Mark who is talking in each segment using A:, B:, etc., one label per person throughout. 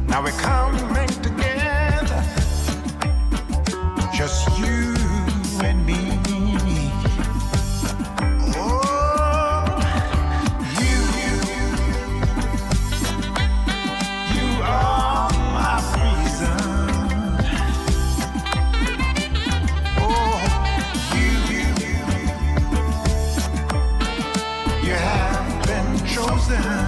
A: Now we're coming together, just you and me. Oh, you are my reason. Oh, you have been chosen.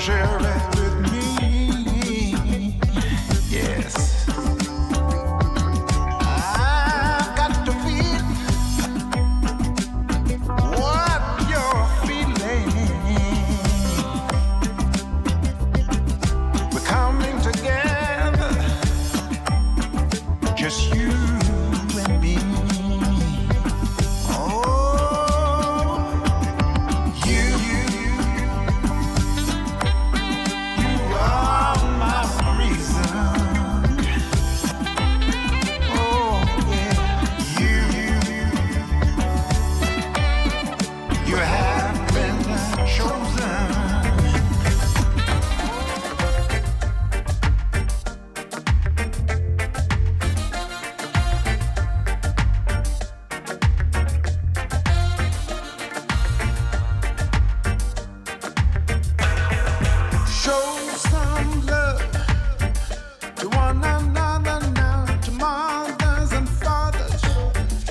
A: Share it with me, yes. I've got to feel what you're feeling. We're coming together, just you and me.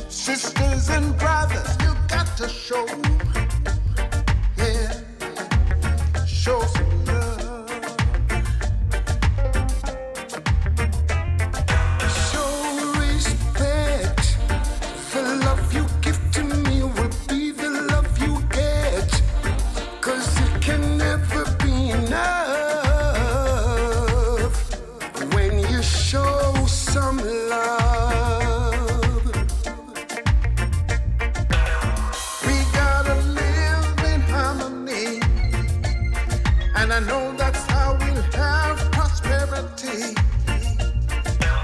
A: Sisters and brothers, you got to show, yeah, show some love. Show respect. The love you give to me will be the love you get, 'cause it can never be enough when you show some love. And I know that's how we'll have prosperity.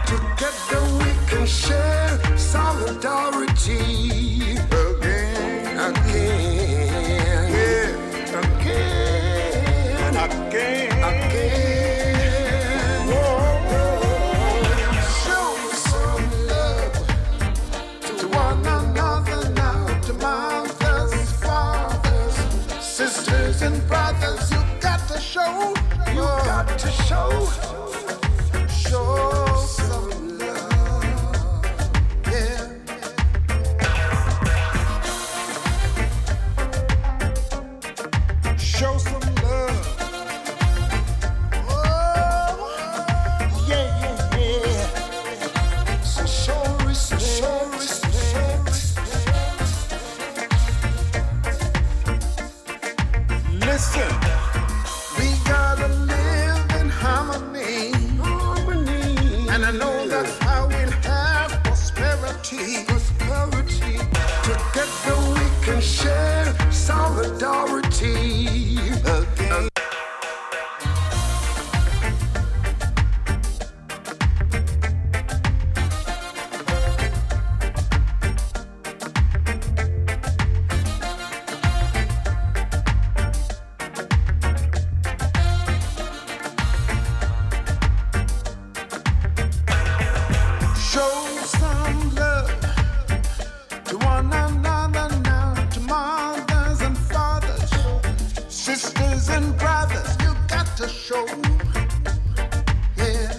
A: Together we can share solidarity. Again, yeah, again. Whoa. Show some love to one another now, to mothers, fathers, sisters and brothers. You got to show some love, yeah. Show some love. Oh, yeah. So show respect. Listen. We gotta live in harmony. And I know that's how we'll have prosperity. Together we can share solidarity again. Sisters and brothers, you got to show, yeah.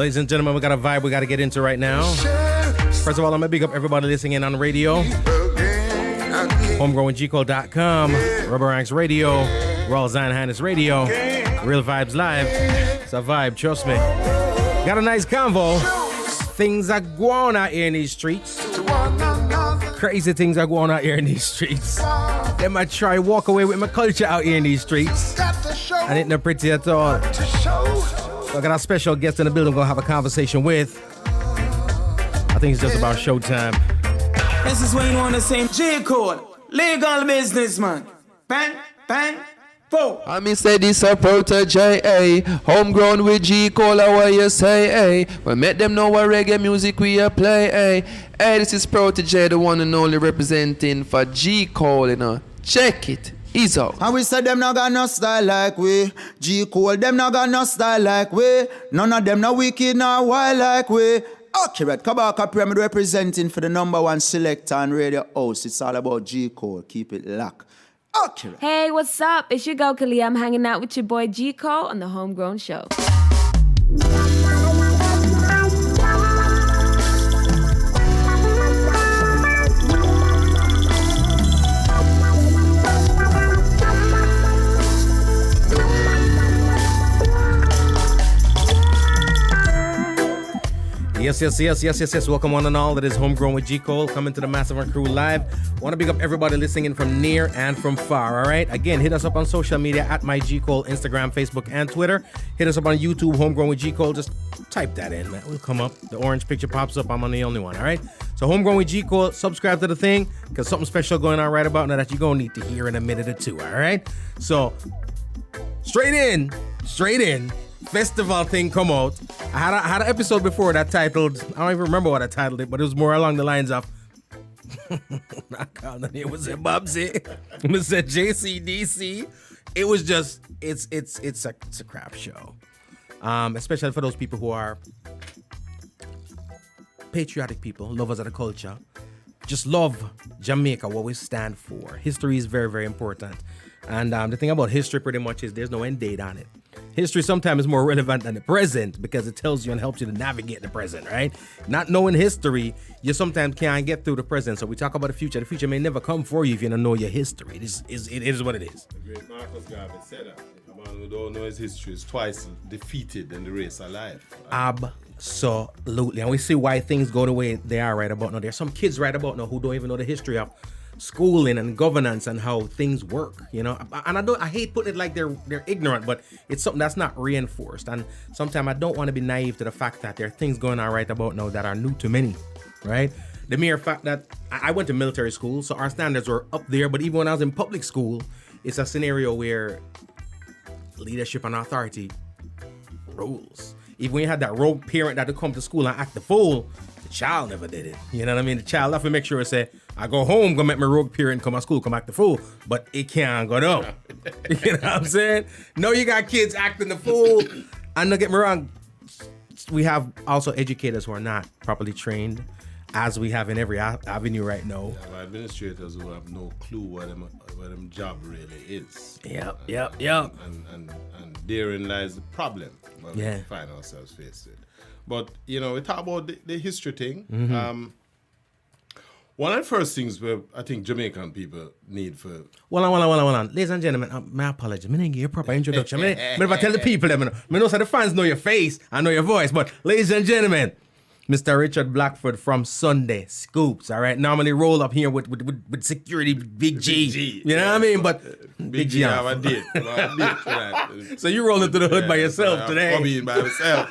B: Ladies and gentlemen, we got a vibe we got to get into right now. First of all, I'm going to big up everybody listening in on the radio. HomegrownWithGcole.com, Rubber Ranks Radio, Royal Zion Highness Radio, Real Vibes Live. It's a vibe, trust me. Got a nice convo. Things are going out here in these streets. Crazy things are going out here in these streets. They might try walk away with my culture out here in these streets. And it's not pretty at all. So I got our special guest in the building we're going to have a conversation with. I think it's just about showtime.
C: This is when you want to say J. Cole, legal businessman. Bang, bang, boom.
D: I me say this a protege, homegrown with G. Cole, what you say, we make them know what reggae music we a play, Hey, this is Protege, the one and only representing for G. Cole, you know. Check it. He's out.
E: And we said them not got no style like we. G. Cole, them not got no style like we. None of them no wicked, no wild like we. Accurate. Kabaka Pyramid representing for the #1 selector and radio host. It's all about G. Cole. Keep it locked. Accurate.
F: Hey, what's up? It's your girl Kalia. I'm hanging out with your boy G. Cole on the Homegrown Show.
B: Yes. Welcome one and all. That is Homegrown with G. Cole coming to the Massive and Crew live. Want to big up everybody listening in from near and from far, all right? Again, hit us up on social media at my G. Cole, Instagram, Facebook, and Twitter. Hit us up on YouTube, Homegrown with G. Cole. Just type that in, man. We'll come up. The orange picture pops up. I'm on the only one, all right? So Homegrown with G. Cole, subscribe to the thing because something special going on right about now that you're going to need to hear in a minute or two, all right? So straight in. Festival thing come out. I had an episode before that titled, I don't even remember what I titled it, but it was more along the lines of I called the name, was it Bubsy? It was a JCDC. It was just it's a crap show. Especially for those people who are patriotic people, lovers of the culture. Just love Jamaica, what we stand for. History is very, very important. And the thing about history pretty much is there's no end date on it. History sometimes is more relevant than the present because it tells you and helps you to navigate the present, right? Not knowing history, you sometimes can't get through the present. So we talk about the future. The future may never come for you if you don't know your history. It is what it is.
G: The great Marcus Garvey said that. A man who don't know his history is twice defeated in the race of life.
B: Absolutely. And we see why things go the way they are right about now. There's some kids right about now who don't even know the history of schooling and governance and how things work, you know. And I hate putting it like they're ignorant, but it's something that's not reinforced. And sometimes I don't want to be naive to the fact that there are things going on right about now that are new to many, right? The mere fact that I went to military school, so our standards were up there, but even when I was in public school, it's a scenario where leadership and authority rules. Even when you had that rogue parent that would come to school and act the fool, the child never did it. You know what I mean? The child have to make sure it say, I go home, go make my rogue parent come to school, come act the fool, but it can't go down. You know what I'm saying? No, you got kids acting the fool. And don't get me wrong, we have also educators who are not properly trained, as we have in every avenue right now.
G: We have administrators who have no clue what them job really is.
B: Yep.
G: And therein lies the problem that we find ourselves faced with. But, you know, we talk about the history thing. Mm-hmm. One of the first things where I think Jamaican people need for...
B: Hold on. Ladies and gentlemen, my apologies. I didn't give you a proper introduction. I tell the people, I know so the fans know your face, I know your voice, but ladies and gentlemen, Mr. Richard Blackford from Sunday Scoops, all right? Normally roll up here with security, Big G. You know what I mean? But
G: Big G have a date.
B: So you roll into the hood by yourself today.
G: I'm by myself.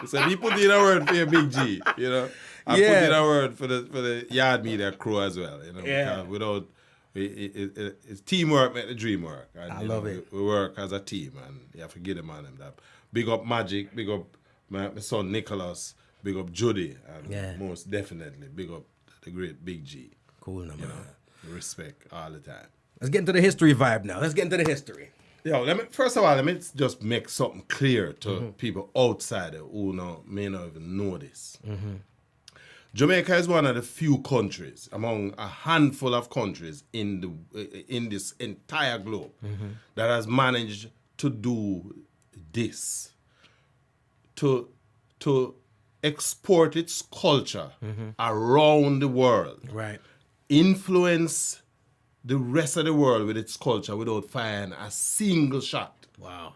G: So he put in a word for your Big G, you know? I put in a word for the Yard Media crew as well, you know? Yeah. Without... It's teamwork make the dream work. And,
B: I love it.
G: We work as a team, and you have to give them on them that. Big up Magic, big up my son Nicholas, big up Judy, and most definitely big up the great Big G.
B: Cool, man.
G: Respect all the time.
B: Let's get into the history vibe now. Let's get into the history.
G: Yo, first of all, let me just make something clear to people outside who may not even know this. Mm-hmm. Jamaica is one of the few countries among a handful of countries in this entire globe that has managed to do this, to to export its culture around the world,
B: Right.
G: influence the rest of the world with its culture without firing a single shot,
B: Wow.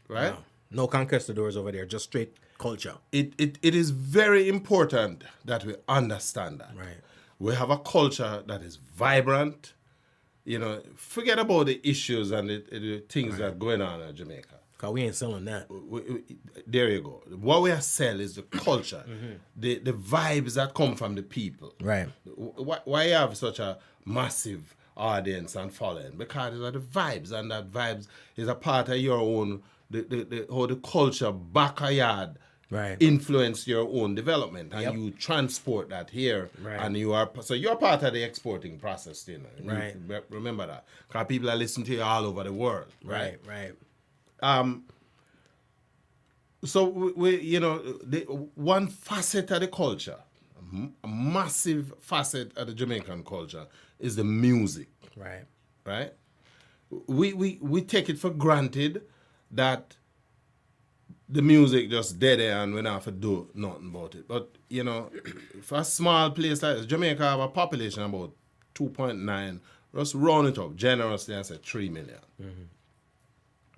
G: right?
B: Wow. No conquistadors over there, just straight culture.
G: It is very important that we understand that.
B: Right.
G: We have a culture that is vibrant. You know, forget about the issues and the things that are going on in Jamaica.
B: Because we ain't selling that.
G: There you go. What we are selling is the culture, the vibes that come from the people.
B: Right.
G: Why you have such a massive audience and following? Because it's the vibes, and that vibes is a part of your own, how the culture backyard
B: Right.
G: influence your own development, and
B: Yep.
G: you transport that here,
B: Right.
G: and you're part of the exporting process, you know.
B: Right.
G: Remember that, because people are listening to you all over the world, right?
B: Right.
G: So we you know, one facet of the culture, a massive facet of the Jamaican culture, is the music,
B: Right.
G: right? We take it for granted that the music just dead there and we don't have to do nothing about it. But you know, for a small place like this, Jamaica have a population about 2.9. Just round it up generously and say 3 million.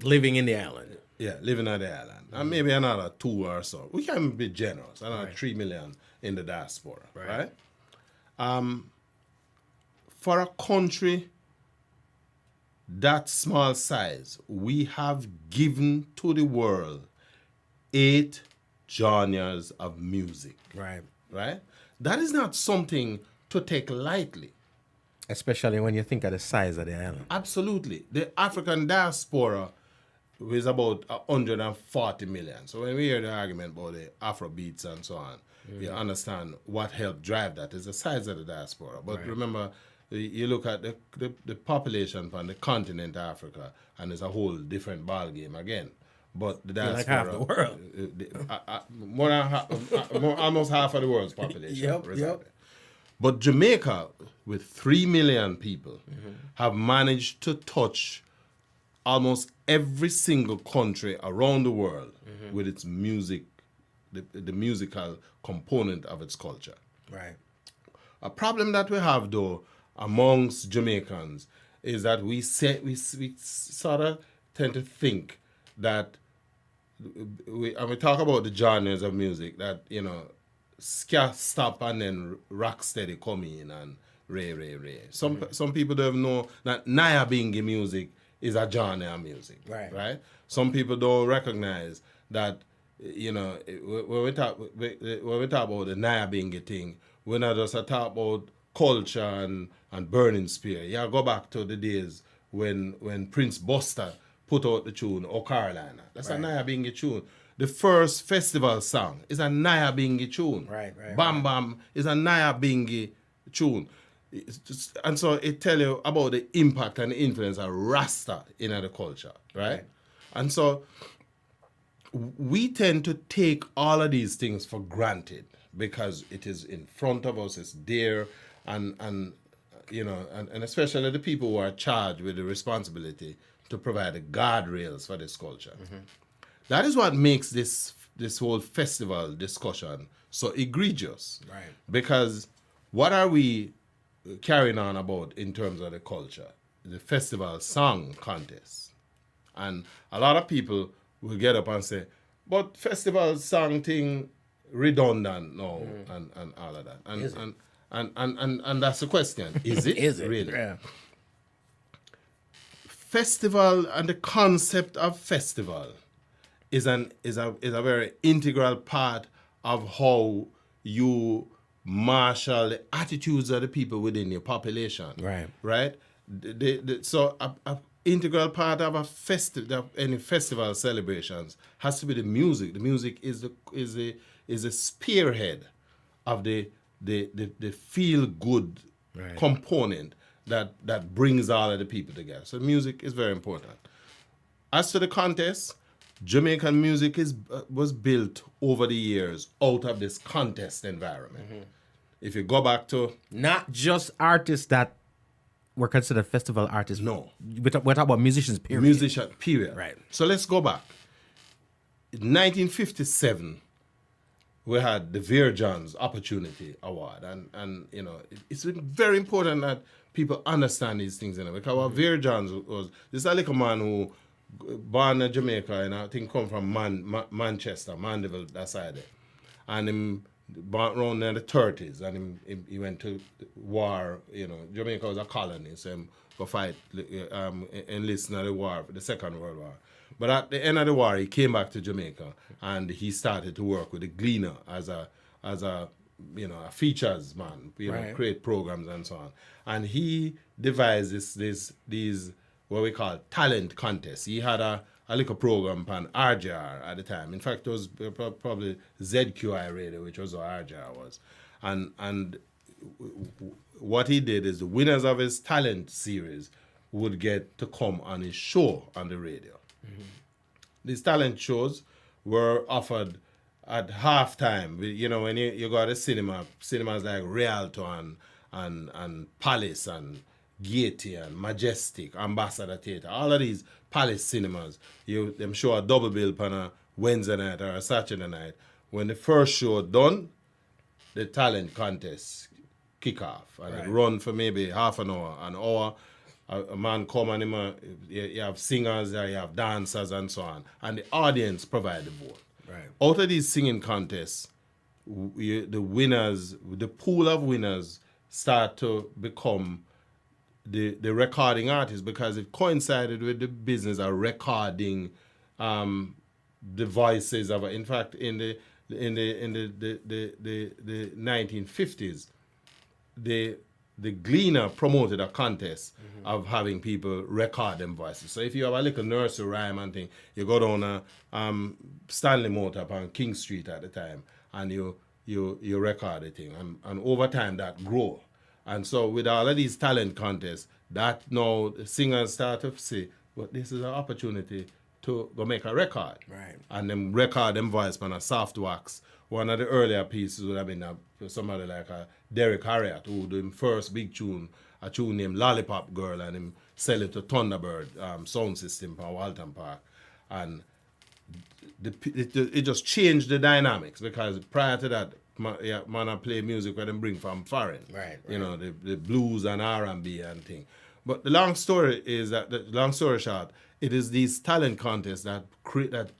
B: Living in the island.
G: Yeah, living on the island. And maybe another 2 or so. We can be generous. Another 3 million in the diaspora, right? For a country that small size, we have given to the world 8 genres of music,
B: Right.
G: right? That is not something to take lightly.
B: Especially when you think of the size of the island.
G: Absolutely. The African diaspora is about 140 million. So when we hear the argument about the Afro beats and so on, you understand what helped drive that is the size of the diaspora. But remember, you look at the population from the continent of Africa, and it's a whole different ball game again. But the diaspora,
B: like half the world.
G: more than almost half of the world's population.
B: Yep.
G: there. But Jamaica, with 3 million people, have managed to touch almost every single country around the world with its music, the musical component of its culture.
B: Right.
G: A problem that we have, though, amongst Jamaicans is that we sort of tend to think that and we talk about the genres of music that, you know, ska stop and then rock steady come in and ray. Some people don't know that Naya Bingi music is a genre of music. Right? Some people don't recognize that, you know, when we talk about the Naya Bingi thing, we're not just talk about culture and burning spear. You go back to the days when Prince Buster put out the tune O Carolina. That's a Naya Bingi tune. The first festival song is a Naya Bingi tune.
B: Right.
G: Bam Bam is a Naya Bingi tune. And so it tell you about the impact and the influence of Rasta in the culture, right? And so we tend to take all of these things for granted because it is in front of us, it's there, and you know, and especially the people who are charged with the responsibility to provide the guardrails for this culture. That is what makes this whole festival discussion so egregious.
B: Right.
G: Because what are we carrying on about in terms of the culture? The festival song contest. And a lot of people will get up and say, but festival song thing redundant now and all of that. And that's the question. Is it?
B: Is it?
G: Really?
B: Yeah.
G: Festival and the concept of festival is a very integral part of how you marshal the attitudes of the people within your population. Right. So a integral part of any festival celebrations has to be the music. The music is a spearhead of the feel good component that brings all of the people together. So music is very important. As to the contest, Jamaican music was built over the years out of this contest environment. If you go back to...
B: Not just artists that were considered festival artists.
G: No.
B: We're talking about musicians, period.
G: Musician, period.
B: Right.
G: So let's go back. In 1957, we had the Virgin's Opportunity Award, and you know, it's very important that people understand these things, you know, because our Virgin's was this a little man who born in Jamaica and I think come from Manchester, Mandeville, that side there, and him born around in the 30s, and he went to war. You know, Jamaica was a colony, so him go fight, enlist in the war, the Second World War. But at the end of the war, he came back to Jamaica and he started to work with the Gleaner as a you know, a features man, you know, create programs and so on. And he devised these what we call talent contests. He had a little program on RJR at the time. In fact, it was probably ZQI radio, which was what RJR was. And what he did is the winners of his talent series would get to come on his show on the radio. These talent shows were offered at halftime. You know, when you go to the cinemas like Rialto and Palace and Gaiety and Majestic, Ambassador Theatre, all of these Palace cinemas, them show a double bill on a Wednesday night or a Saturday night. When the first show done, the talent contest kick off and it run for maybe half an hour. A man come and you have singers, you have dancers and so on. And the audience provide the vote. Right. Out of these singing contests, the winners, the pool of winners start to become the recording artists because it coincided with the business of recording the voices of. In fact, in the 1950s, the Gleaner promoted a contest of having people record them voices. So if you have a little nursery rhyme and thing, you go down a Stanley Motor up on King Street at the time, and you record the thing, and over time that grow. And so with all of these talent contests, that now the singers start to say, well, this is an opportunity to go make a record. Right. And then record them voice on a soft wax. One of the earlier pieces would have been somebody like Derek Harriott, who do him first big tune, a tune named Lollipop Girl, and him sell it to Thunderbird sound system for Walton Park. And it just changed the dynamics because prior to that, man play music where them bring from foreign. Right. You know, the blues and R&B and thing. But the long story short, it is these talent contests that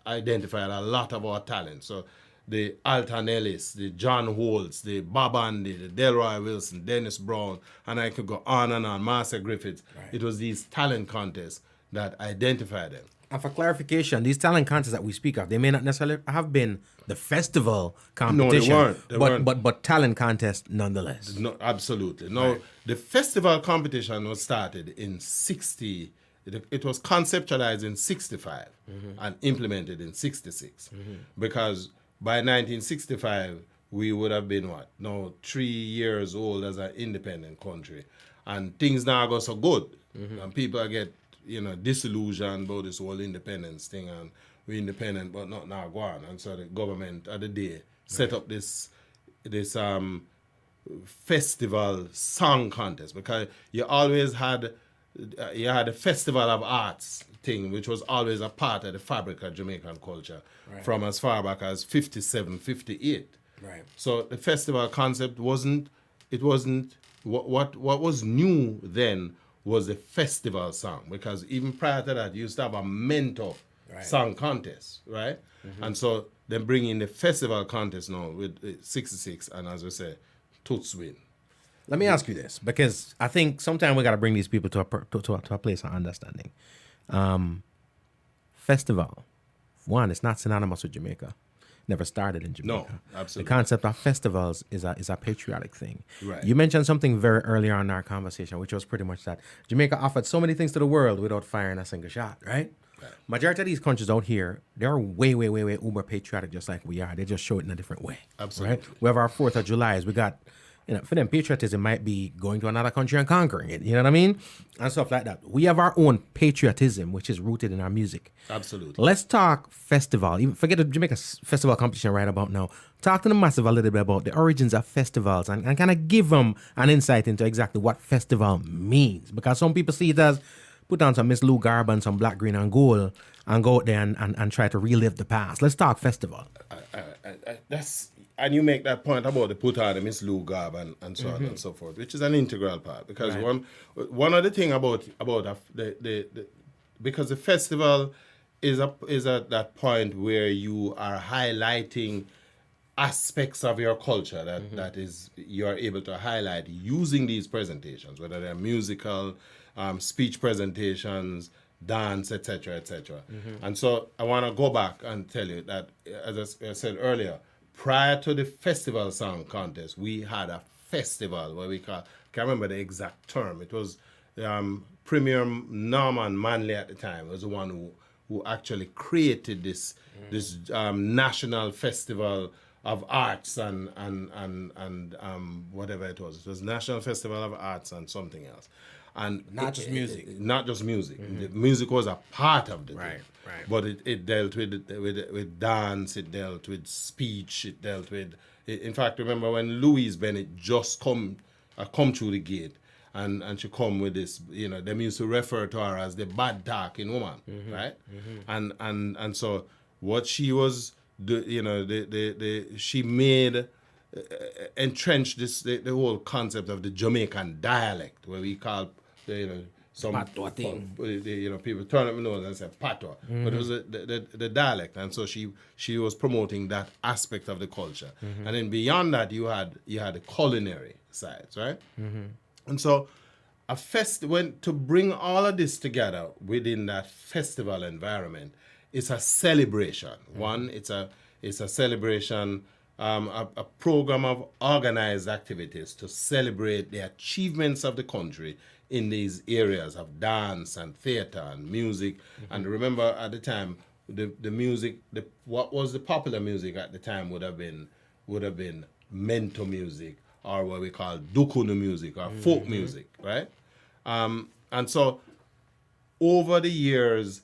G: identify a lot of our talent. So the Alton Ellis, the John Holtz, the Bob Andy, the Delroy Wilson, Dennis Brown, and I could go on and on, Marcia Griffiths. Right. It was these talent contests that identified them.
B: And for clarification, these talent contests that we speak of, they may not necessarily have been the festival competition.
G: No, they weren't.
B: But talent contests nonetheless.
G: No, absolutely. No, right. The festival competition was started in 60. It was conceptualized in 65 and implemented in 66 because by 1965 we would have been 3 years old as an independent country, and things now go so good, and people get disillusioned about this whole independence thing, and we're independent but not now go on, and so the government of the day set up this festival song contest because you always had. You had a Festival of Arts thing, which was always a part of the fabric of Jamaican culture from as far back as 57, 58. Right. So the festival concept wasn't what was new then was the festival song, because even prior to that, you used to have a mentor song contest, right? And so then bring in the festival contest now with 66, and as we say, Toots win.
B: Let me ask you this, because I think sometimes we got to bring these people to a place of understanding. Festival, one, it's not synonymous with Jamaica. Never started in Jamaica.
G: No, absolutely.
B: The concept of festivals is a patriotic thing.
G: Right.
B: You mentioned something very early on in our conversation, which was pretty much that Jamaica offered so many things to the world without firing a single shot, right? Majority of these countries out here, they're way uber patriotic, just like we are. They just show it in a different way.
G: Absolutely.
B: Right? We have our 4th of July. We got, for them, patriotism might be going to another country and conquering it. You know what I mean? And stuff like that. We have our own patriotism, which is rooted in our music.
G: Absolutely.
B: Let's talk festival. Even forget the Jamaica festival competition right about now. Talk to the massive a little bit about the origins of festivals and kind of give them an insight into exactly what festival means. Because some people see it as put on some Miss Lou garb and some black, green, and gold and go out there and try to relive the past. Let's talk festival.
G: and you make that point about the put on the Miss Lou Garb and so on and so forth, which is an integral part, because one of the thing about the because the festival is at that point where you are highlighting aspects of your culture that is you're able to highlight using these presentations, whether they're musical, speech presentations, dance, etc., etc. And so I want to go back and tell you that, as I said earlier, prior to the festival song contest, we had a festival where we can't remember the exact term. It was Premier Norman Manley at the time was the one who actually created this national festival of arts and whatever it was. It was National Festival of Arts and something else. And
B: Not just music.
G: Not just music. The music was a part of the thing.
B: Right.
G: But it dealt with dance, it dealt with speech, it dealt with... In fact, remember when Louise Bennett just come through the gate, and she come with this, them used to refer to her as the bad talking woman, right? And so what she was... she made entrenched the whole concept of the Jamaican dialect, where we call some
B: Patois thing.
G: People turn up their nose and say patois, but it was the dialect, and so she was promoting that aspect of the culture, and then beyond that you had the culinary sides, right? And so to bring all of this together within that festival environment. It's a celebration. One, it's a celebration, a program of organized activities to celebrate the achievements of the country in these areas of dance and theater and music. And remember, at the time, the music, what was the popular music at the time would have been mento music, or what we call dukunu music, or folk music, right? And so over the years,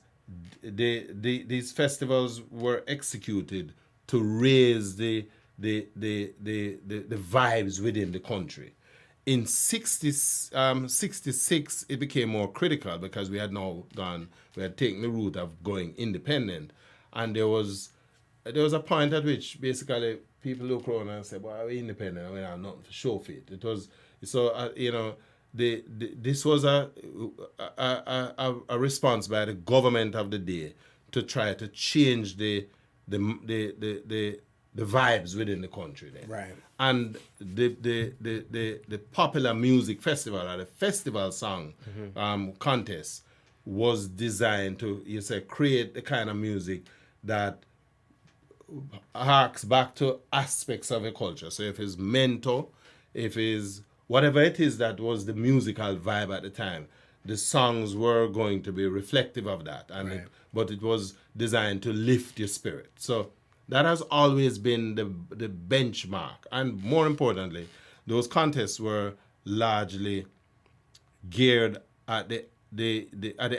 G: these festivals were executed to raise the vibes within the country. In 66, it became more critical because we had taken the route of going independent, and there was a point at which basically people look around and say, "Well, we're independent. We have nothing to show for it." It was so this was a response by the government of the day to try to change the vibes within the country then.
B: Right.
G: And the popular music festival, or the festival song contest, was designed to create the kind of music that harks back to aspects of a culture. So if it's mento, if it's whatever it is that was the musical vibe at the time, the songs were going to be reflective of that. And but it was designed to lift your spirit. So that has always been the benchmark. And more importantly, those contests were largely geared at the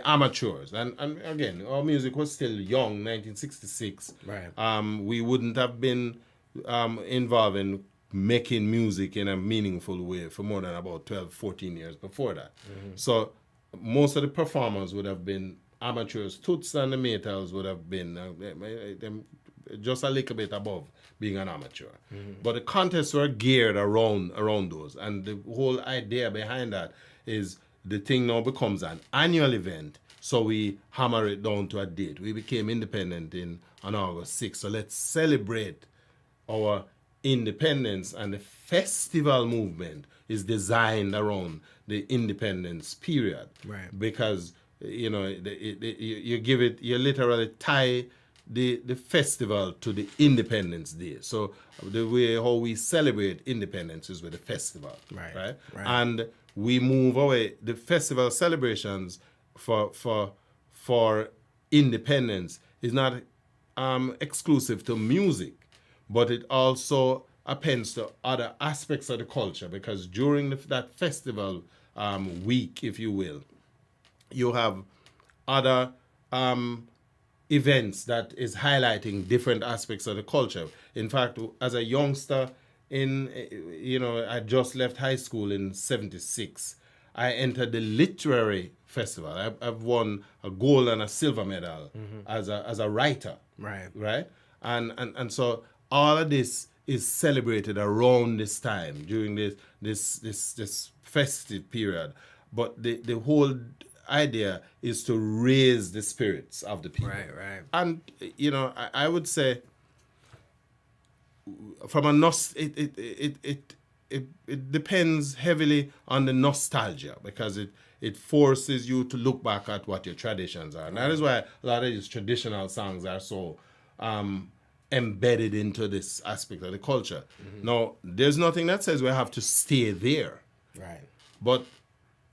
G: amateurs. And again, our music was still young, 1966.
B: Right.
G: We wouldn't have been involved in making music in a meaningful way for more than about 12, 14 years before that. So most of the performers would have been amateurs. Toots and the Maytals would have been them just a little bit above being an amateur. But the contests were geared around those. And the whole idea behind that is the thing now becomes an annual event, so we hammer it down to a date. We became independent on August 6th, so let's celebrate our independence, and the festival movement is designed around the independence period.
B: Right.
G: Because, you literally tie the festival to the Independence Day. So the way how we celebrate independence is with the festival. Right. And we move away. The festival celebrations for independence is not exclusive to music, but it also appends to other aspects of the culture, because during that festival week, if you will, you have other events that is highlighting different aspects of the culture. In fact, as a youngster, I just left high school in 76. I entered the literary festival. I've won a gold and a silver medal as a writer.
B: Right.
G: Right. And so all of this is celebrated around this time during this festive period. But the whole idea is to raise the spirits of the people.
B: Right.
G: And I would say from a it depends heavily on the nostalgia, because it forces you to look back at what your traditions are. And that is why a lot of these traditional songs are so embedded into this aspect of the culture. Now, there's nothing that says we have to stay there.
B: Right.
G: But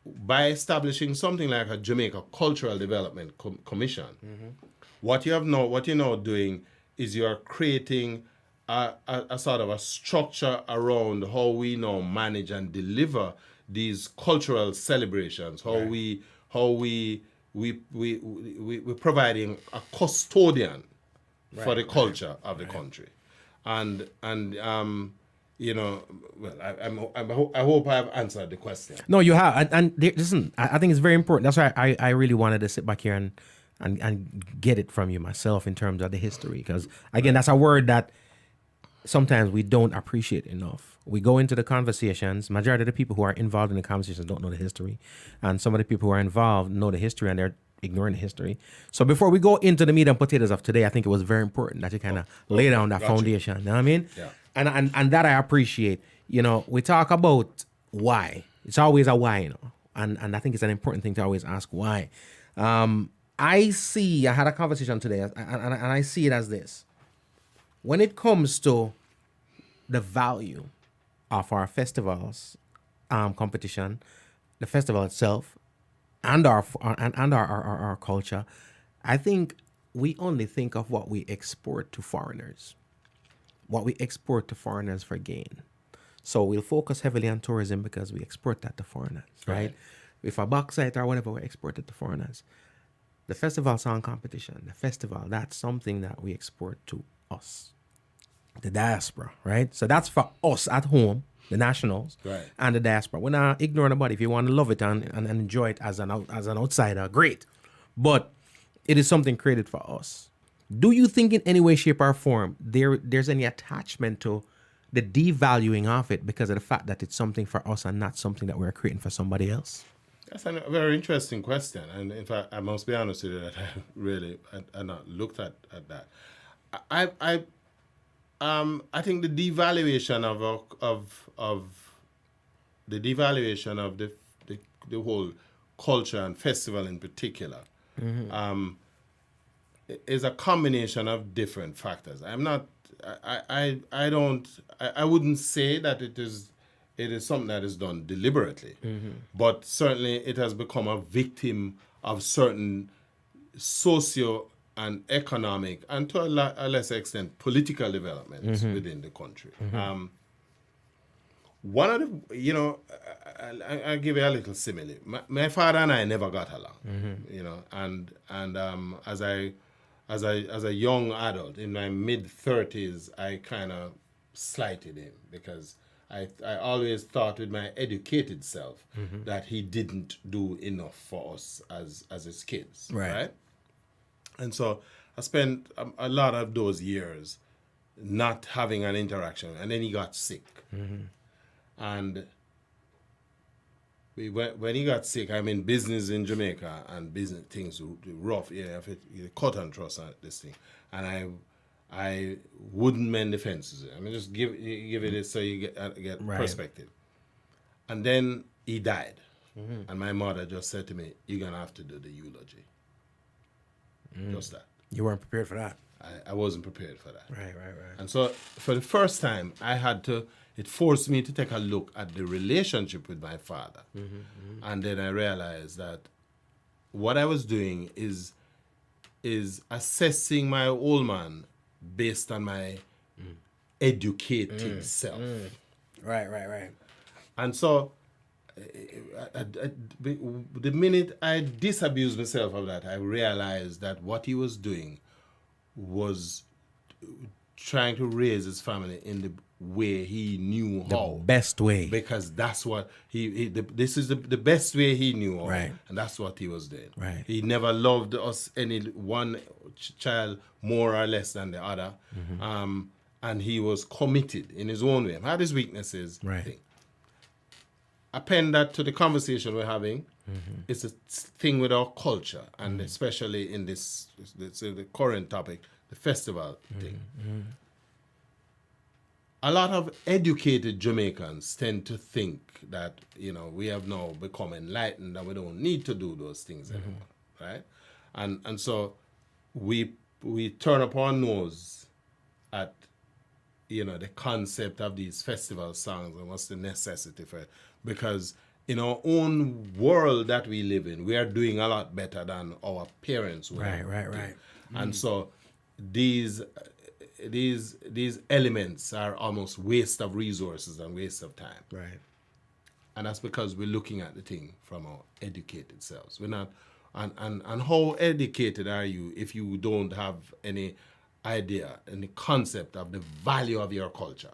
G: by establishing something like a Jamaica Cultural Development Commission, what you're now doing is you're creating a sort of a structure around how we now manage and deliver these cultural celebrations. We're providing a custodian for the culture of the country, and I hope I've answered the question.
B: No, you have. And listen, I think it's very important. That's why I really wanted to sit back here and get it from you myself in terms of the history. Because, again, that's a word that sometimes we don't appreciate enough. We go into the conversations. Majority of the people who are involved in the conversations don't know the history. And some of the people who are involved know the history and they're ignoring the history. So before we go into the meat and potatoes of today, I think it was very important that you kind of lay down that foundation. You know what I mean?
G: Yeah.
B: And that I appreciate. We talk about why. It's always a why, And I think it's an important thing to always ask why. I had a conversation today, and I see it as this. When it comes to the value of our festivals, competition, the festival itself, and our culture, I think we only think of what we export to foreigners. What we export to foreigners for gain. So we'll focus heavily on tourism because we export that to foreigners, right? If a bauxite or whatever, we export it to foreigners. The festival song competition, the festival, that's something that we export to us, the diaspora, right? So that's for us at home, the nationals, and the diaspora. We're not ignoring about it. If you want to love it and enjoy it as an outsider, great. But it is something created for us. Do you think in any way, shape, or form there's any attachment to the devaluing of it because of the fact that it's something for us and not something that we're creating for somebody else?
G: That's a very interesting question. And in fact, I must be honest with you that I not looked at that. I think the devaluation of the whole culture and festival in particular is a combination of different factors. I wouldn't say that it is something that is done deliberately, but certainly it has become a victim of certain socio and economic and to a lesser extent political developments within the country. One of the, I'll give you a little simile. My father and I never got along, and as a young adult in my mid-30s, I kind of slighted him because I always thought with my educated self that he didn't do enough for us as his kids, right? And so I spent a lot of those years not having an interaction, and then he got sick. And when he got sick, I'm in business in Jamaica, and business things rough. Yeah, cotton trust and this thing, and I wouldn't mend the fences. I mean, just give it this so you get perspective. And then he died, and my mother just said to me, "You're gonna have to do the eulogy." Just that.
B: You weren't prepared for that.
G: I wasn't prepared for that.
B: Right.
G: And so for the first time, it forced me to take a look at the relationship with my father. And then I realized that what I was doing is assessing my old man based on my educated self.
B: Right.
G: And so the minute I disabused myself of that, I realized that what he was doing was trying to raise his family in the way he knew how.
B: The best way.
G: Because that's what this is the best way he knew how.
B: Right.
G: And that's what he was doing.
B: Right.
G: He never loved us, any one child more or less than the other. and he was committed in his own way. He had his weaknesses.
B: Right.
G: Thing. Append that to the conversation we're having. It's a thing with our culture, and especially in this the current topic, the festival thing. A lot of educated Jamaicans tend to think that, you know, we have now become enlightened and we don't need to do those things anymore, right? And so we turn up our nose at, you know, the concept of these festival songs and what's the necessity for it. Because in our own world that we live in, we are doing a lot better than our parents were.
B: Right.
G: And so these elements are almost waste of resources and waste of time.
B: Right.
G: And that's because we're looking at the thing from our educated selves. We're not, and how educated are you if you don't have any idea, any concept of the value of your culture?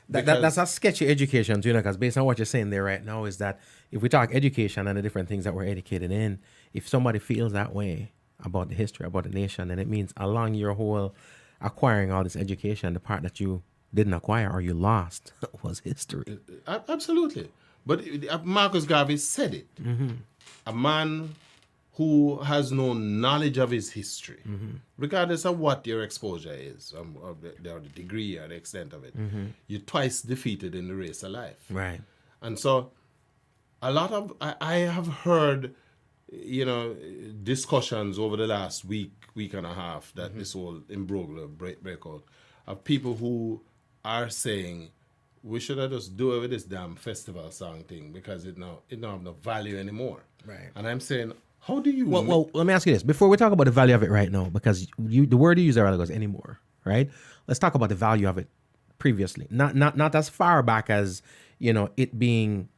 B: That's a sketchy education, you know, because based on what you're saying there right now is that if we talk education and the different things that we're educated in, if somebody feels that way about the history, about the nation, then it means along your whole acquiring all this education, the part that you didn't acquire or you lost was history.
G: Absolutely. But Marcus Garvey said it. A man who has no knowledge of his history, regardless of what your exposure is, or the degree or the extent of it, you're twice defeated in the race of life.
B: Right.
G: And so a lot of, I have heard, you know, discussions over the last week and a half that this whole imbroglio breakout of people who are saying we should have just do it with this damn festival song thing because it don't have no value anymore.
B: Right.
G: And I'm saying, how do you...
B: Well, let me ask you this. Before we talk about the value of it right now, because the word you used earlier was anymore, right? Let's talk about the value of it previously. Not as far back as, you know, it being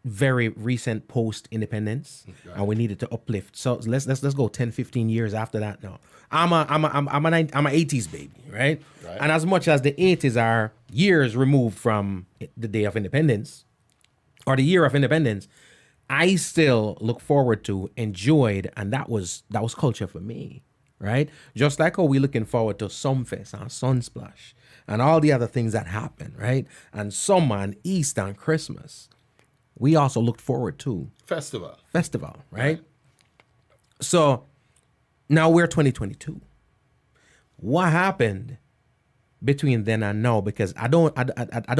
B: very recent post-independence, and we needed to uplift. So let's go 10, 15 years after that now. I'm an 80s baby, right? And as much as the 80s are years removed from the day of independence, or the year of independence, I still look forward to, enjoyed, and that was culture for me, right? Just like how we looking forward to Sumfest and Sunsplash and all the other things that happen, right? And summer and Easter and Christmas. We also looked forward to
G: Festival,
B: right? So now we're 2022. What happened between then and now? Because I don't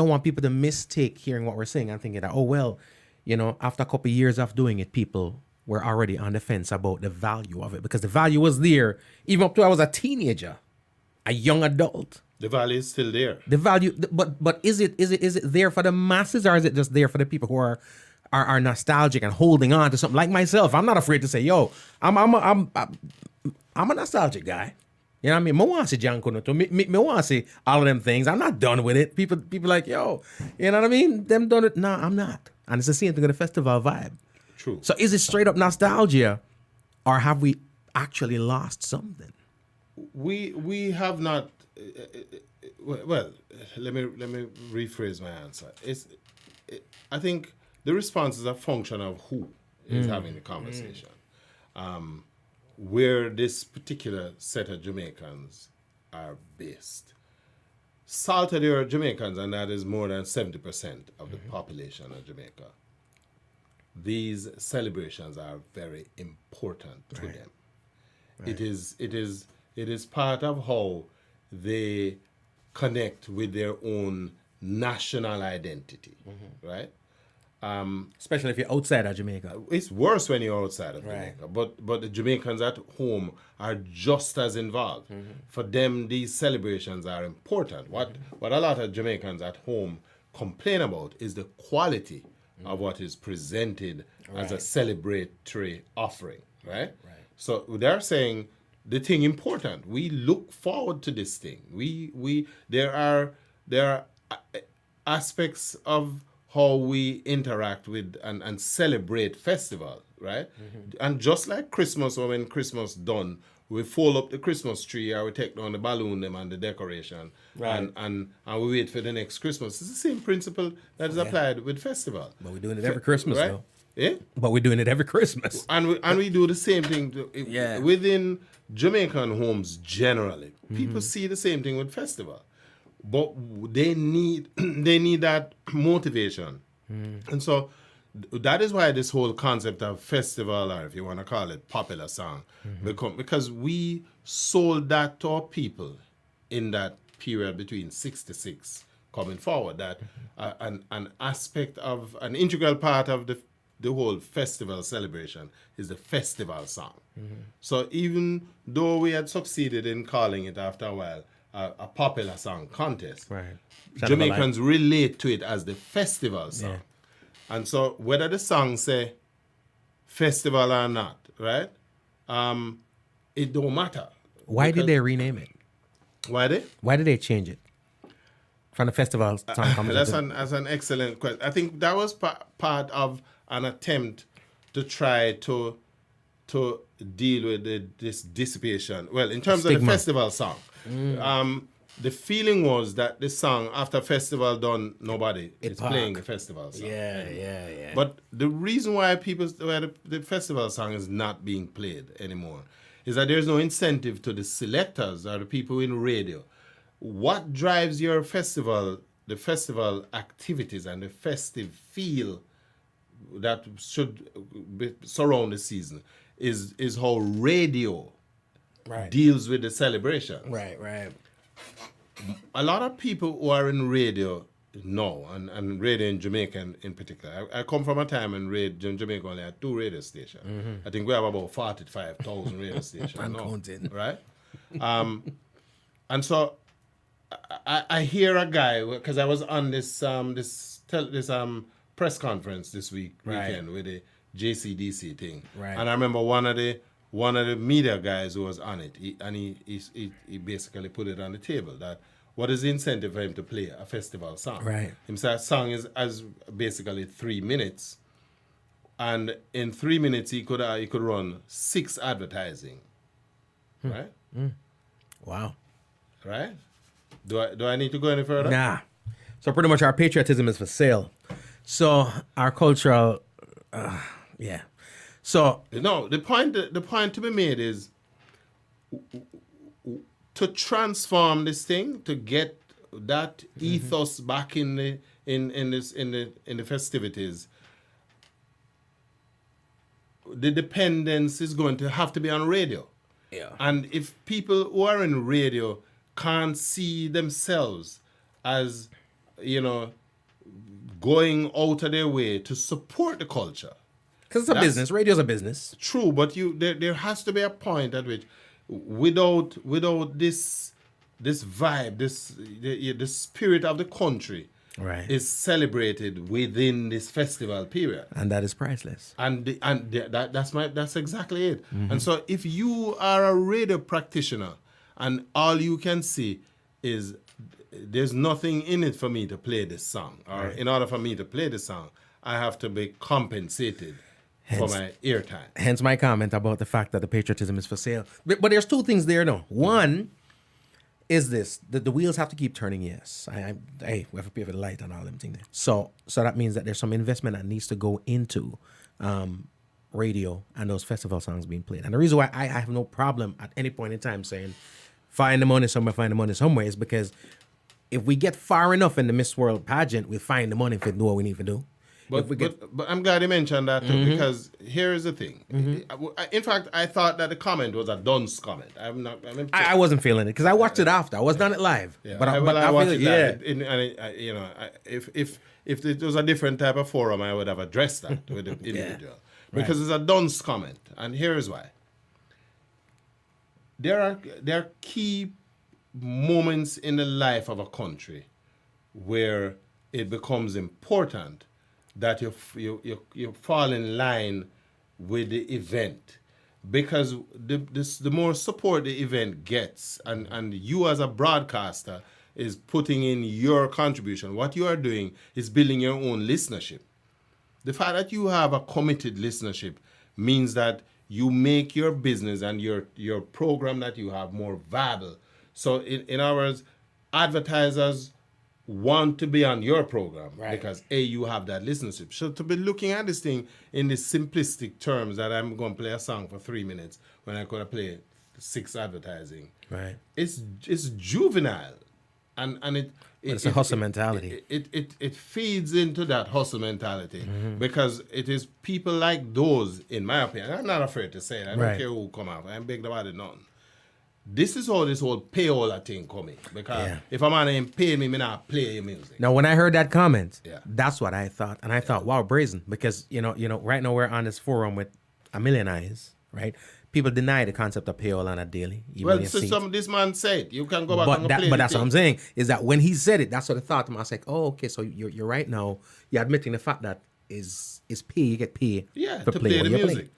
B: want people to mistake hearing what we're saying and thinking that, oh, well, you know, after a couple of years of doing it, people were already on the fence about the value of it, because the value was there even up to I was a teenager, a young adult.
G: the value is still there.
B: The value, but is it there for the masses, or is it just there for the people who are nostalgic and holding on to something like myself? I'm not afraid to say, yo, I'm a nostalgic guy. You know what I mean? I want to see John Kuno too. Me want to see all of them things. I'm not done with it. People like, yo, you know what I mean? Them done it. No, I'm not. And it's the same thing with the festival vibe.
G: True.
B: So is it straight up nostalgia, or have we actually lost something?
G: We have not. Well, let me rephrase my answer. I think the response is a function of who is having the conversation. Where this particular set of Jamaicans are based. Salted are Jamaicans, and that is more than 70% of the population of Jamaica. These celebrations are very important to them. Right. It is part of how they connect with their own national identity, right?
B: Especially if you're outside of Jamaica.
G: It's worse when you're outside of Jamaica. But the Jamaicans at home are just as involved. For them, these celebrations are important. What a lot of Jamaicans at home complain about is the quality of what is presented as a celebratory offering, right? So they're saying the thing important. We look forward to this thing. There are aspects of how we interact with and celebrate festival, right? And just like Christmas, or when Christmas done, we fold up the Christmas tree, or we take down the balloon them and the decoration, and we wait for the next Christmas. It's the same principle that is applied with festival.
B: But we're doing it every Christmas,
G: right?
B: though.
G: Eh?
B: But we're doing it every Christmas.
G: And we do the same thing
B: Yeah.
G: within Jamaican homes generally. People see the same thing with festival, but they need they need that motivation, and so that is why this whole concept of festival, or if you want to call it popular song, because we sold that to our people in that period between 66 coming forward, that an aspect of an integral part of the whole festival celebration is the festival song. So even though we had succeeded in calling it after a while a popular song contest,
B: Right.
G: Jamaicans relate to it as the festival song.
B: Yeah.
G: And so whether the song say festival or not, right? It don't matter.
B: Why did they rename it?
G: Why did?
B: Why did they change it? From the festival song
G: That's
B: competition.
G: an excellent question. I think that was part of an attempt to try to deal with this dissipation. Well, in terms of the
B: Stigma.
G: festival song, the feeling was that this song, after festival done, nobody is
B: park.
G: playing the festival song.
B: Yeah.
G: But the reason why the festival song is not being played anymore is that there's no incentive to the selectors or the people in radio. What drives your festival, the festival activities and the festive feel that should surround the season is how radio
B: Right.
G: deals with the celebration.
B: Right.
G: A lot of people who are in radio now, and radio in Jamaica in particular. I come from a time when Jamaica only had 2 radio stations. I think we have about 45,000 radio stations
B: And
G: now,
B: counting.
G: right? And so I hear a guy, because I was on this press conference this weekend with the JCDC thing,
B: Right.
G: and I remember one of the media guys who was on it, he basically put it on the table that what is the incentive for him to play a festival song?
B: Right.
G: Him say a song is as basically 3 minutes, and in 3 minutes he could run 6 advertising, right?
B: Wow.
G: Right? Do I need to go any further?
B: Nah. So pretty much our patriotism is for sale. So our cultural, yeah. So
G: No, the point to be made is to transform this thing, to get that ethos back in the festivities. The dependence is going to have to be on radio.
B: yeah.
G: And if people who are in radio can't see themselves as, going out of their way to support the culture,
B: Because it's a
G: That's-
B: business. Radio's a business.
G: true, but there has to be a point at which, without this vibe, the spirit of the country,
B: Right.
G: is celebrated within this festival period.
B: And that is priceless.
G: That's exactly it. And so if you are a radio practitioner and all you can see is there's nothing in it for me to play this song, or in order for me to play this song, I have to be compensated for my airtime.
B: Hence my comment about the fact that the patriotism is for sale. But there's 2 things there, no. One is this, the wheels have to keep turning, yes. We have to pay for the light and all them things there. So that means that there's some investment that needs to go into radio and those festival songs being played. And the reason why I have no problem at any point in time saying find the money somewhere is because if we get far enough in the Miss World pageant, we'll find the money if we do what we need to do. If we get,
G: But I'm glad you mentioned that too, because here is the thing. In fact, I thought that the comment was a dunce comment.
B: I wasn't feeling it because I watched it after. I was done it live.
G: Yeah,
B: But I
G: watched
B: feel
G: it
B: it,
G: live. If it was a different type of forum, I would have addressed that with the individual. Because it's a dunce comment, and here is why. There are key moments in the life of a country where it becomes important that you fall in line with the event, because the more support the event gets, and you as a broadcaster is putting in your contribution, what you are doing is building your own listenership. The fact that you have a committed listenership means that you make your business and your program that you have more viable. So in other words, advertisers want to be on your program
B: Right.
G: because you have that listenership. So to be looking at this thing in the simplistic terms that I'm going to play a song for 3 minutes when I could have played 6 advertising.
B: Right.
G: It's juvenile, and
B: It's a hustle mentality.
G: It feeds into that hustle mentality because it is people like those, in my opinion. I'm not afraid to say it. I don't
B: Right.
G: care who come out. I'm big about it none. This is how this whole payola thing coming because
B: Yeah.
G: if a man ain't paying me, not play your music.
B: Now, when I heard that comment,
G: Yeah.
B: that's what I thought, and I thought, wow, brazen, because you know, right now we're on this forum with a million eyes, right? People deny the concept of payola on a daily. Even
G: Well,
B: when you
G: so
B: see it.
G: this man said you can go back and play.
B: But that's what I'm saying is that when he said it, that's what I thought to him. I was like, oh, okay, so you're right now. You're admitting the fact that is pay. You get paid
G: To play
B: what
G: the
B: you
G: music.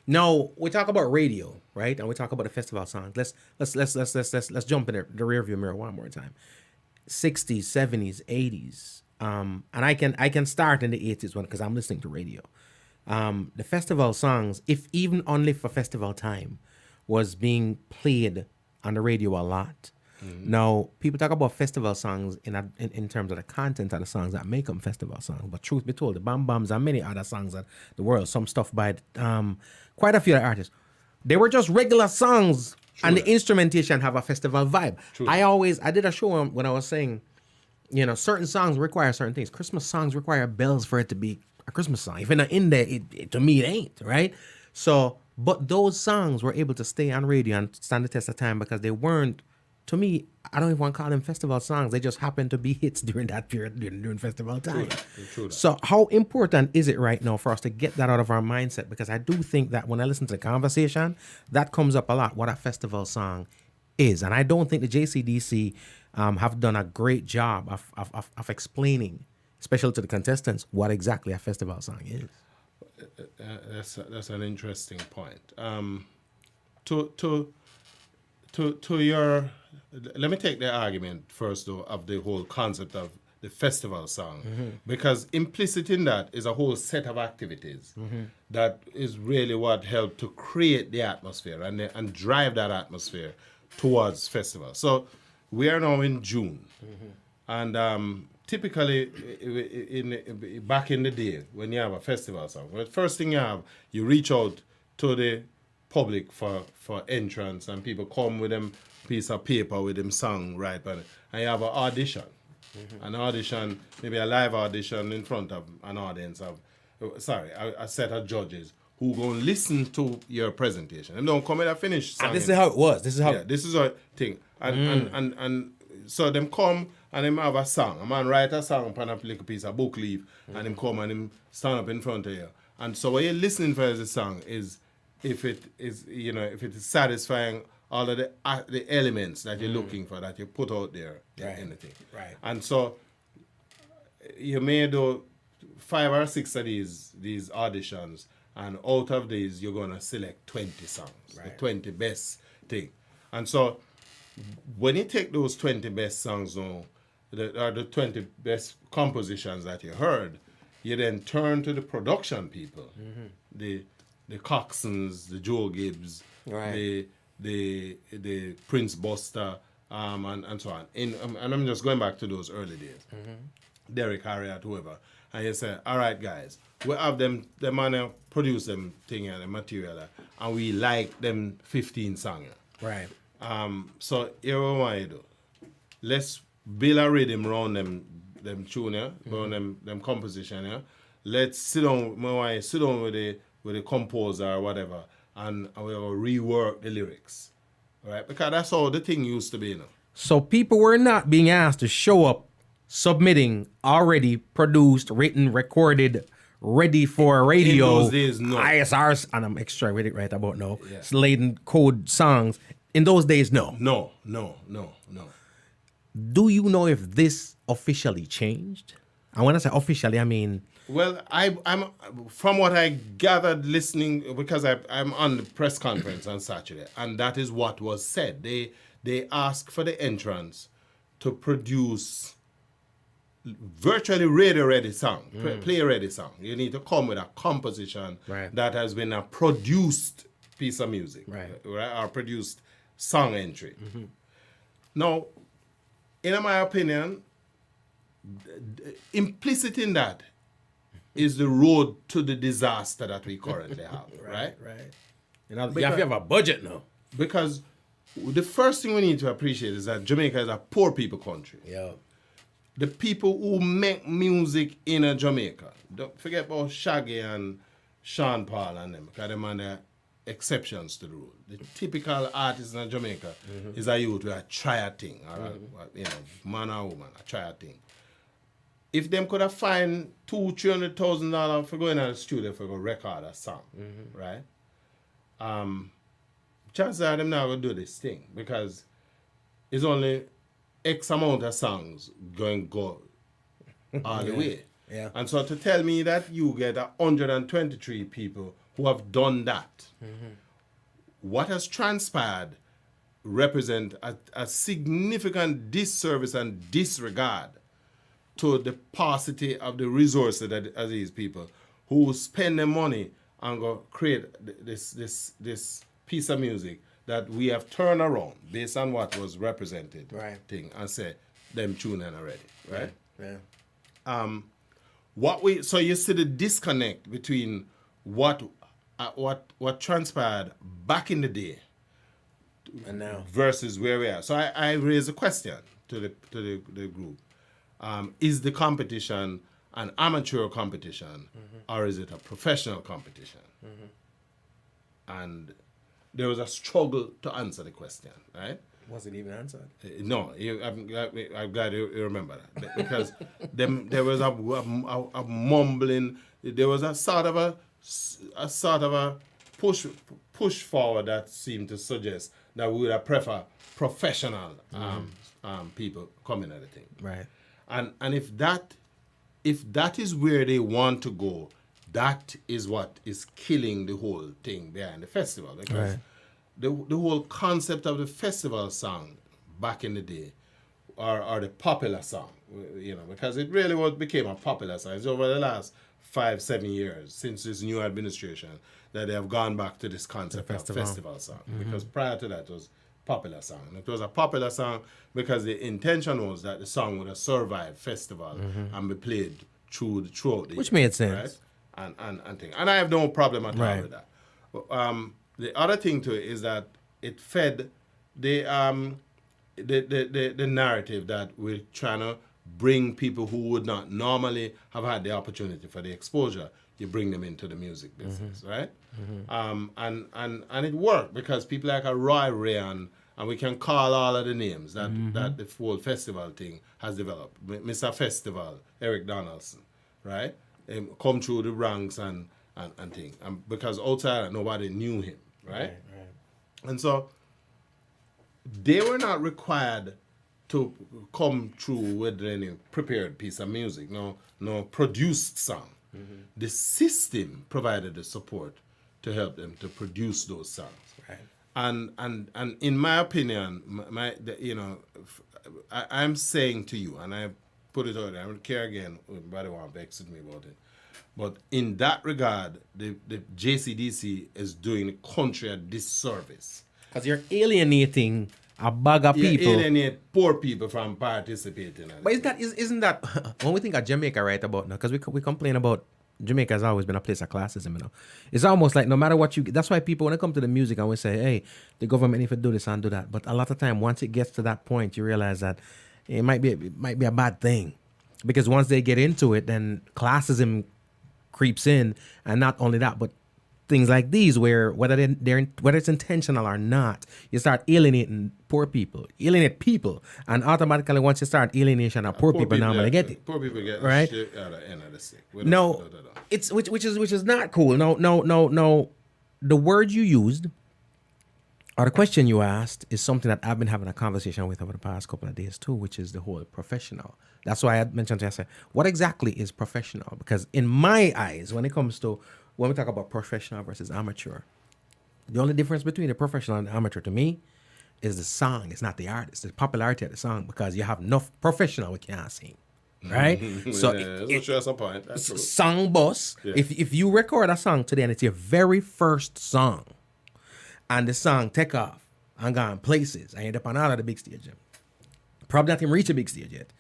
B: Now we talk about radio, right? And we talk about the festival songs. Let's jump in the rear view mirror one more time. 60s, 70s, 80s, and I can start in the 80s one because I'm listening to radio. The festival songs, if even only for festival time, was being played on the radio a lot. Now, people talk about festival songs in terms of the content of the songs that make them festival songs. But truth be told, the Bam Bams and many other songs in the world, some stuff by quite a few other artists, they were just regular songs, and the instrumentation have a festival vibe. I did a show when I was saying, you know, certain songs require certain things. Christmas songs require bells for it to be a Christmas song. If it's not in there, it to me, it ain't, right? So, but those songs were able to stay on radio and stand the test of time because they weren't, to me, I don't even want to call them festival songs. They just happened to be hits during that period, during festival time.
G: True that.
B: So how important is it right now for us to get that out of our mindset? Because I do think that when I listen to the conversation, that comes up a lot, what a festival song is. And I don't think the JCDC have done a great job of explaining, especially to the contestants, what exactly a festival song is.
G: That's an interesting point. To your, let me take the argument first though of the whole concept of the festival song, because implicit in that is a whole set of activities that is really what helped to create the atmosphere and drive that atmosphere towards festival. So we are now in June, and typically back in the day when you have a festival song, the first thing you reach out to the public for entrance, and people come with them piece of paper with them song right on it, and you have an audition. An audition, maybe a live audition in front of an audience of, a set of judges who go and listen to your presentation. They don't come in and finish singing.
B: And this is how it was.
G: This is a thing. And so them come and them have a song. A man write a song upon a little piece of book leaf, and them come and them stand up in front of you. And so what you're listening for as a song is if it is satisfying all of the elements that you're looking for, that you put out there in the thing.
B: Right.
G: And so you may do 5 or 6 of these auditions, and out of these you're gonna select 20 songs, the 20 best thing. And so when you take those 20 best songs now, the 20 best compositions that you heard, you then turn to the production people, the Coxsons, the Joe Gibbs, the Prince Buster, and so on. And I'm just going back to those early days. Derek Harriott, whoever. And you say, all right, guys, we have them man produce them thing and the material, and we like them 15 songs.
B: Right.
G: So here we want you do. Let's build a rhythm around them tune, around them composition, yeah. Let's sit down with the composer or whatever, and we will rework the lyrics. Right? Because that's how the thing used to be, you know.
B: So people were not being asked to show up submitting already produced, written, recorded, ready for radio.
G: In those days, no.
B: ISRs, and I'm extra with it right about now.
G: Yeah.
B: Laden code songs. In those days, no.
G: No.
B: Do you know if this officially changed? And when I say officially, I mean...
G: Well, I'm from what I gathered listening, because I'm on the press conference on Saturday, and that is what was said. They asked for the entrance to produce virtually radio-ready song, play-ready song. You need to come with a composition that has been a produced piece of music, right? Or produced song entry. Now, in my opinion, implicit in that is the road to the disaster that we currently have, right?
B: Right. You have to have a budget now.
G: Because the first thing we need to appreciate is that Jamaica is a poor people country.
B: Yeah.
G: The people who make music in Jamaica, don't forget about Shaggy and Sean Paul and them, because them are the exceptions to the rule. The typical artist in Jamaica is a youth who try a thing, or man or woman, try a thing. If them could have find $200,000-$300,000 for going to the studio for a record a song, right? Chances are them not going to do this thing because it's only X amount of songs going to go all the way.
B: Yeah.
G: And so to tell me that you get 123 people who have done that, what has transpired represent a significant disservice and disregard to the paucity of the resources that of these people who spend their money and go create this piece of music that we have turned around based on what was represented thing and say them tune in already, right?
B: Yeah.
G: So you see the disconnect between what transpired back in the day
B: And now.
G: versus where we are. So I raise a question to the group. Is the competition an amateur competition or is it a professional competition? And there was a struggle to answer the question, right?
B: Was it even answered?
G: No, I'm glad you remember that because there was a mumbling. There was a sort of a push forward that seemed to suggest that we would prefer professional people coming at the thing,
B: Right.
G: and if that is where they want to go, that is what is killing the whole thing behind the festival because.
B: Right.
G: The whole concept of the festival song back in the day, or the popular song, because it really became a popular song. It's over the last 5-7 years since this new administration that they have gone back to this concept of festival song. Because prior to that it was popular song. And it was a popular song because the intention was that the song would have survived festival and be played throughout the year.
B: Which made sense.
G: Right? And thing. And I have no problem at all
B: Right.
G: with that. The other thing to it is that it fed the narrative that we're trying to bring people who would not normally have had the opportunity for the exposure. You bring them into the music business, right? And it worked because people like a Roy Rayan, and we can call all of the names that the whole festival thing has developed. Mr. Festival, Eric Donaldson, right? Come through the ranks and thing. And because outside nobody knew him, right? And so they were not required to come through with any prepared piece of music, no produced song. The system provided the support to help them to produce those songs.
B: Right.
G: And in my opinion, I'm saying to you, and I put it out there, I don't care again, nobody want to vex with me about it. But in that regard, the JCDC is doing the country a disservice.
B: Because you're alienating a bag of
G: You
B: people.
G: alienate poor people from participating.
B: But isn't that when we think of Jamaica right about now? Because we complain about Jamaica has always been a place of classism, It's almost like no matter what that's why people when they come to the music and we say, hey, the government need to do this and do that. But a lot of time once it gets to that point, you realize that it might be a bad thing. Because once they get into it, then classism creeps in, and not only that, but things like these where whether it's intentional or not, you start alienating alienate people, and automatically once you start alienation of poor people normally get it.
G: Poor people get
B: right?
G: shit out of the end of the stick.
B: No, it's which is not cool. No. The word you used or the question you asked is something that I've been having a conversation with over the past couple of days too, which is the whole professional. That's why I mentioned to you, I said, what exactly is professional? Because in my eyes, when we talk about professional versus amateur, the only difference between the professional and the amateur to me is the song. It's not the artist, the popularity of the song, because you have enough professional we can't sing. Right? So
G: that's a point. That's true.
B: Song boss.
G: Yeah.
B: If you record a song today and it's your very first song, and the song take off and gone places and end up on all of the big stage, probably not even reach a big stage yet,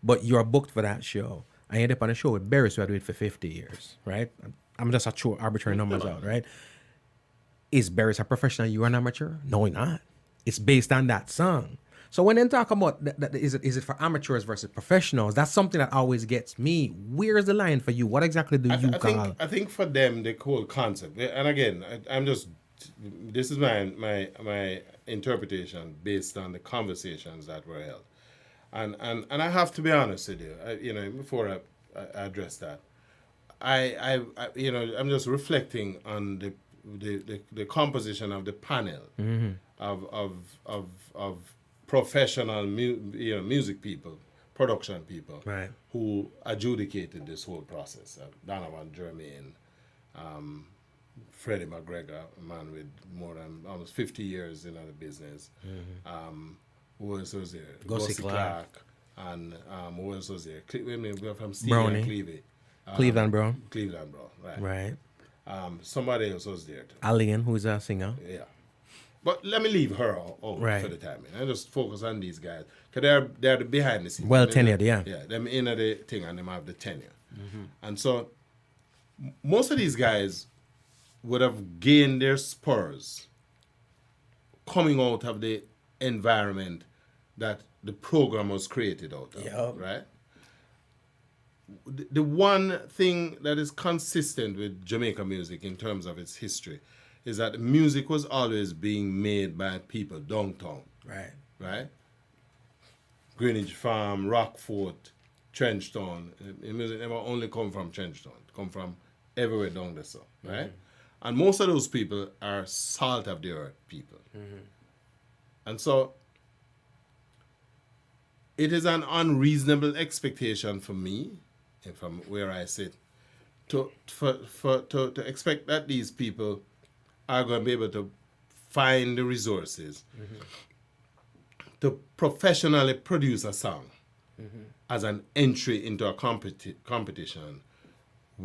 B: but you're booked for that show. I ended up on a show with Barry, so I do it for 50 years, right? I'm just a true arbitrary numbers out, right? Is Barry a professional? You are an amateur? No, not. It's based on that song. So when they talk about is it for amateurs versus professionals, that's something that always gets me. Where's the line for you? What exactly do you call?
G: I think for them the whole concept, and again, I'm just this is my interpretation based on the conversations that were held, and I have to be honest with you, before I address that, I I'm just reflecting on the composition of the panel of professional music people, production people,
B: Right.
G: who adjudicated this whole process. Donovan Jermaine, Freddie McGregor, a man with more than almost 50 years in the business. Who else was there?
B: Gussie Clark.
G: And who else was there? We're from Steve
B: Brownie.
G: and Clevie.
B: Cleveland Brown.
G: Cleveland Brown, right.
B: Right.
G: Somebody else was there too.
B: Alien, who's a singer.
G: Yeah. But let me leave her out
B: Right.
G: for the time. I just focus on these guys. Because they're the behind the scenes.
B: Well tenured, yeah.
G: Yeah, them in the thing and them have the tenure. And so most of these guys would have gained their spurs coming out of the environment that the program was created out of.
B: Yeah.
G: Right? The one thing that is consistent with Jamaica music in terms of its history is that music was always being made by people downtown,
B: Right.
G: right? Greenwich Farm, Rockfort, Trenchtown. Music never only come from Trenchtown. It come from everywhere down there, so, right? And most of those people are salt of the earth people. And so it is an unreasonable expectation for me, from where I sit, to expect that these people are going to be able to find the resources to professionally produce a song as an entry into a competition, for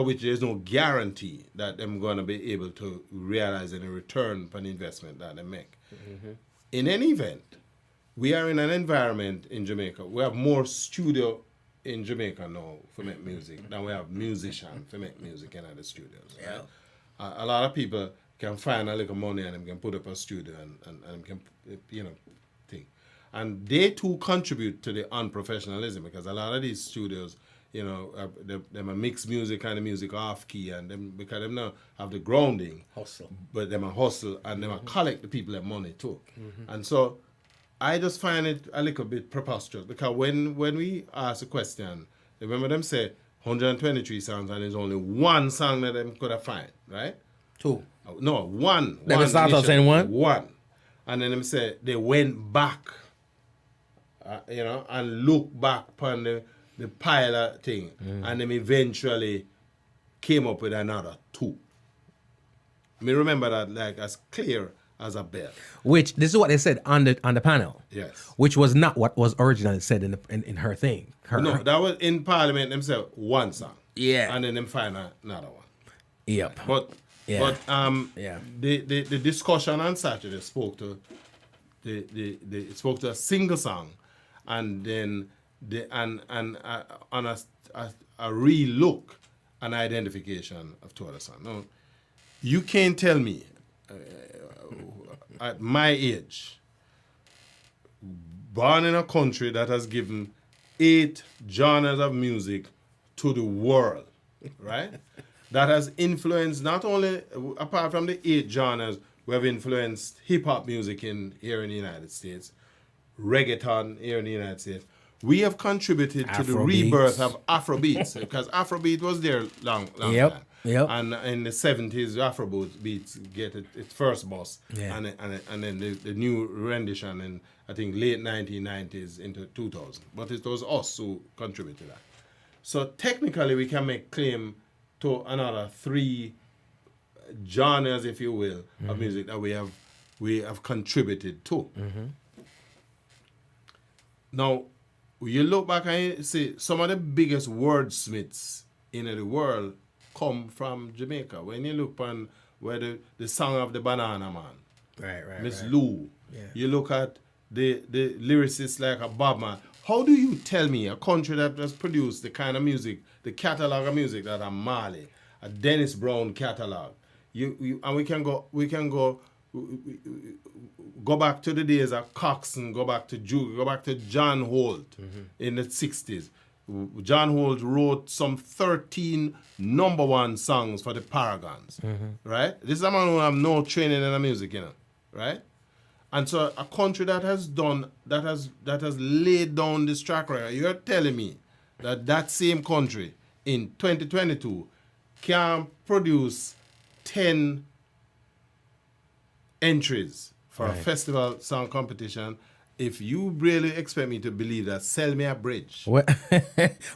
G: which there's no guarantee that they're going to be able to realize any return for the investment that they make. In any event, we are in an environment in Jamaica. We have more studio in Jamaica now for make music than we have musicians for make music in the studios. Right? A lot of people can find a little money and them can put up a studio and can, thing. And they too contribute to the unprofessionalism, because a lot of these studios, them a mix music and the music off key, and them because them now have the grounding
B: Hustle.
G: but them a hustle and them a collect the people their money too. And so I just find it a little bit preposterous, because when we ask a question, remember them say 123 songs and there's only one song that them could have find, right?
B: Two.
G: No, one.
B: They start out saying one?
G: One. And then them say they went back, and look back upon the pilot thing, and then eventually came up with another two. Me remember that like as clear as a bell.
B: Which this is what they said on the panel.
G: Yes.
B: Which was not what was originally said in her thing.
G: No, that was in Parliament. Them say one song.
B: Yeah.
G: And then them find another one.
B: Yep.
G: But
B: Yeah.
G: yeah. The discussion on Saturday spoke to it spoke to a single song, and then on a re-look and identification of two other songs. No, you can't tell me at my age, born in a country that has given 8 genres of music to the world, right? That has influenced not only, apart from the 8 genres, we have influenced hip-hop music here in the United States, reggaeton here in the United States. We have contributed to the rebirth of Afrobeats, because Afrobeat was there long time.
B: Yep.
G: And in the 70s, Afrobeats get its first bus,
B: Yeah.
G: and then the new rendition in, I think, late 1990s into 2000. But it was us who contributed to that. So technically, we can make claim to another 3 genres, if you will, of music that we have contributed to. Now, you look back and you see some of the biggest wordsmiths in the world come from Jamaica. When you look on where the song of the Banana Man,
B: Right.
G: Miss Lou,
B: Yeah.
G: you look at the lyricists like a Bob Marley. How do you tell me a country that has produced the kind of music, the catalog of music that a Marley, a Dennis Brown catalog, and we can go back to the days of Coxsone, go back to John Holt in the 60s. John Holt wrote some 13 number one songs for the Paragons, right? This is a man who have no training in the music, right? And so a country that has laid down this track record, you're telling me that same country in 2022 can produce 10 entries for a festival song competition. If you really expect me to believe that, sell me a bridge.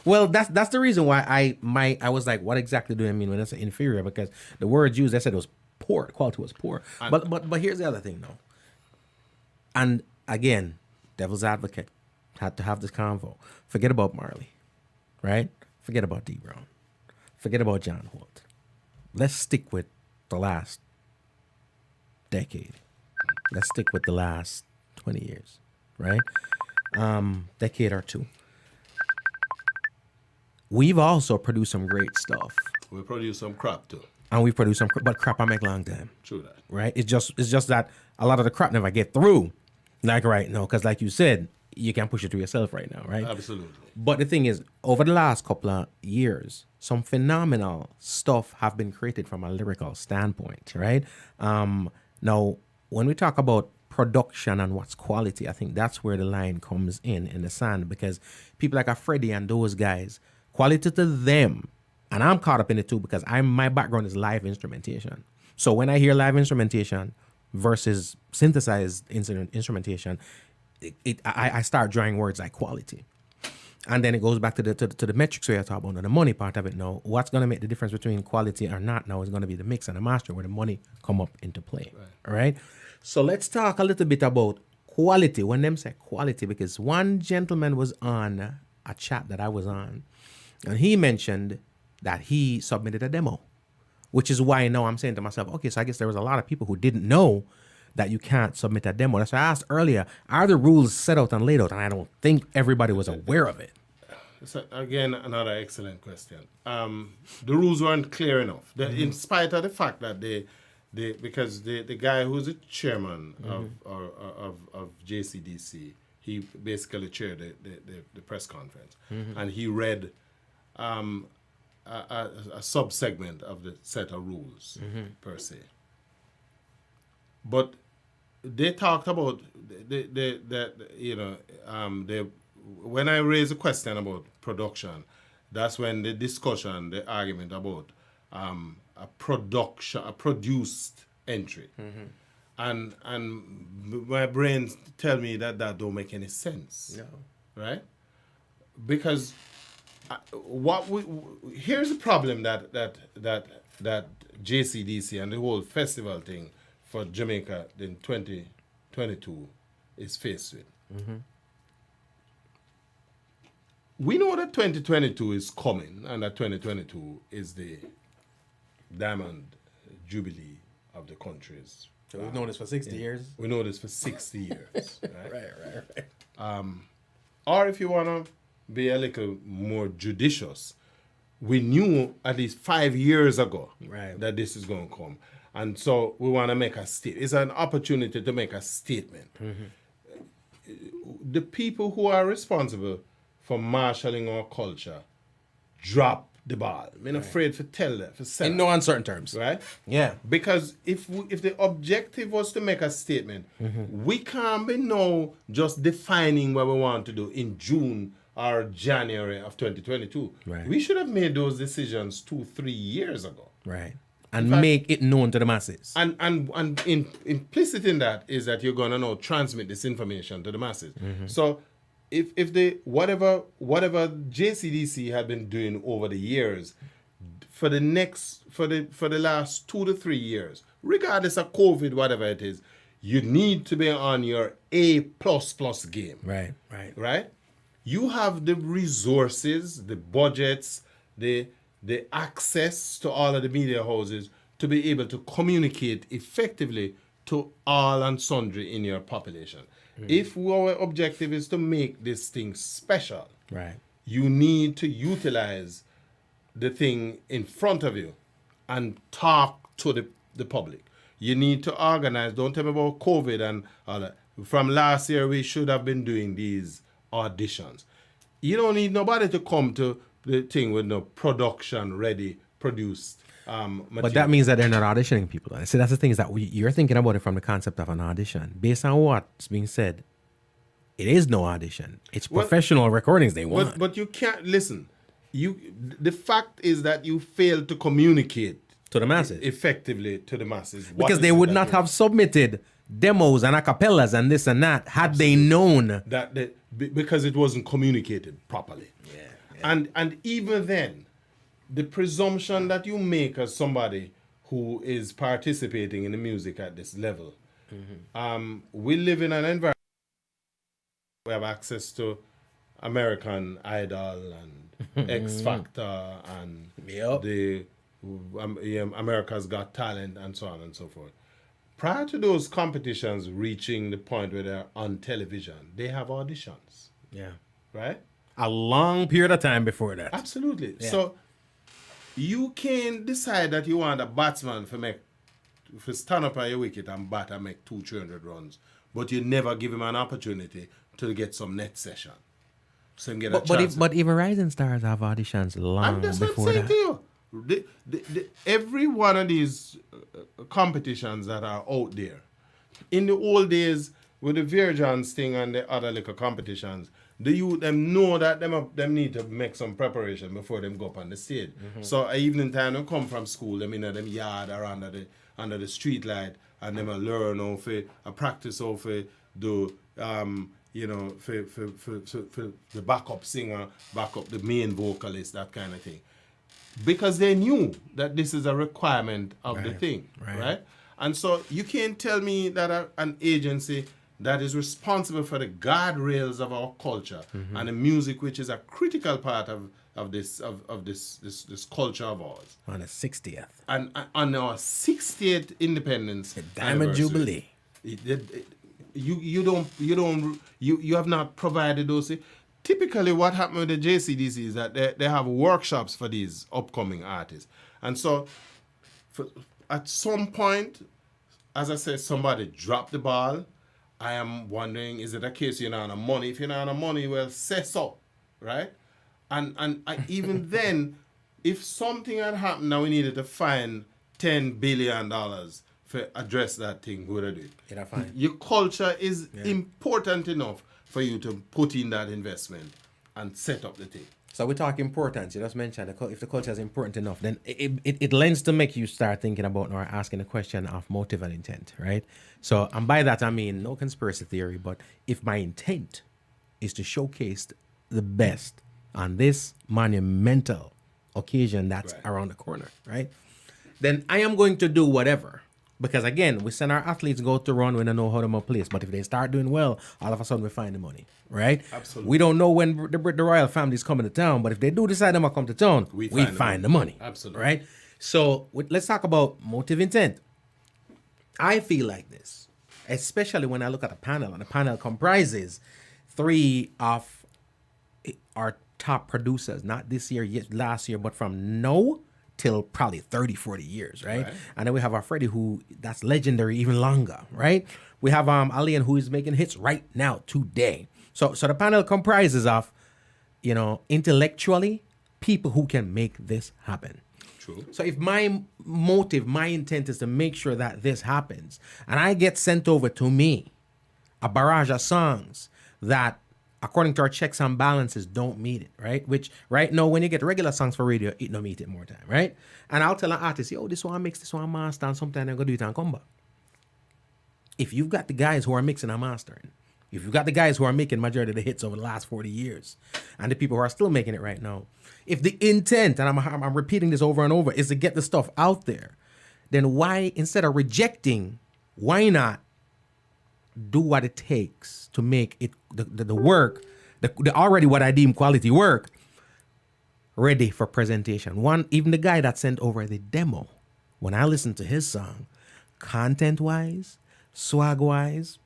B: Well, that's the reason why I was like, what exactly do I mean when I say inferior? Because the word used, I said it was poor. The quality was poor. But here's the other thing, though. And again, devil's advocate, had to have this convo. Forget about Marley, right? Forget about D. Brown. Forget about John Holt. Let's stick with the last decade. Let's stick with the last 20 years. Right? Decade or two. We've also produced some great stuff.
G: We produce some crap too.
B: And we produce some but crap I make long time.
G: True that.
B: Right? It's just that a lot of the crap never get through. Like right now, because like you said, you can push it through yourself right now, right?
G: Absolutely.
B: But the thing is, over the last couple of years, some phenomenal stuff have been created from a lyrical standpoint, right? Now, when we talk about production and what's quality, I think that's where the line comes in the sand, because people like a Freddie and those guys, quality to them, and I'm caught up in it too because my background is live instrumentation. So when I hear live instrumentation versus synthesized instrumentation, I start drawing words like quality. And then it goes back to the metrics we are talking about, the money part of it now. What's going to make the difference between quality or not now is going to be the mix and the master, where the money come up into play, all right? So let's talk a little bit about quality. When them say quality, because one gentleman was on a chat that I was on, and he mentioned that he submitted a demo, which is why now I'm saying to myself, okay, so I guess there was a lot of people who didn't know that you can't submit a demo. That's why I asked earlier, are the rules set out and laid out? And I don't think everybody was aware of it.
G: So again, another excellent question. The rules weren't clear enough. In spite of the fact that because the guy who's the chairman of JCDC, he basically chaired the press conference, and he read a sub-segment of the set of rules per se. But they talked about when I raised a question about production, that's when the discussion, the argument about a produced entry, and my brain tell me that don't make any sense, right? Because here's the problem that JCDC and the whole festival thing for Jamaica in 2022 is faced with. We know that 2022 is coming, and that 2022 is the Diamond Jubilee of the countries.
B: So we've known this for 60 years?
G: We know this for 60 years. Right?
B: Right.
G: Or if you want to be a little more judicious, we knew at least 5 years ago that this is going to come. And so we want to make a statement. It's an opportunity to make a statement. The people who are responsible for marshalling our culture drop the ball. I'm not afraid to tell that.
B: In no uncertain terms.
G: Right?
B: Yeah.
G: Because if the objective was to make a statement, we can't be now just defining what we want to do in June or January of 2022.
B: Right.
G: We should have made those decisions 2-3 years ago.
B: Right. And make it known to the masses.
G: And implicit in that is that you're gonna now transmit this information to the masses. So if the whatever JCDC had been doing over the years, for the last 2 to 3 years, regardless of COVID, whatever it is, you need to be on your A++ game. Right? You have the resources, the budgets, the access to all of the media houses to be able to communicate effectively to all and sundry in your population. If our objective is to make this thing special,
B: Right.
G: you need to utilize the thing in front of you and talk to the public. You need to organize. Don't tell me about COVID and all that. From last year, we should have been doing these auditions. You don't need nobody to come to the thing with no production ready, produced material.
B: But that means that they're not auditioning people. See, that's the thing is that you're thinking about it from the concept of an audition. Based on what's being said, it is no audition. It's professional recordings they want.
G: But you can't listen. The fact is that you failed to communicate
B: To the masses.
G: effectively to the masses. What
B: Because
G: is
B: they
G: it
B: would
G: that
B: not
G: you-
B: have submitted demos and acapellas and this and that had they known.
G: Because it wasn't communicated properly. And even then, the presumption that you make as somebody who is participating in the music at this level, we live in an environment where we have access to American Idol and X Factor and the America's Got Talent and so on and so forth. Prior to those competitions reaching the point where they're on television, they have auditions,
B: Yeah.
G: right?
B: A long period of time before that.
G: Absolutely. So you can decide that you want a batsman for stand up on your wicket and bat and make 200-300 runs, but you never give him an opportunity to get some net session. So him get a chance.
B: But even rising stars have auditions long
G: And that's what I'm
B: before
G: saying
B: that.
G: to you. Every one of these competitions that are out there, in the old days with the Virgins thing and the other little competitions, the youth them know that them need to make some preparation before them go up on the stage. So evening time they come from school, them in them yard or under the street light, and them a learn how to practice how to do for the backup singer, backup the main vocalist, that kind of thing. Because they knew that this is a requirement of the thing, right? And so you can't tell me that an agency that is responsible for the guardrails of our culture and the music, which is a critical part of this culture of ours.
B: On the 60th.
G: And on our 60th independence,
B: The Diamond
G: anniversary,
B: Jubilee.
G: you have not provided those. Typically, what happened with the JCDC is that they have workshops for these upcoming artists. And so, at some point, as I said, somebody dropped the ball. I am wondering, is it a case you're not on money? If you're not on money, well, say so, right? And even then, if something had happened, now we needed to find $10 billion to address that thing, who would I do?
B: Yeah, fine.
G: Your culture is important enough for you to put in that investment and set up the thing.
B: So we talk importance. You just mentioned if the culture is important enough, then it lends to make you start thinking about or asking the question of motive and intent, right? So, and by that I mean no conspiracy theory, but if my intent is to showcase the best on this monumental occasion that's around the corner, right? Then I am going to do whatever. Because again, we send our athletes go to run when they know how to place. But if they start doing well, all of a sudden we find the money, right?
G: Absolutely.
B: We don't know when the royal family's coming to town, but if they do decide them to come to town, we find the money.
G: Absolutely.
B: Right? So let's talk about motive intent. I feel like this, especially when I look at the panel, and the panel comprises 3 of our top producers, not this year, yet last year, but from now till probably 30, 40 years, right? And then we have our Freddie, who that's legendary even longer, right? We have Alian, who is making hits right now, today. So the panel comprises of, intellectually, people who can make this happen.
G: True.
B: So if my motive, my intent is to make sure that this happens, and I get sent over to me a barrage of songs that, according to our checks and balances, don't meet it, right? Which right now, when you get regular songs for radio, it don't meet it more time, right? And I'll tell an artist, yo, this one mix, this one master, and sometime I'm going to do it and come back. If you've got the guys who are mixing and mastering, if you've got the guys who are making majority of the hits over the last 40 years, and the people who are still making it right now, if the intent, and I'm repeating this over and over, is to get the stuff out there, then why, instead of rejecting, why not do what it takes to make it the work, the already what I deem quality work, ready for presentation. Even the guy that sent over the demo, when I listened to his song, content-wise, swag-wise,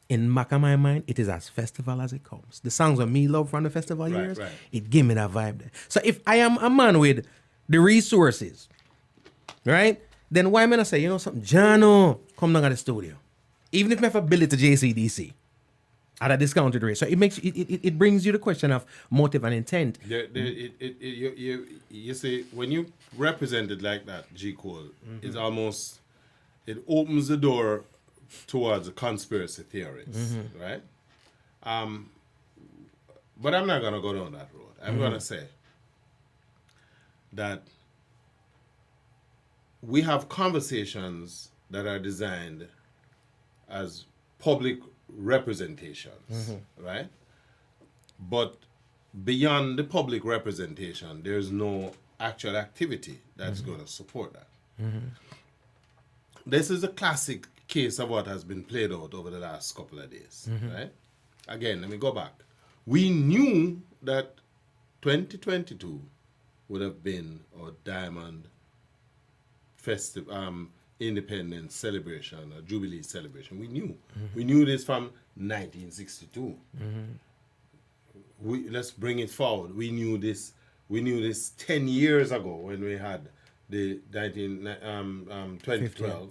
B: in back of my mind, it is as festival as it comes. The songs that me love from the festival
G: Right,
B: years,
G: right.
B: it give me that vibe there. So if I am a man with the resources, right, then why am I not say, you know something, Jano, come down to the studio. Even if I have a bill it to JCDC at a discounted rate. So it makes it brings you the question of motive and intent.
G: You see, when you represent it like that, G. Cole, it's almost, it opens the door towards the conspiracy theories, right? But I'm not going to go down that road. I'm going to say that we have conversations that are designed as public representations, right? But beyond the public representation, there's no actual activity that's going to support that. This is a classic case of what has been played out over the last couple of days, right? Again, let me go back. We knew that 2022 would have been our Diamond Independence celebration, or Jubilee celebration. We knew. We knew this from 1962. Let's bring it forward. We knew this 10 years ago when we had the 2012.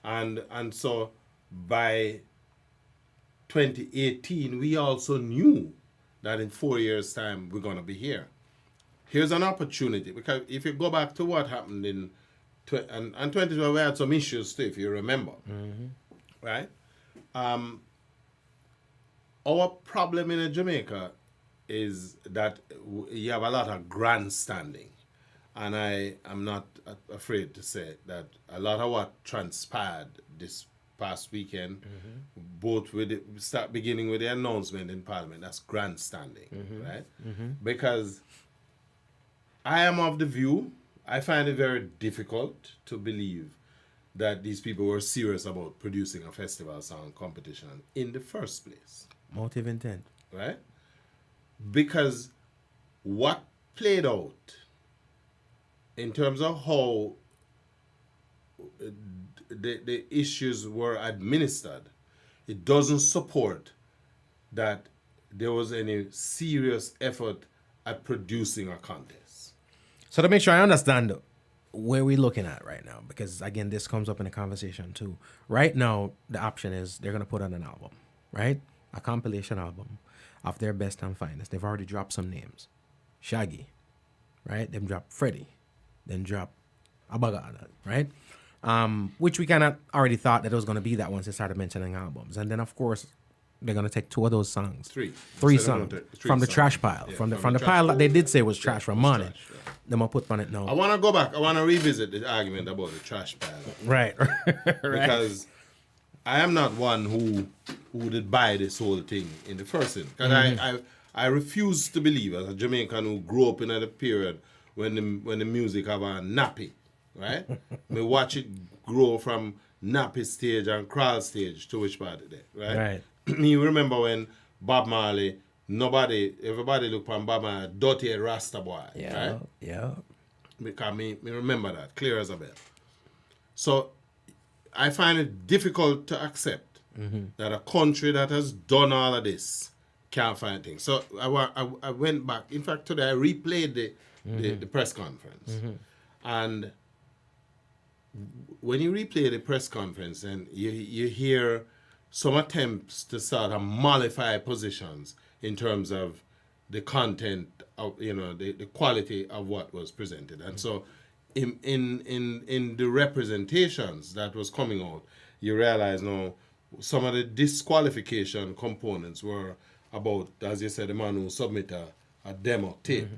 G: And so by 2018, we also knew that in 4 years' time, we're going to be here. Here's an opportunity, because if you go back to what happened in 2012, we had some issues too, if you remember. Right? Our problem in Jamaica is that you have a lot of grandstanding. And I am not afraid to say that a lot of what transpired this past weekend, both beginning with the announcement in Parliament, that's grandstanding, right? Because I am of the view, I find it very difficult to believe that these people were serious about producing a festival song competition in the first place.
B: Motive intent.
G: Right? Because what played out in terms of how the issues were administered, it doesn't support that there was any serious effort at producing a contest.
B: So to make sure I understand where we're looking at right now, because again, this comes up in the conversation too. Right now, the option is they're going to put on an album, right? A compilation album of their best and finest. They've already dropped some names. Shaggy, right? Them drop Freddie, then drop Abagada, right? Which we kind of already thought that it was going to be that once they started mentioning albums. And then, of course, they're going to take two of those songs. Three songs from the trash pile.
G: Yeah,
B: from the pile that they did say was trash from morning.
G: Trash, yeah.
B: Then we'll put on it now.
G: I want to go back. I want to revisit the argument about the trash pile.
B: Right.
G: Because I am not one who did buy this whole thing in the first instance. Because I refuse to believe, as a Jamaican who grew up in a period when the music have a nappy, right? Me watch it grow from nappy stage and crawl stage to which part of it, right?
B: Right.
G: Me remember when Bob Marley, everybody look on Bob Marley, dirty Rasta boy, right?
B: Yeah.
G: Because me remember that, clear as a bell. So I find it difficult to accept that a country that has done all of this can't find things. So I went back. In fact, today I replayed the press conference. And when you replay the press conference and you hear some attempts to sort of mollify positions in terms of the content of, the quality of what was presented. And so in the representations that was coming out, you realize now some of the disqualification components were about, as you said, the man who submitted a demo tape.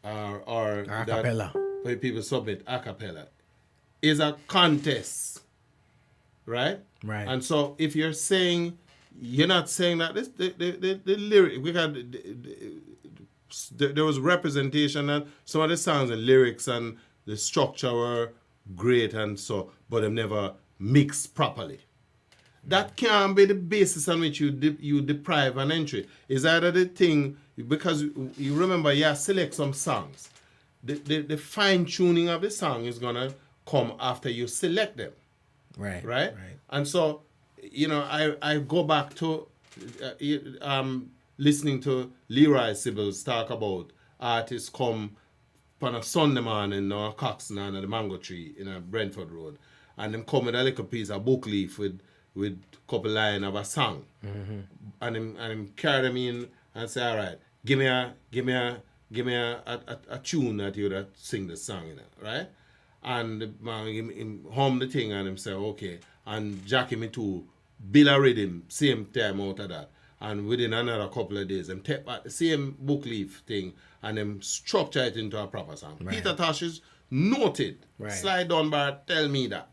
G: Or
B: A cappella.
G: Where people submit a cappella is a contest, right?
B: Right.
G: And so if you're saying, you're not saying that this the lyric, we had there was representation and some of the songs and lyrics and the structure were great and so, but them never mixed properly. That can't be the basis on which you deprive an entry. Is either the thing, because you remember, select some songs. The fine tuning of the song is gonna come after you select them.
B: Right.
G: Right? And so, I go back to listening to Leroy Sibbles talk about artists come on a Sunday morning or a Coxon and the mango tree in a Brentford Road, and them come with a little piece of book leaf with couple line of a song, and him carry them in and say, all right, give me a tune that you would sing the song in it, right? And the man him hum the thing and him say, okay, and Jackie me too, build a rhythm, same time out of that. And within another couple of days, them take back the same book leaf thing and them structure it into a proper song.
B: Right.
G: Peter Tosh is noted.
B: Right.
G: Slide Dunbar tell me that.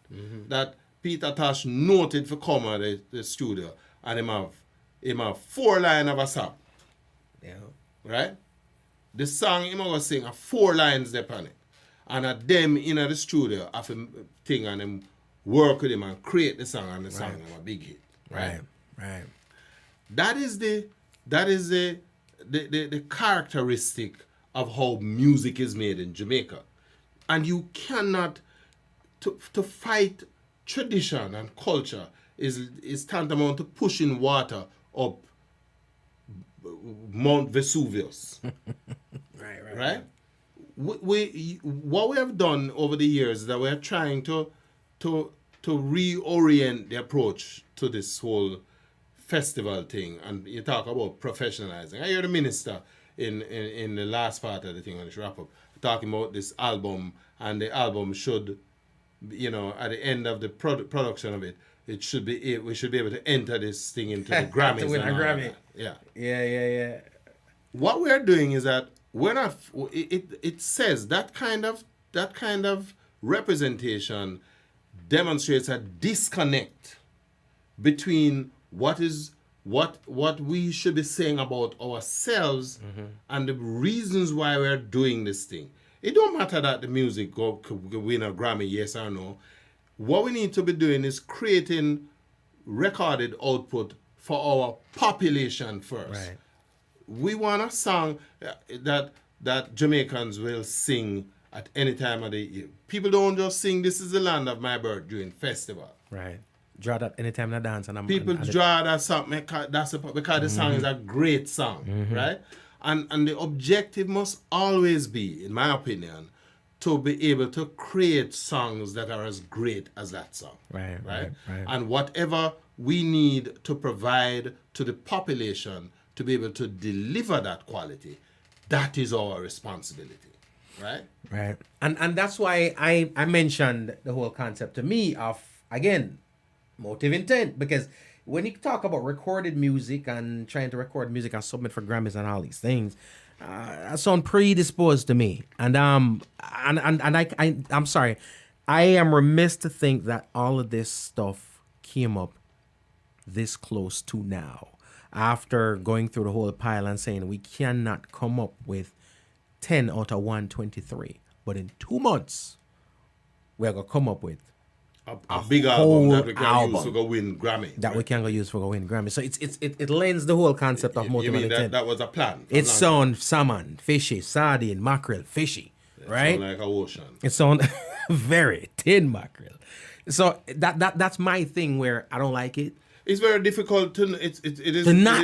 G: That Peter Tosh noted for come at the studio and him have 4 lines of a song.
B: Yeah.
G: Right? The song him gonna sing a 4 lines there on it. And at them in the studio have a thing and them work with him and create the song and the song is a big hit. Right?
B: Right.
G: That is the characteristic of how music is made in Jamaica. And you cannot to fight tradition and culture is tantamount to pushing water up Mount Vesuvius. Right? What we have done over the years is that we're trying to reorient the approach to this whole festival thing, and you talk about professionalizing. I hear the minister in the last part of the thing on this wrap up talking about this album, and the album should, at the end of the production of it, we should be able to enter this thing into the Grammys.
B: To win a Grammy.
G: Yeah. What we're doing is that we're not. It says that kind of representation demonstrates a disconnect between what we should be saying about ourselves and the reasons why we're doing this thing. It don't matter that the music could win a Grammy, yes or no. What we need to be doing is creating recorded output for our population first.
B: Right.
G: We want a song that Jamaicans will sing at any time of the year. People don't just sing "This is the land of my birth" during festival.
B: Right. Draw that anytime I dance and
G: People draw that song because the song is a great song, right? And the objective must always be, in my opinion, to be able to create songs that are as great as that song.
B: Right.
G: And whatever we need to provide to the population to be able to deliver that quality, that is our responsibility. Right?
B: And that's why I mentioned the whole concept to me of, again, motive intent, because when you talk about recorded music and trying to record music and submit for Grammys and all these things, that sound predisposed to me. And I'm sorry, I am remiss to think that all of this stuff came up this close to now, after going through the whole pile and saying we cannot come up with 10 out of 123, but in 2 months we're gonna come up with
G: a big album that we can use to go win Grammy.
B: That we can go use for go win Grammy. So it lends the whole concept of motive and intent.
G: That was a plan?
B: It sounds salmon, fishy, sardine, mackerel, fishy, right?
G: Sound like a ocean.
B: It sounds very tin mackerel. So that's my thing where I don't like it.
G: It's very difficult to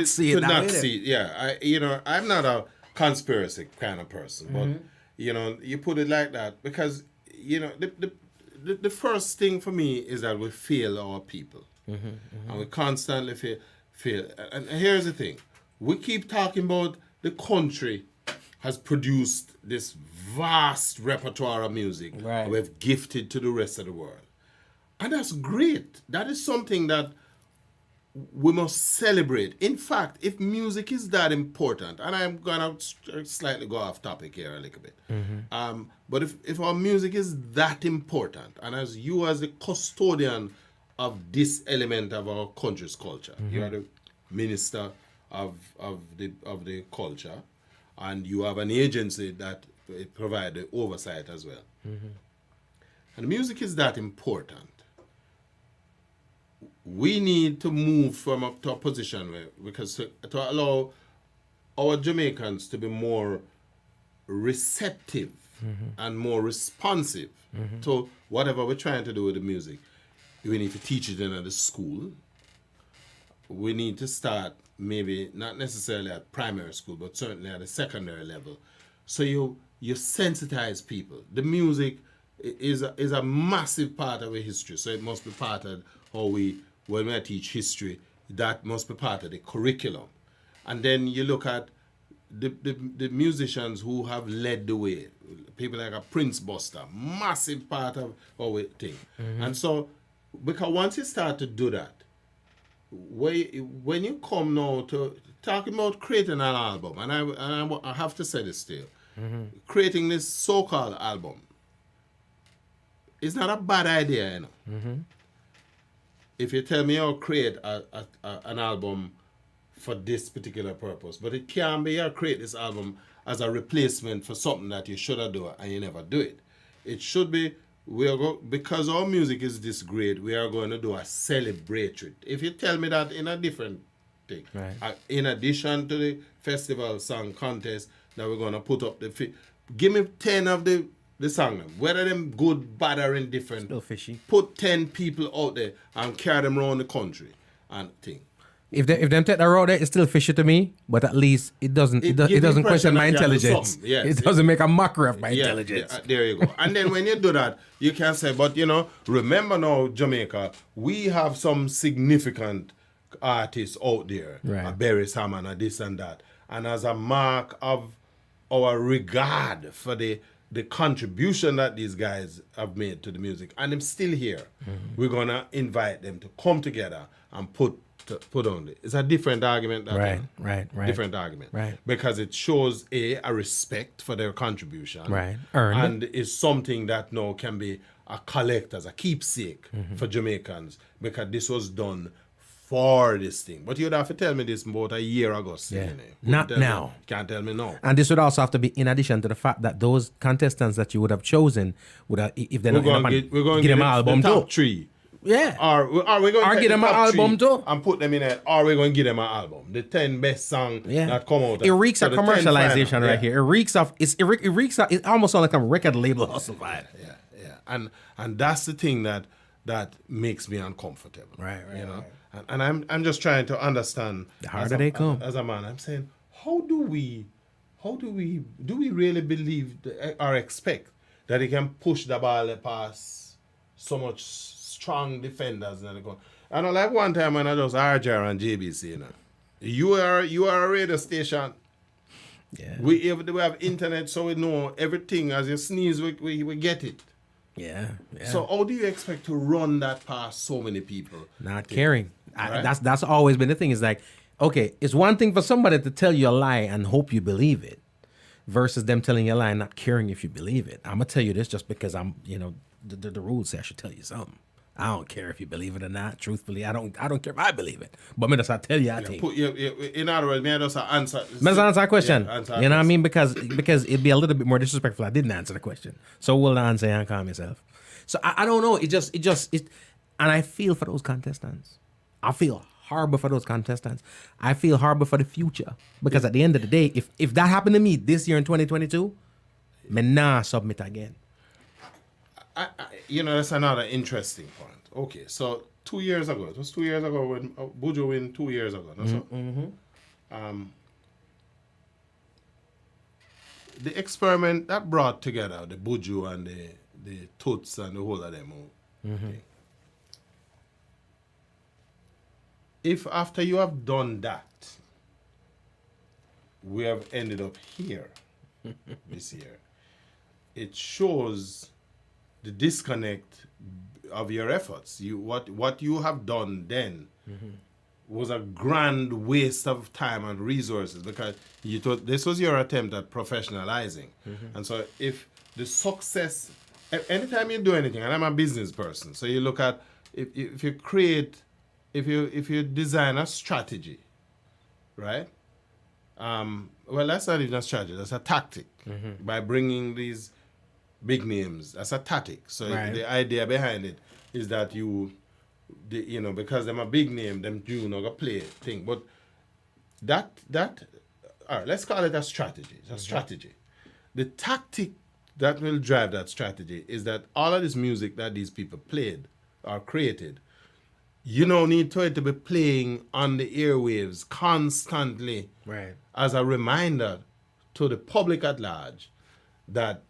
B: see it.
G: Yeah, I'm not a conspiracy kind of person, but you put it like that because the first thing for me is that we fail our people, and we constantly fail. And here's the thing: we keep talking about the country has produced this vast repertoire of music
B: right.
G: we've gifted to the rest of the world, and that's great. That is something that we must celebrate. In fact, if music is that important, and I'm gonna slightly go off topic here a little bit, but if our music is that important, and as you as the custodian of this element of our country's culture, you are the minister of the culture, and you have an agency that provide the oversight as well. And music is that important. We need to move from up to a position where, because to allow our Jamaicans to be more receptive and more responsive to whatever we're trying to do with the music. We need to teach it in the school. We need to start maybe not necessarily at primary school, but certainly at the secondary level. So you sensitize people. The music is a massive part of our history. So it must be part of how when we teach history, that must be part of the curriculum. And then you look at the musicians who have led the way. People like a Prince Buster, massive part of our thing. And so, because once you start to do that, when you come now to talking about creating an album, and I have to say this still, creating this so-called album is not a bad idea, you know. If you tell me I'll create an album for this particular purpose, but it can't be I'll create this album as a replacement for something that you should have done and you never do it. It should be because our music is this great, we are going to do a celebratory. If you tell me that in a different thing, in addition to the festival song contest that we're going to put up give me 10 of the song, whether them good, bad, or indifferent.
B: Still fishy.
G: Put 10 people out there and carry them around the country and thing.
B: If them take the road there, it's still fishy to me, but at least it doesn't question my intelligence.
G: Yes,
B: it doesn't make a mockery of my intelligence.
G: Yeah, there you go. And then when you do that, you can say, but remember now, Jamaica, we have some significant artists out there,
B: Right.
G: a Barry Salmon, a this and that. And as a mark of our regard for the contribution that these guys have made to the music, and I'm still here, we're going to invite them to come together and put on it. It's a different argument.
B: Right.
G: Different argument.
B: Right.
G: Because it shows a respect for their contribution.
B: Right. Earned.
G: And it's something that now can be a collect as a keepsake for Jamaicans, because this was done for this thing. But you'd have to tell me this about a year ago.
B: Yeah. Not now.
G: Can't tell me now.
B: And this would also have to be in addition to the fact that those contestants that you would have chosen would have, if they're
G: We're
B: not
G: going to
B: get them an album
G: the top
B: too.
G: three.
B: Yeah.
G: Are we going to
B: get them an album too?
G: and put them in it? Are we going to give them an album? The 10 best songs that come out.
B: It reeks of
G: the 10
B: commercialization
G: final.
B: right here. It reeks of it almost sounds like a record label hustle vibe.
G: Yeah. And that's the thing that makes me uncomfortable.
B: Right.
G: And I'm just trying to understand.
B: The harder they come.
G: As a man, I'm saying, do we really believe or expect that he can push the ball past so much strong defenders and go? I know, like one time when I was RJR and JBC, you are a radio station.
B: Yeah.
G: We have internet, so we know everything. As you sneeze, we get it.
B: Yeah.
G: So how do you expect to run that past so many people?
B: Not caring.
G: Right?
B: That's always been the thing. Is like, okay, it's one thing for somebody to tell you a lie and hope you believe it, versus them telling you a lie and not caring if you believe it. I'm gonna tell you this just because I'm, the rules say I should tell you something. I don't care if you believe it or not. Truthfully, I don't care if I believe it. But I tell you, I think.
G: In other words, may I just answer?
B: Let's answer that question.
G: Yeah, answer
B: you know what I mean? Because it'd be a little bit more disrespectful. I didn't answer the question, so we'll answer and calm yourself. So I don't know. It and I feel for those contestants. I feel horrible for those contestants. I feel horrible for the future, because at the end of the day, if that happened to me this year in 2022, me nah submit again.
G: That's another interesting point. Okay, so 2 years ago, it was 2 years ago when Buju win 2 years ago. The experiment that brought together the Buju and the Toots and the whole of them. Okay. If after you have done that, we have ended up here this year, it shows the disconnect of your efforts. What you have done then was a grand waste of time and resources, because you thought this was your attempt at professionalizing. And so if the success, anytime you do anything, and I'm a business person, so you look at, if you create, if you design a strategy, right? Well, that's not even a strategy, that's a tactic. By bringing these big names, that's a tactic. So the idea behind it is that because them a big name, them do not go play thing. But that all right, let's call it a strategy. It's a strategy. The tactic will drive that strategy is that all of this music that these people played or created, you don't need to it to be playing on the airwaves constantly
B: Right.
G: as a reminder to the public at large that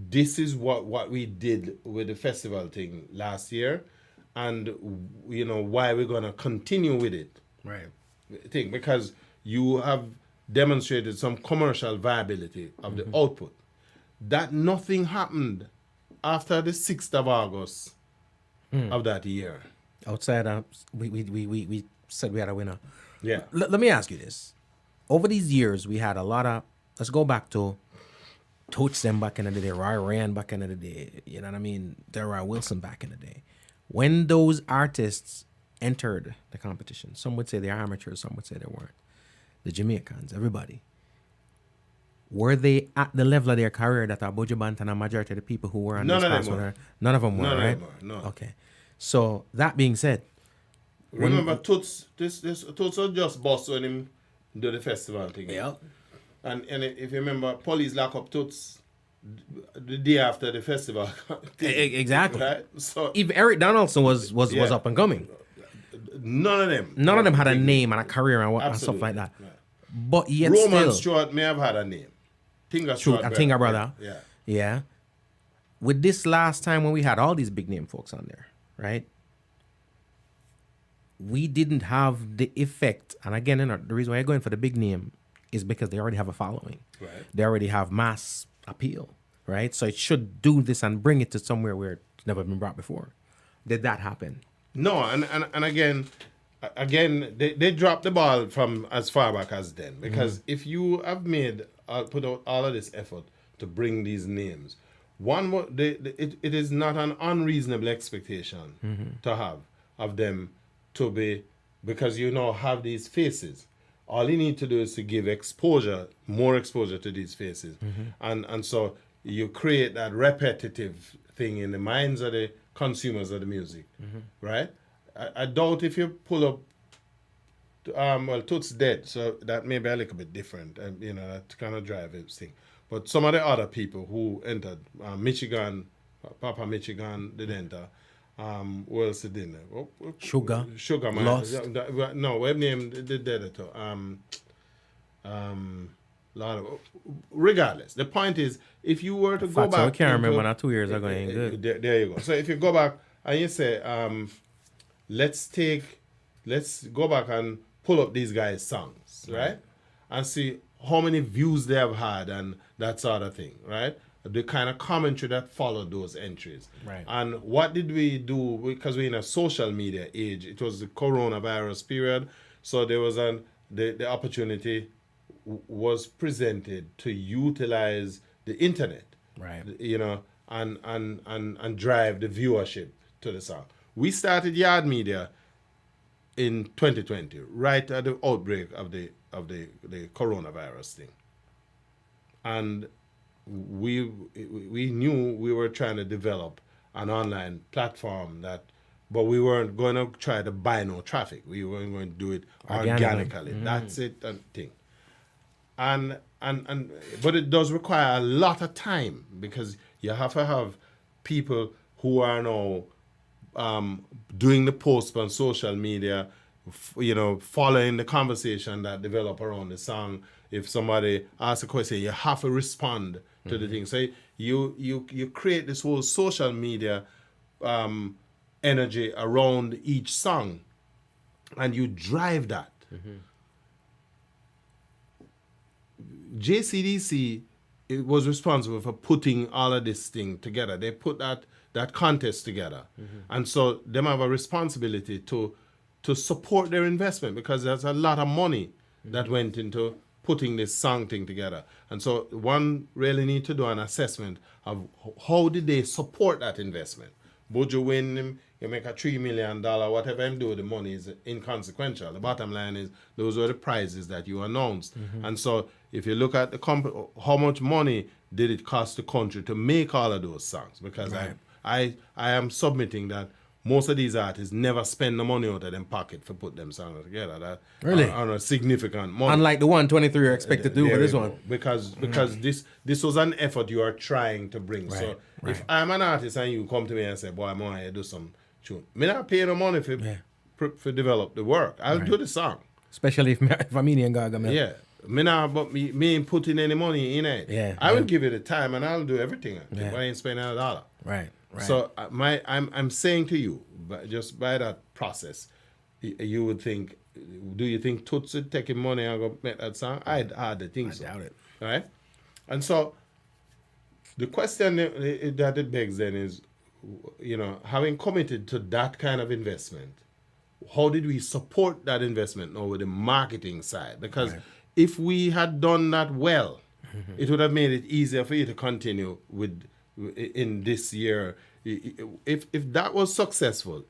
G: this is what we did with the festival thing last year, and why we're gonna continue with it.
B: Right.
G: Thing because you have demonstrated some commercial viability of the output. That nothing happened after the 6th of August of that year.
B: Outside, we said we had a winner.
G: Yeah.
B: Let me ask you this. Over these years, we had a lot of, let's go back to Toots them back in the day, Roy Rand back in the day, you know what I mean? Delroy Wilson back in the day. When those artists entered the competition, some would say they're amateurs, some would say they weren't. The Jamaicans, everybody. Were they at the level of their career that Abuja Bant and a majority of the people who were on
G: None
B: this
G: of them
B: class
G: were.
B: were? None of them were,
G: None of
B: right?
G: them were, no.
B: Okay. So that being said,
G: Remember, Toots was just boss when him do the festival thing.
B: yeah,
G: And if you remember, police lock up Toots the day after the festival.
B: exactly.
G: Right? So
B: Even Eric Donaldson was
G: Yeah.
B: up and coming.
G: none of them.
B: None of them had a name and a career and stuff
G: Absolutely.
B: like that.
G: Right.
B: But yet
G: Roman
B: still,
G: Stewart may have had a name. Tinga
B: true,
G: Stewart.
B: a Tinga brother.
G: Yeah.
B: Yeah. With this last time when we had all these big name folks on there, right? We didn't have the effect, and again, the reason why you're going for the big name is because they already have a following.
G: Right.
B: They already have mass appeal, right? So it should do this and bring it to somewhere where it's never been brought before. Did that happen?
G: No, and again, they dropped the ball from as far back as then. Because if you have put out all of this effort to bring these names, it is not an unreasonable expectation to have of them to be, because you now have these faces. All you need to do is to give more exposure to these faces. And so you create that repetitive thing in the minds of the consumers of the music, right? I doubt if you pull up, Toots dead, so that may be a little bit different, and that kind of drive this thing. But some of the other people who entered, Michigan, Papa Michigan did enter. Who else did in there? Sugar man.
B: Lost.
G: No, web name did that too. Regardless, the point is, if you were to go
B: Fact,
G: back,
B: so I can't remember
G: into-
B: now 2 years ago. Ain't good.
G: there you go. So if you go back and you say, let's go back and pull up these guys' songs, right? And see how many views they have had and that sort of thing, right? The kind of commentary that followed those entries.
B: Right.
G: And what did we do? Because we're in a social media age. It was the coronavirus period. So there was the opportunity was presented to utilize the internet.
B: Right.
G: And drive the viewership to the song. We started Yard Media in 2020, right at the outbreak of the coronavirus thing. And we knew we were trying to develop an online platform but we weren't going to try to buy no traffic. We weren't going to do it organically. That's it and thing. But it does require a lot of time, because you have to have people who are now doing the posts on social media, following the conversation that develop around the song. If somebody asks a question, you have to respond to the thing. So you create this whole social media energy around each song, and you drive that. JCDC it was responsible for putting all of this thing together. They put that contest together. And so them have a responsibility to support their investment, because there's a lot of money that went into putting this song thing together. And so one really need to do an assessment of how did they support that investment. Would you win him, you make a $3 million, whatever him do, the money is inconsequential. The bottom line is those were the prizes that you announced. And so if you look at how much money did it cost the country to make all of those songs? Because I am submitting that most of these artists never spend the money out of them pocket for put them songs together. That
B: Really?
G: on a significant money.
B: Unlike the 123 you're expected to do for
G: There
B: this
G: you go.
B: one.
G: Because this was an effort you are trying to bring. So
B: Right,
G: if I'm an artist and you come to me and say, boy, I want to do some tune, me not pay no money for develop the work. I'll do the song.
B: Especially if I'm Indian Gaga, man.
G: Yeah. Me ain't putting any money in it.
B: Yeah,
G: I will give it the time and I'll do everything.
B: Yeah.
G: But I ain't spending $1.
B: Right.
G: So I'm saying to you, but just by that process, you would think, do you think Toots would take him money and go make that song? I hardly think so.
B: I doubt it.
G: Right? And so the question that it begs then is, having committed to that kind of investment, how did we support that investment now with the marketing side? Because if we had done that well, it would have made it easier for you to continue in this year. If that was successful,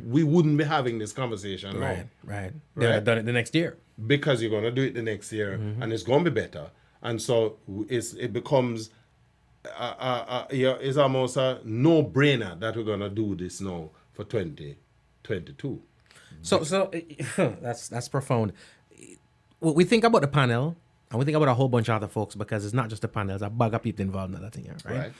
G: we wouldn't be having this conversation now.
B: Right. They'd have done it the next year.
G: Because you're going to do it the next year, and it's going to be better. And so it becomes, it's almost a no-brainer that we're going to do this now for 2022.
B: So that's profound. We think about the panel, and we think about a whole bunch of other folks, because it's not just the panel, there's a bag of people involved in that thing, right?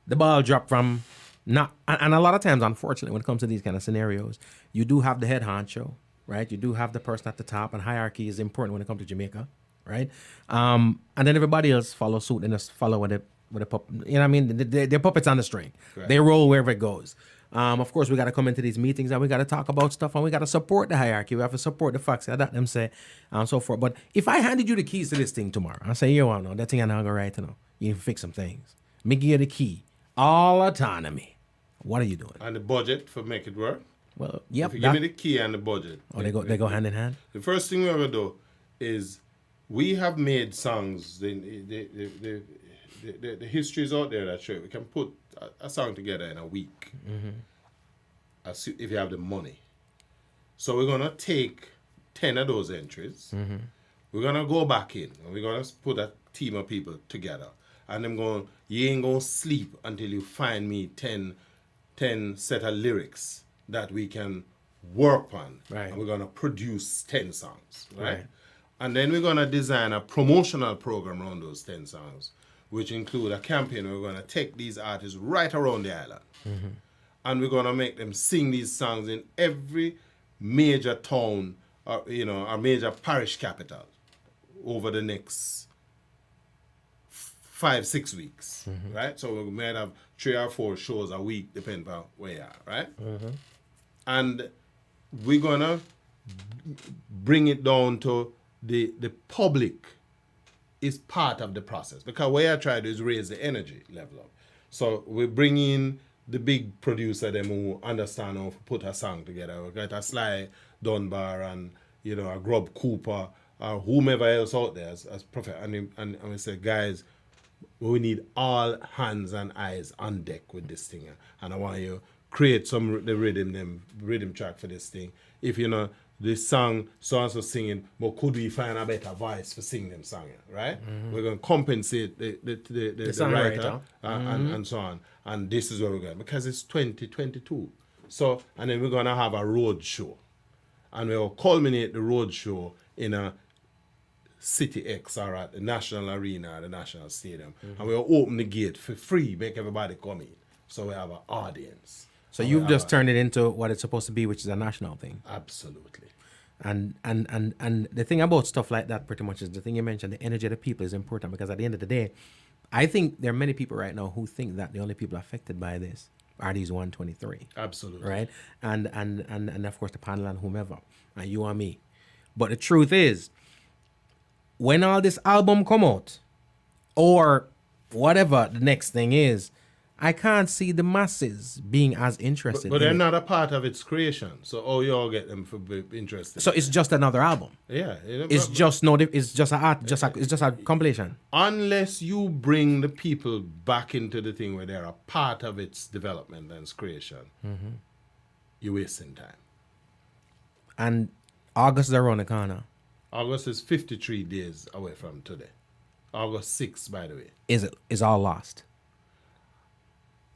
B: The ball dropped from and a lot of times, unfortunately, when it comes to these kind of scenarios, you do have the head honcho, right? You do have the person at the top, and hierarchy is important when it comes to Jamaica, right? And then everybody else follow suit and just follow with the puppet. You know what I mean? They're puppets on the string. Right. They roll wherever it goes. Of course, we got to come into these meetings and we got to talk about stuff, and we got to support the hierarchy. We have to support the facts that them say, and so forth. But if I handed you the keys to this thing tomorrow, I say, you want that thing I not go right, you need to fix some things. Me give you the key, all autonomy. What are you doing?
G: And the budget for make it work?
B: Well, yep.
G: If you give me the key and the budget.
B: Oh, they go hand in hand?
G: The first thing we're going to do is we have made songs. The history is out there that show we can put a song together in a week. If you have the money. So we're going to take 10 of those entries. We're going to go back in and we're going to put a team of people together. And you ain't going to sleep until you find me 10 set of lyrics that we can work on.
B: Right.
G: And we're going to produce 10 songs. Right? And then we're going to design a promotional program around those 10 songs, which include a campaign where we're going to take these artists right around the island. And we're going to make them sing these songs in every major town, or, our major parish capital over the next 5-6 weeks, right? So we might have 3 or 4 shows a week, depending on where you are, right? And we're gonna bring it down to the public is part of the process, because what I try to do is raise the energy level up. So we bring in the big producer, them who understand how to put a song together. We got a Sly Dunbar and a Grub Cooper or whomever else out there as prophet, and we say, guys, we need all hands and eyes on deck with this thing, and I want you create the rhythm track for this thing. If this song so and so singing, but could we find a better voice for singing them song, right? We're gonna compensate the writer and so on, and this is where we're going, because it's 2022. So, and then we're gonna have a road show, and we'll culminate the road show in a City X or at the National Arena or the National Stadium. And we'll open the gate for free, make everybody come in. So we have an audience.
B: So you've just turned it into what it's supposed to be, which is a national thing.
G: Absolutely.
B: And the thing about stuff like that pretty much is the thing you mentioned, the energy of the people is important, because at the end of the day, I think there are many people right now who think that the only people affected by this are these 123.
G: Absolutely.
B: Right? And of course the panel and whomever, and you and me. But the truth is, when all this album come out, or whatever the next thing is, I can't see the masses being as interested.
G: But they're not a part of its creation. So you all get them for be interested.
B: So it's just another album.
G: Yeah.
B: It's just a compilation.
G: Unless you bring the people back into the thing where they're a part of its development and its creation, you're wasting time.
B: And August is around the corner.
G: August is 53 days away from today. August 6th, by the way.
B: Is all lost?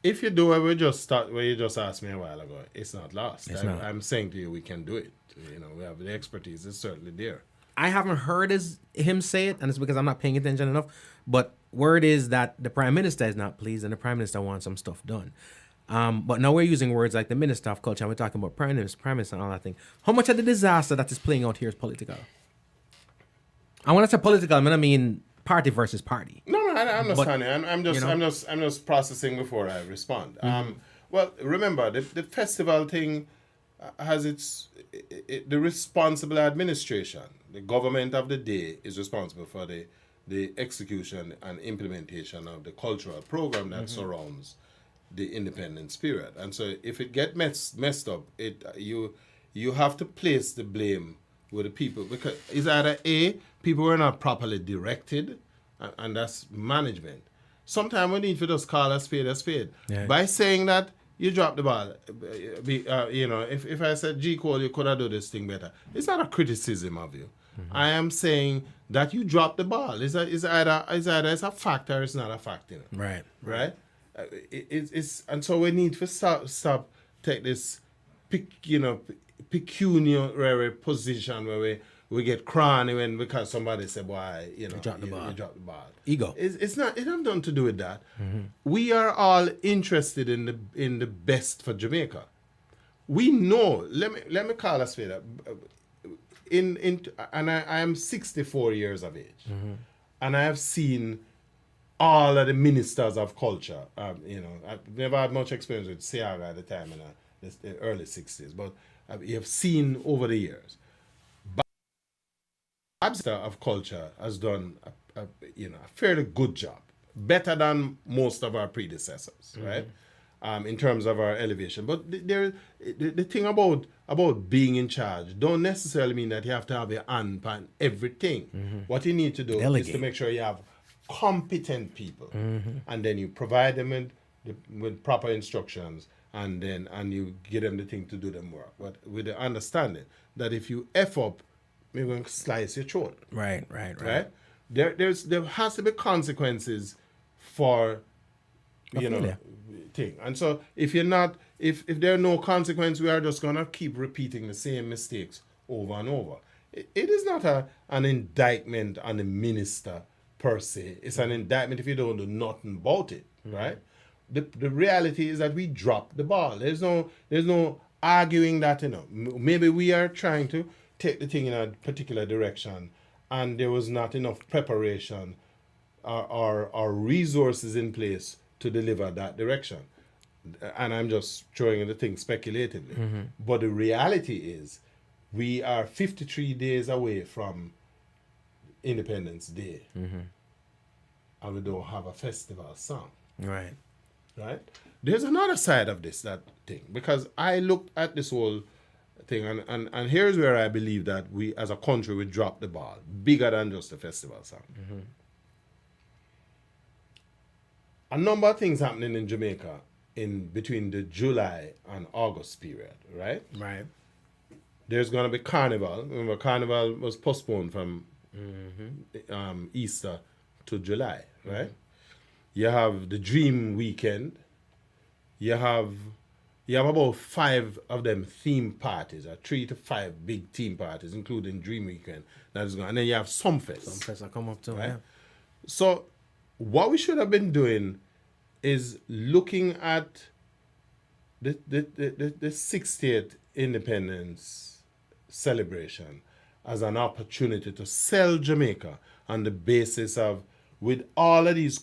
G: If you do what we just start, where you just asked me a while ago, it's not lost.
B: not.
G: I'm saying to you, we can do it. You know, we have the expertise. It's certainly there.
B: I haven't heard him say it, and it's because I'm not paying attention enough. But word is that the prime minister is not pleased, and the prime minister wants some stuff done. But now we're using words like the minister of culture, and we're talking about prime minister, and all that thing. How much of the disaster that is playing out here is political? I want to say political. I mean party versus party.
G: No, I understand.
B: But,
G: I'm just processing before I respond. Well, remember the festival thing has the responsible administration. The government of the day is responsible for the execution and implementation of the cultural program that surrounds the independence period. And so if it gets messed up, you have to place the blame with the people, because it's either people were not properly directed, and that's management. Sometimes we need to just call a spade a spade.
B: Yeah.
G: By saying that, you drop the ball. If I said, G. Cole, you could have done this thing better, it's not a criticism of you. I am saying that you dropped the ball. It's either it's a fact or it's not a fact. Right? It's and so we need to stop take this pecuniary position where we get crony because somebody said, "Boy, you dropped the ball." You dropped the ball.
B: Ego.
G: It's not. It have nothing to do with that. We are all interested in the best for Jamaica. We know. Let me call a spade. And I am 64 years of age, and I have seen all of the ministers of culture. I've never had much experience with Siaga at the time in the early 60s, but you have seen over the years. Minister of culture has done a fairly good job, better than most of our predecessors, right? In terms of our elevation. But the thing about being in charge don't necessarily mean that you have to have your hand on everything. What you need to do is to make sure you have competent people, and then you provide them with proper instructions, and you give them the thing to do them work. But with the understanding that if you F up, we're going to slice your throat.
B: Right.
G: There has to be consequences for thing. And so if there are no consequences, we are just gonna keep repeating the same mistakes over and over. It is not an indictment on the minister per se. It's an indictment if you don't do nothing about it, right? The reality is that we dropped the ball. There's no arguing that, maybe we are trying to take the thing in a particular direction and there was not enough preparation or resources in place to deliver that direction. And I'm just throwing in the thing speculatively. But the reality is we are 53 days away from Independence Day. And we don't have a festival song.
B: Right.
G: There's another side of that thing, because I looked at this whole thing and here's where I believe that we as a country we dropped the ball bigger than just the festival song. A number of things happening in Jamaica in between the July and August period, right?
B: Right.
G: There's going to be Carnival. Remember, Carnival was postponed from Easter to July, right? You have the Dream Weekend. You have about 5 of them theme parties, or 3 to 5 big theme parties, including Dream Weekend. That is going, and then you have Sumfest.
B: Sumfest will come up too,
G: right?
B: yeah.
G: So what we should have been doing is looking at the 60th independence celebration as an opportunity to sell Jamaica on the basis of, with all of these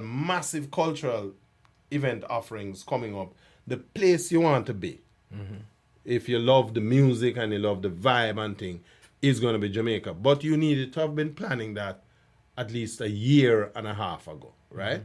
G: massive cultural event offerings coming up, the place you want to be. If you love the music and you love the vibe and thing, is going to be Jamaica. But you needed to have been planning that at least a year and a half ago, right?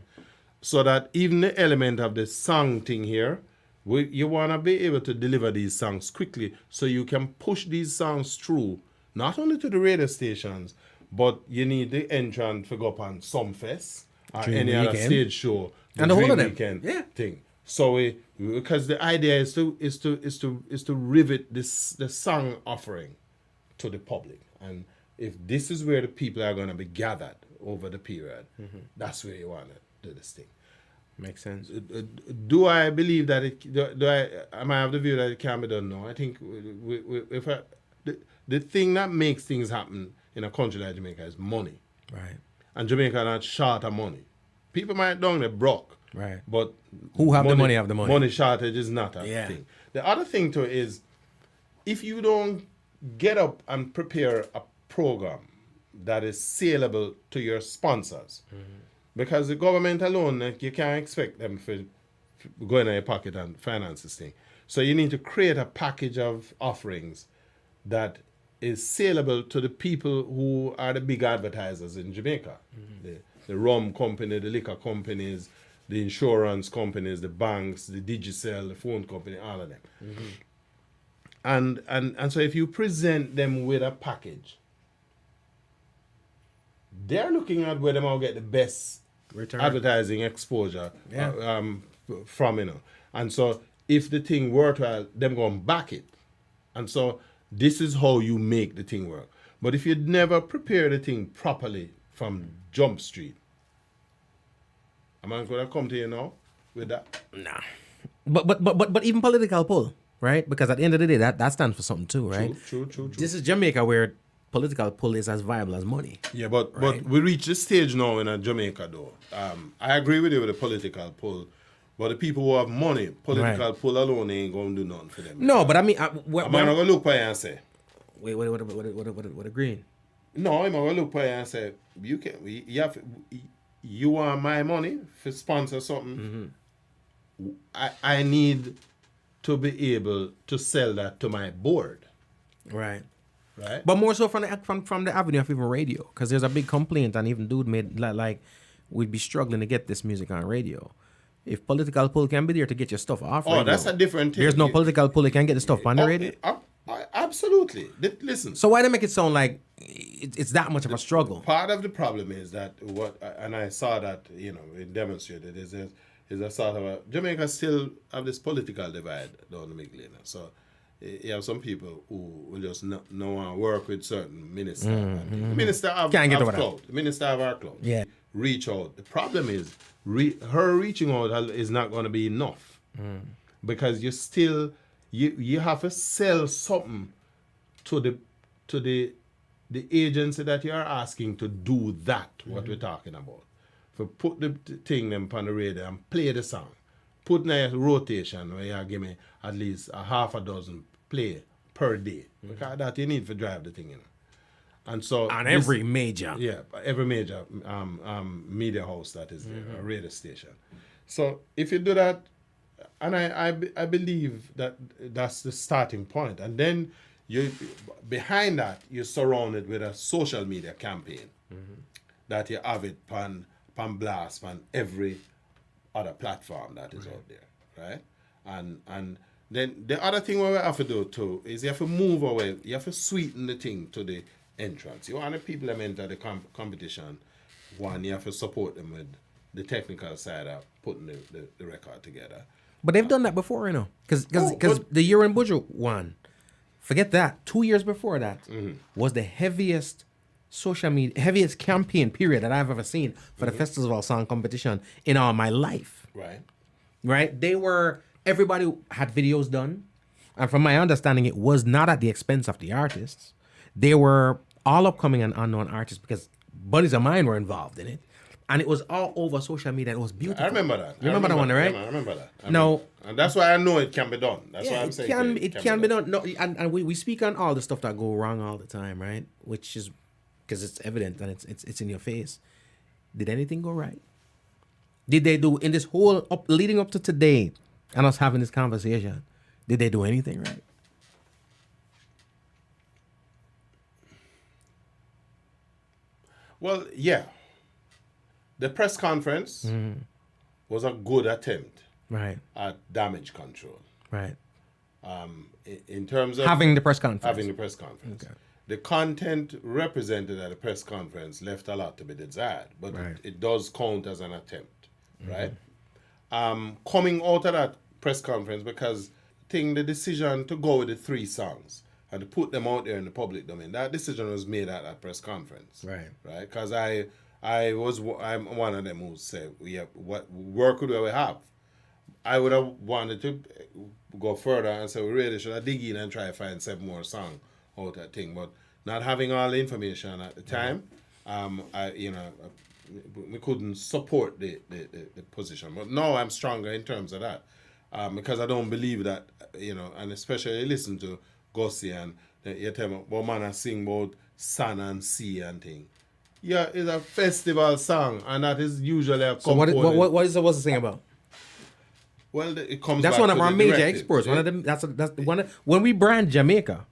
G: So that even the element of the song thing here, you want to be able to deliver these songs quickly so you can push these songs through, not only to the radio stations, but you need the entrant to go up on Sumfest or any other stage show,
B: and the whole
G: Dream
B: of them
G: Weekend thing. So because the idea is to rivet the song offering to the public, and if this is where the people are going to be gathered over the period, that's where you want to do this thing.
B: Makes sense.
G: Do I believe that am I have the view that it can be done? No. I think the thing that makes things happen in a country like Jamaica is money.
B: Right.
G: And Jamaica not short of money. People might down there broke.
B: Right.
G: But
B: Who have the money have the money.
G: Money shortage is not a thing. The other thing too is if you don't get up and prepare a program that is saleable to your sponsors, because the government alone, like, you can't expect them to go in your pocket and finance this thing. So you need to create a package of offerings that is saleable to the people who are the big advertisers in Jamaica. The rum company, the liquor companies, the insurance companies, the banks, the Digicel, the phone company, all of them. And so if you present them with a package, they're looking at where they might get the best
B: return
G: advertising exposure from, you know. And so if the thing worthwhile, them going to back it. And so this is how you make the thing work. But if you never prepare the thing properly from Jump Street, am I going to come to you now with that?
B: Nah. But even political pull, right? Because at the end of the day, that stands for something too, right?
G: True.
B: This is Jamaica where political pull is as viable as money.
G: Yeah, but we reach this stage now in Jamaica, though. I agree with you with the political pull, but the people who have money, political pull alone ain't going to do nothing for them.
B: No, but I mean,
G: I'm not going to look for you and say,
B: wait, what agreeing?
G: No, I'm going to look for you and say, you want my money for sponsor something. I need to be able to sell that to my board.
B: Right.
G: Right.
B: But more so from the avenue of even radio, because there's a big complaint, and even dude made like we'd be struggling to get this music on radio. If political pull can be there to get your stuff off radio,
G: that's a different thing.
B: There's no political pull that can get the stuff on the radio.
G: Absolutely. Listen.
B: So why they make it sound like it's that much of a struggle?
G: Part of the problem is that and I saw that, it demonstrated is a sort of Jamaica still have this political divide down the middle. So you have some people who will just not want to work with certain ministers. The minister have clout. The minister have our clout.
B: Yeah.
G: Reach out. The problem is her reaching out is not going to be enough because you still you have to sell something to the agency that you are asking to do that what we're talking about. For put the thing them on the radio and play the song. Put in a rotation where you give me at least a half a dozen play per day. Because that you need to drive the thing, And so
B: on every major.
G: Yeah, every major media house that is there, a radio station. So if you do that, and I believe that that's the starting point. And then you behind that, you're surrounded with a social media campaign that you have it pan blast on every other platform that is out there, right? And then the other thing we have to do too is you have to move away. You have to sweeten the thing to the entrance. You want the people that enter the competition. One, you have to support them with the technical side of putting the record together.
B: But they've done that before, because the year in Buju won. Forget that. 2 years before that was the heaviest social media, heaviest campaign period that I've ever seen for the festival song competition in all my life. Right. Everybody had videos done, and from my understanding, it was not at the expense of the artists. They were all upcoming and unknown artists because buddies of mine were involved in it. And it was all over social media. And it was beautiful.
G: I remember that.
B: You remember that one, right?
G: I remember that. And that's why I know it can be done. That's why I'm saying
B: it can be done. No, and we speak on all the stuff that go wrong all the time, right? Which is because it's evident and it's in your face. Did anything go right? Did they do in this whole leading up to today and us having this conversation? Did they do anything right?
G: Well, yeah. The press conference was a good attempt at damage control.
B: Right.
G: In terms of
B: having the press conference.
G: Okay. The content represented at the press conference left a lot to be desired, but it does count as an attempt, right? Coming out of that press conference, because the decision to go with the 3 songs and to put them out there in the public domain, that decision was made at that press conference.
B: Right.
G: Because I I'm one of them who say what work would we have? I would have wanted to go further and say we really should have dig in and try to find 7 more songs out of that thing, but not having all the information at the time, we couldn't support the position. But now I'm stronger in terms of that, because I don't believe that, and especially listen to Gussie and you tell me, well, man, I sing about sun and sea and thing. Yeah, it's a festival song, and that is usually a component.
B: So what is supposed to sing about?
G: Well, it comes.
B: That's
G: back
B: one of
G: to
B: our
G: the
B: major
G: directive.
B: exports. One of them. That's one. When we brand Jamaica,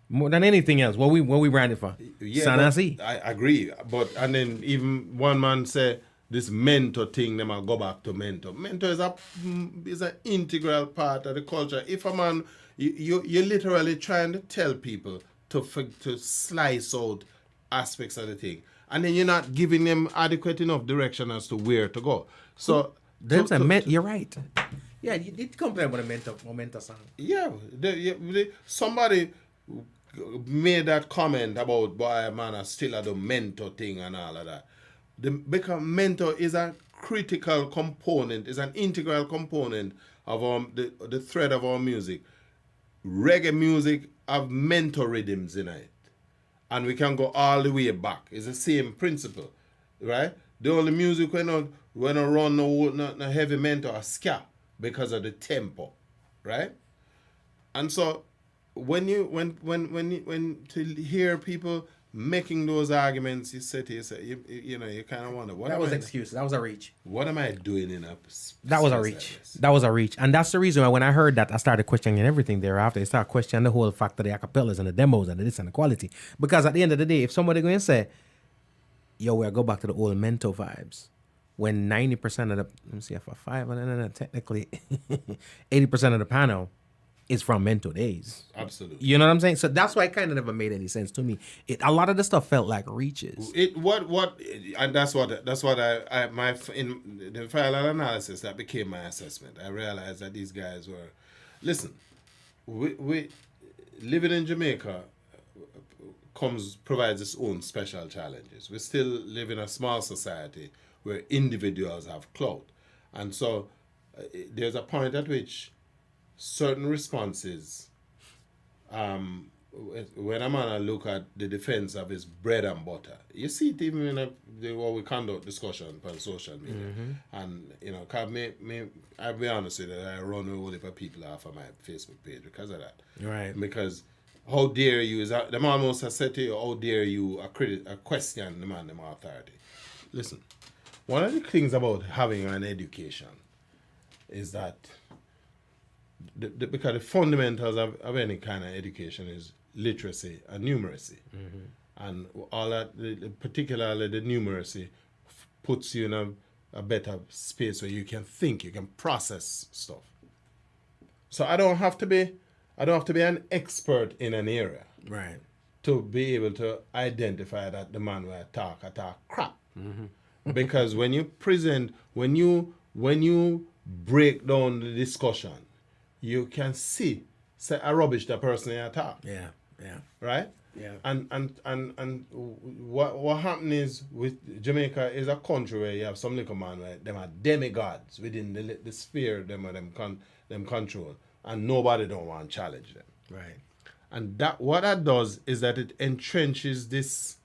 B: more than anything else, what we brand it for? Sun and sea.
G: I agree, and then even one man say this mentor thing, them will go back to mentor. Mentor is an integral part of the culture. If a man, you're literally trying to tell people to slice out aspects of the thing, and then you're not giving them adequate enough direction as to where to go. So
B: You're right. Yeah, you did complain about a mentor song.
G: Yeah, somebody made that comment about boy man I still at the mentor thing and all of that. Because mentor is a critical component, is an integral component of the thread of our music. Reggae music have mentor rhythms in it. And we can go all the way back. It's the same principle, right? The only music when I run no heavy mentor or ska because of the tempo, right? And so when to hear people making those arguments, you say to yourself, you kind of wonder,
B: that was excuses. That was a reach.
G: What am I doing in a
B: That was a reach. That was a reach. And that's the reason why when I heard that, I started questioning everything thereafter. I started questioning the whole fact of the acapellas and the demos and the this and the quality. Because at the end of the day, if somebody going to say, yo, we'll go back to the old mental vibes, when 90% of the, let me see if I 5, technically 80% of the panel is from mental days.
G: Absolutely.
B: You know what I'm saying? So that's why it kind of never made any sense to me. A lot of the stuff felt like reaches.
G: And that's what I in the final analysis that became my assessment. I realized that these guys were, listen, we living in Jamaica provides its own special challenges. We still live in a small society where individuals have clout, and so there's a point at which certain responses, when a man look at the defense of his bread and butter, you see it even in what we conduct discussion on social media. And, cause I'll be honest with you, I run a whole heap of people off of my Facebook page because of that.
B: Right.
G: Because how dare you, them almost have said to you, how dare you question the man, them authority. Listen, one of the things about having an education is that because the fundamentals of any kind of education is literacy and numeracy. And all that, particularly the numeracy, puts you in a better space where you can think, you can process stuff. So I don't have to be an expert in an area,
B: Right.
G: to be able to identify that the man will talk crap. Because when you break down the discussion, you can see say a rubbish the person in talk.
B: Yeah.
G: Right?
B: Yeah.
G: And what happened is with Jamaica is a country where you have some little man where them are demigods within the sphere them control, and nobody don't want to challenge them.
B: Right.
G: And what that does is that it entrenches this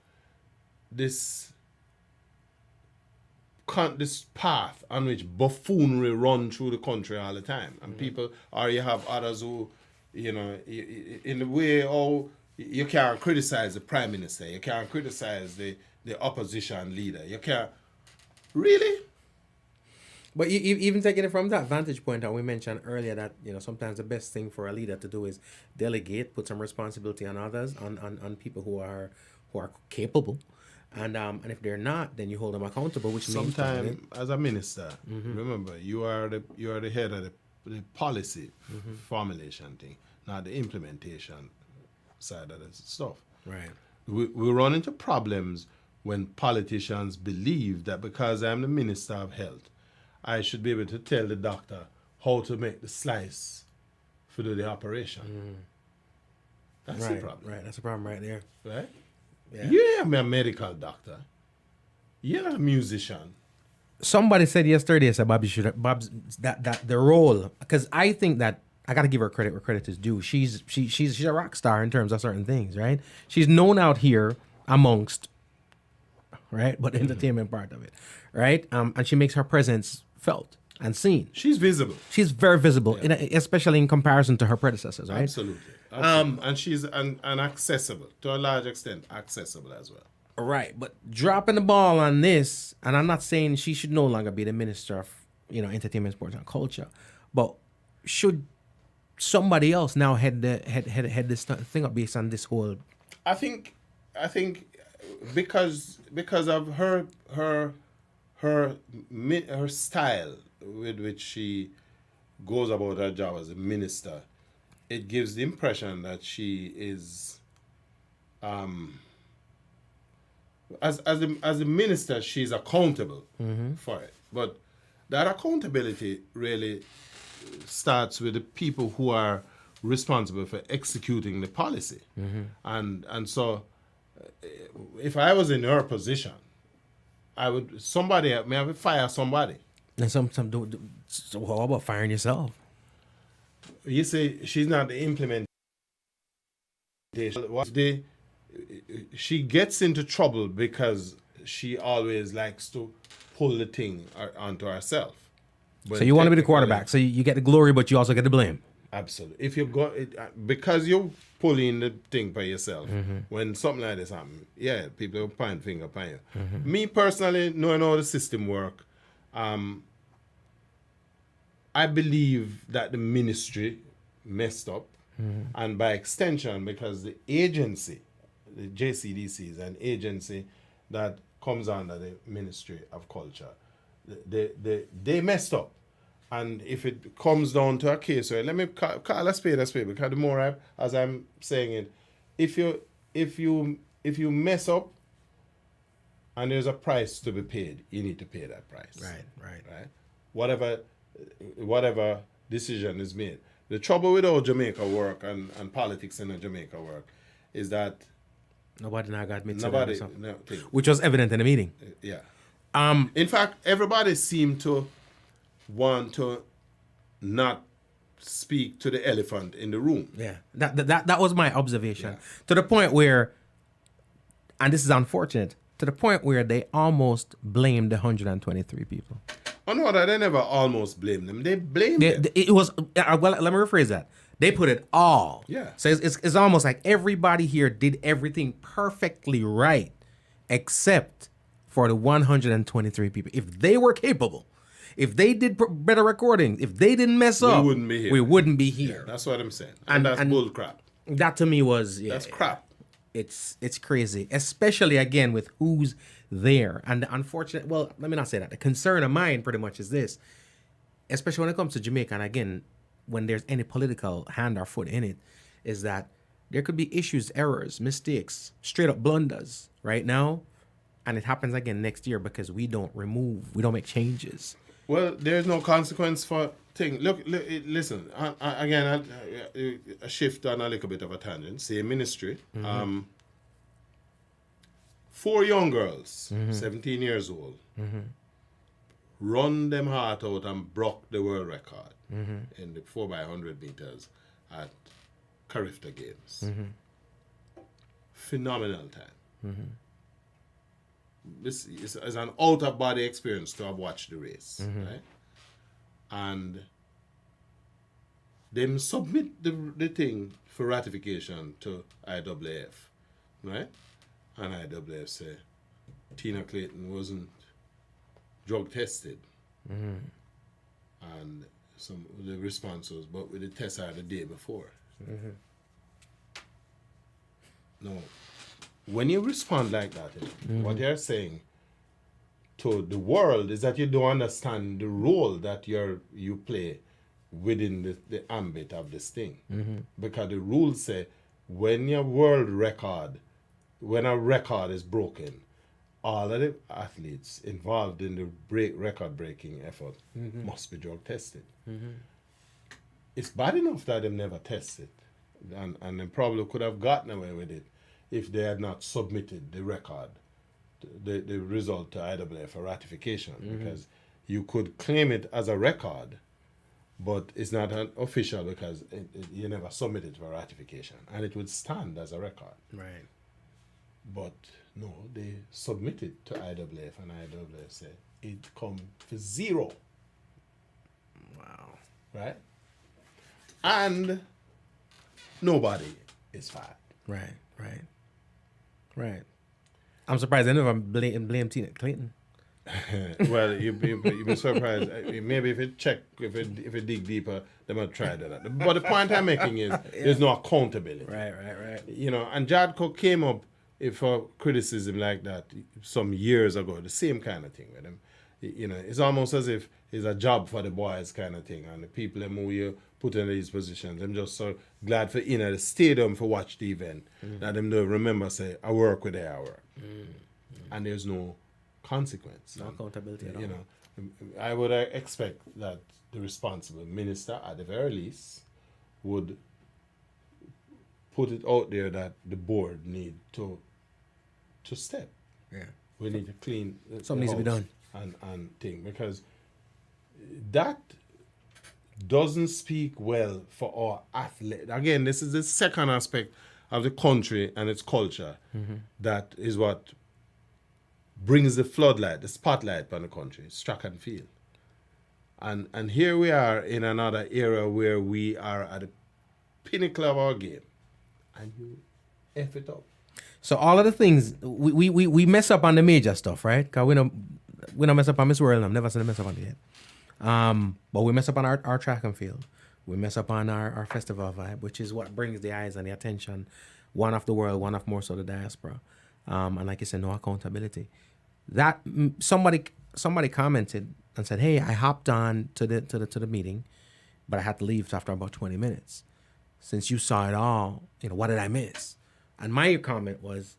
G: path on which buffoonery run through the country all the time. And people, or you have others who, in the way, you can't criticize the prime minister, you can't criticize the opposition leader, you can't, really?
B: But even taking it from that vantage point, and we mentioned earlier that sometimes the best thing for a leader to do is delegate, put some responsibility on others, on people who are capable, and if they're not, then you hold them accountable. Which
G: sometimes, as a minister, remember you are the head of the policy formulation thing, not the implementation side of the stuff.
B: Right.
G: We run into problems when politicians believe that because I'm the minister of health, I should be able to tell the doctor how to make the slice for the operation. That's the problem.
B: Right, that's the problem right there.
G: Right?
B: Yeah.
G: Yeah, I'm a medical doctor. You're not a musician.
B: Somebody said yesterday, said Bob's that the role, because I think that I gotta give her credit where credit is due. She's a rock star in terms of certain things, right? She's known out here amongst, right, but the entertainment part of it, right? And she makes her presence felt and seen.
G: She's visible.
B: She's very visible, especially in comparison to her predecessors, right?
G: Absolutely. And she's and accessible to a large extent, accessible as well.
B: Right, but dropping the ball on this, and I'm not saying she should no longer be the minister of, entertainment, sports, and culture, but should somebody else now head this thing up based on this whole?
G: I think because of her style with which she goes about her job as a minister, it gives the impression that she is as a minister, she's accountable for it. But that accountability really starts with the people who are responsible for executing the policy. And so if I was in her position, I would may have to fire somebody.
B: And so how about firing yourself?
G: You say she's not the implementation. She gets into trouble because she always likes to pull the thing onto herself. But
B: so you want to be the quarterback, so you get the glory, but you also get the blame.
G: Absolutely. If you go because you're pulling the thing by yourself, when something like this happens, people will point finger upon you. Me personally, knowing how the system work, I believe that the ministry messed up, and by extension, because the agency, the JCDC, is an agency that comes under the Ministry of Culture. They messed up. And if it comes down to a case where, let me call a spade, because the more as I'm saying it, if you mess up and there's a price to be paid, you need to pay that price. Right. Whatever decision is made. The trouble with all Jamaica work and politics in Jamaica work is that
B: nobody now got mixed up,
G: which
B: was evident in the meeting.
G: Yeah. In fact, everybody seemed to want to not speak to the elephant in the room.
B: Yeah, that was my observation. To the point where, and this is unfortunate, to the point where they almost blamed the 123 people.
G: Oh no, they never almost blamed them. They blamed them.
B: It was, well, let me rephrase that. They put it all.
G: Yeah.
B: So it's almost like everybody here did everything perfectly right, except for the 123 people. If they were capable, if they did better recording, if they didn't mess up,
G: we wouldn't be here.
B: We wouldn't be here.
G: Yeah, that's what I'm saying. And that's bull crap.
B: That to me was
G: that's crap.
B: It's crazy, especially again with who's there. And the unfortunate, well, let me not say that. The concern of mine pretty much is this, especially when it comes to Jamaica, and again, when there's any political hand or foot in it, is that there could be issues, errors, mistakes, straight up blunders right now. And it happens again next year because we don't make changes.
G: Well, there's no consequence for thing. Look, listen. Again, a shift on a little bit of a tangent. Say ministry. 4 young girls, 17 years old, run them heart out and broke the world record in the 4x100 meters at Carifta Games. Phenomenal time. This is an out-of-body experience to have watched the race, right? And them submit the thing for ratification to IAAF, right? And IAAF say Tina Clayton wasn't drug tested, and the response was, but with the test the day before. No. When you respond like that, what you're saying to the world is that you don't understand the role that you play within the ambit of this thing. Because the rules say when a record is broken, all of the athletes involved in the record-breaking effort must be drug tested. It's bad enough that they never tested, and they probably could have gotten away with it if they had not submitted the record the result to IAA for ratification because you could claim it as a record, but it's not an official because you never submitted for ratification, and it would stand as a record.
B: Right.
G: But no, they submitted to IAAF, and IAAF said it come for 0.
B: Wow.
G: Right? And nobody is fired.
B: Right. I'm surprised they never blame Tina Clinton.
G: Well, you'd be surprised. Maybe if it dig deeper, they might try that. But the point I'm making is there's no accountability.
B: Right.
G: You know, and Jadco came up for criticism like that some years ago, the same kind of thing with him. You know, it's almost as if it's a job for the boys kind of thing, and the people who you put in these positions, I'm just so glad for in at the stadium for watch the event that them don't remember say I work with their work, and there's no consequence,
B: No accountability at all.
G: You know, I would expect that the responsible minister, at the very least, would put it out there that the board need to step.
B: Yeah.
G: We need to clean.
B: Something needs to be done.
G: And thing, because that doesn't speak well for our athletes. Again, this is the second aspect of the country and its culture that is what brings the floodlight, the spotlight on the country, it's track and field. And here we are in another era where we are at the pinnacle of our game, and you F it up.
B: So all of the things we mess up on the major stuff, right? Cause we don't mess up on Miss World. I've never seen a mess up on it yet. But we mess up on our track and field. We mess up on our festival vibe, which is what brings the eyes and the attention, one of the world, one of more so the diaspora. And like you said, no accountability. That somebody commented and said, "Hey, I hopped on to the meeting, but I had to leave after about 20 minutes. Since you saw it all, what did I miss?" And my comment was,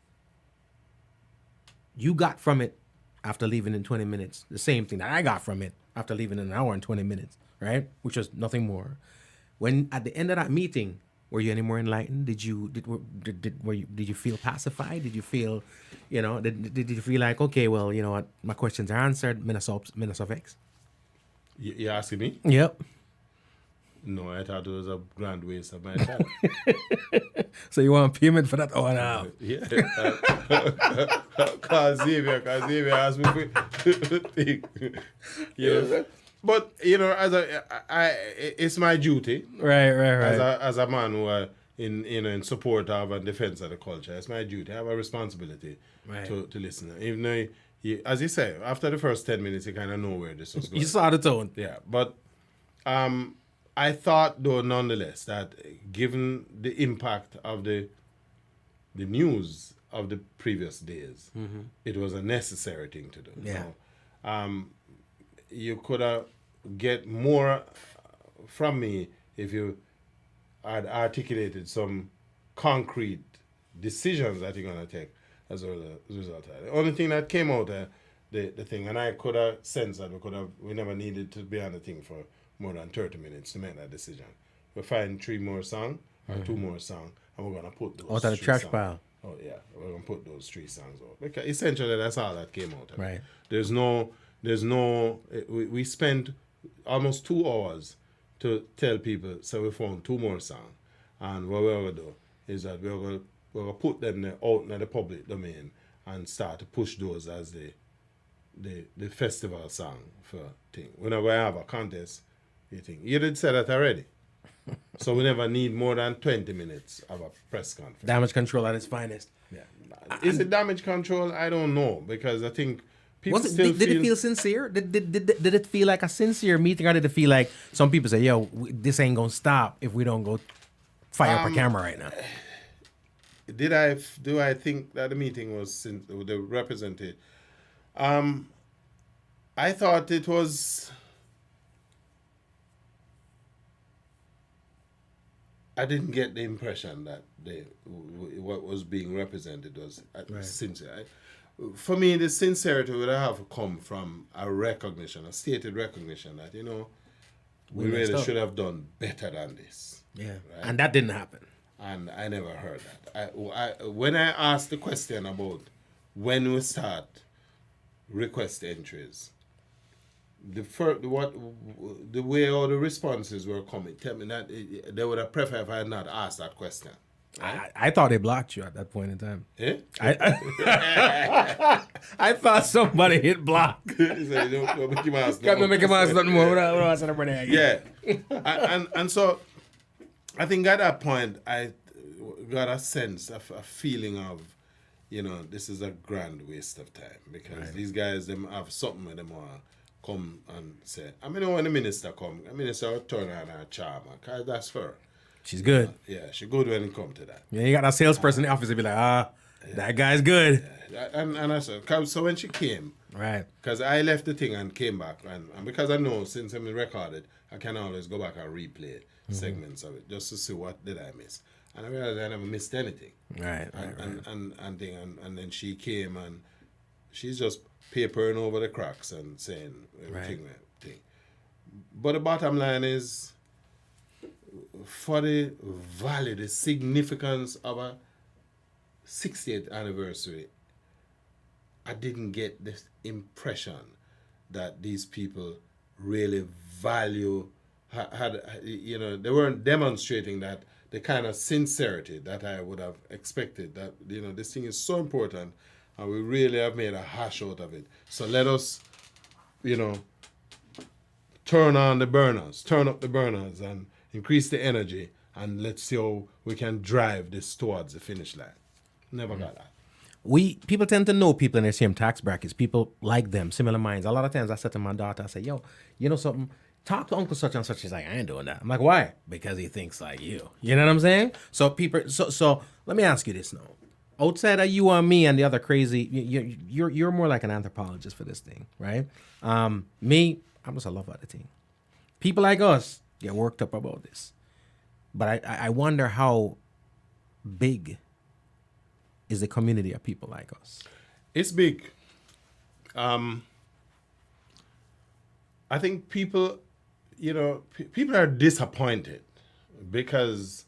B: you got from it after leaving in 20 minutes the same thing that I got from it after leaving in an hour and 20 minutes, right? Which was nothing more. When at the end of that meeting, were you any more enlightened? Did you feel pacified? Did you feel, did you feel like, okay, well, you know what, my questions are answered, minutes of X?
G: You asking me?
B: Yep.
G: No, I thought it was a grand waste of my time.
B: So you want payment for that? Oh, no.
G: Yeah. Cause Xavier asked me to think. Yeah. But it's my duty.
B: Right.
G: As a man who in support of and defense of the culture, it's my duty. I have a responsibility to listen. Even though, as you say, after the first 10 minutes, you kind of know where this was going.
B: You saw the tone.
G: Yeah, but I thought, though, nonetheless, that given the impact of the news of the previous days, it was a necessary thing to do.
B: Yeah.
G: So, you could get more from me if you had articulated some concrete decisions that you're going to take as a result of that. The only thing that came out the thing, and I could have sensed that we never needed to be on the thing for more than 30 minutes to make that decision. We'll find 3 more songs or 2 more songs, and we're going to put those
B: out of the trash
G: songs.
B: pile.
G: Oh, yeah. We're going to put those 3 songs out. Because essentially, that's all that came out of it.
B: Right.
G: There's no, we spent almost 2 hours to tell people, so we found 2 more songs. And what we're going to do is that we're going to put them out in the public domain and start to push those as the festival song for thing. Whenever I have a contest, you did say that already. So we never need more than 20 minutes of a press conference.
B: Damage control at its finest.
G: Yeah. Is it damage control? I don't know, because I think people
B: Did it feel sincere? Did it feel like a sincere meeting, or did it feel like some people say, "Yo, this ain't gonna stop if we don't go fire up a camera right now"?
G: Do I think that the meeting was the represented? I thought it was. I didn't get the impression that what was being represented was sincere. For me, the sincerity would have come from a recognition, a stated recognition that, we really should have done better than this.
B: Yeah,
G: right?
B: and that didn't happen.
G: And I never heard that. When I asked the question about when we start request entries, the way all the responses were coming, tell me that they would have preferred if I had not asked that question.
B: I thought they blocked you at that point in time.
G: Eh?
B: I thought somebody hit block.
G: Don't make him ask no
B: Can't
G: more.
B: make him ask nothing more. What else am I again?
G: Yeah. and so I think at that point I got a sense of a feeling of, this is a grand waste of time because these guys, them have something with them want come and say. I mean, when the minister come, the minister will turn on her charm, because that's for her.
B: She's good.
G: Yeah, she good when it come to that.
B: Yeah, you got a salesperson in the office to be like, that guy's good.
G: Yeah. And I said, so when she came,
B: Right.
G: because I left the thing and came back, and because I know since I'm recorded, I can always go back and replay segments of it just to see what did I miss. And I realized I never missed anything.
B: Right.
G: And then she came and she's just papering over the cracks and saying everything. But the bottom line is, for the value, the significance of a 60th anniversary, I didn't get this impression that these people really value, they weren't demonstrating that the kind of sincerity that I would have expected, that, this thing is so important and we really have made a hash out of it. So let us, turn up the burners and increase the energy, and let's see how we can drive this towards the finish line. Never got that.
B: People tend to know people in their same tax brackets. People like them, similar minds. A lot of times I said to my daughter, I say, yo, you know something? Talk to Uncle such and such. She's like, I ain't doing that. I'm like, why? Because he thinks like you. You know what I'm saying? So so let me ask you this now. Outside of you and me and the other crazy, you're more like an anthropologist for this thing, right? Me, I'm just a lover of the thing. People like us get worked up about this. But I wonder how big is the community of people like us.
G: It's big. I think people, people are disappointed because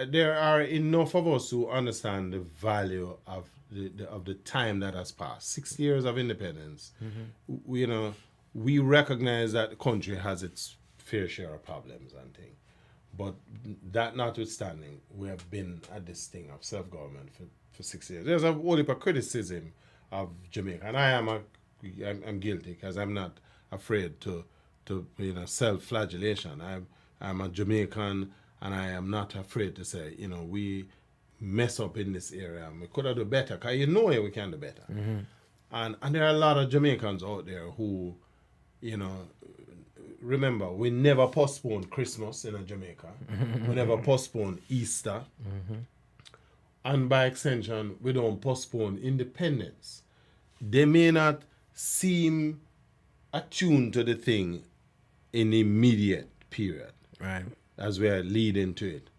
G: there are enough of us who understand the value of the time that has passed. 60 years of independence. We recognize that the country has its fair share of problems and things. But that notwithstanding, we have been at this thing of self-government for 6 years. There's a whole heap of criticism of Jamaica, and I'm guilty because I'm not afraid to self-flagellation. I'm a Jamaican, and I am not afraid to say, we mess up in this area and we could have done better, because we can do better. And there are a lot of Jamaicans out there who, remember, we never postponed Christmas in Jamaica. We never postponed Easter. And by extension, we don't postpone independence. They may not seem attuned to the thing in the immediate period.
B: Right.
G: As we are leading to it.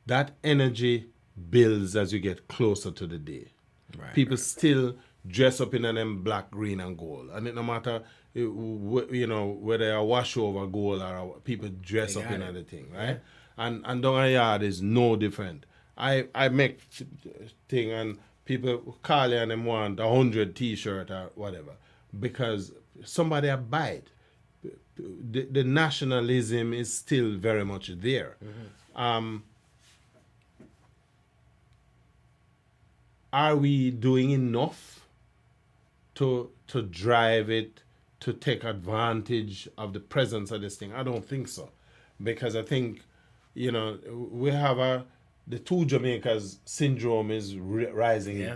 G: That energy builds as you get closer to the day.
B: Right.
G: People still dress up in them black, green, and gold. And it no matter, whether a wash over gold or people dress up in the thing, right? And down a yard is no different. I make thing and people call you and them want 100 t-shirt or whatever because somebody buy it. The nationalism is still very much there. Are we doing enough to drive it, to take advantage of the presence of this thing? I don't think so. Because I think, we have the two Jamaicas syndrome is rising,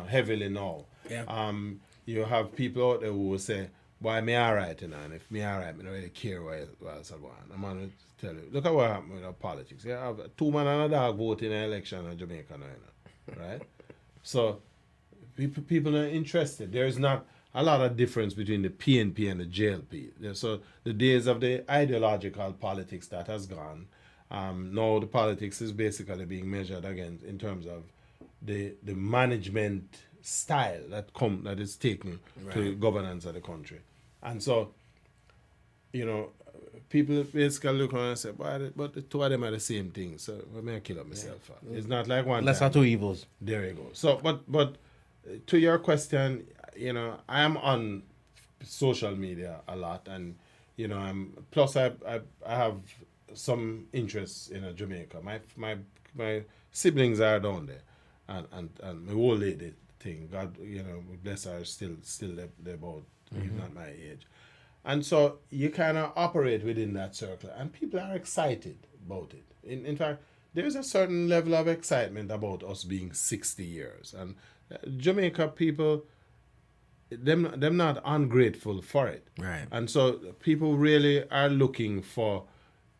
G: heavily now.
B: Yeah.
G: You have people out there who will say, boy, me all right, and if me all right, I don't really care what else I go on. I'm going to tell you, look at what happened with our politics. You have 2 man and a dog vote in an election in Jamaica now, right? So people are interested. There's not a lot of difference between the PNP and the JLP. So the days of the ideological politics that has gone. Now the politics is basically being measured again in terms of the management style that is taken to governance of the country. And so, people basically look around and say, but the two of them are the same thing. So I may kill up myself. For. It's not like one.
B: Lesser two evils.
G: There you go. So, but to your question, I am on social media a lot, and plus I have some interests in Jamaica. My siblings are down there, and my old lady thing. God, bless her, still they're about not my age. And so you kind of operate within that circle, and people are excited about it. In fact, there's a certain level of excitement about us being 60 years. And Jamaica people, them not ungrateful for it.
B: Right.
G: And so people really are looking for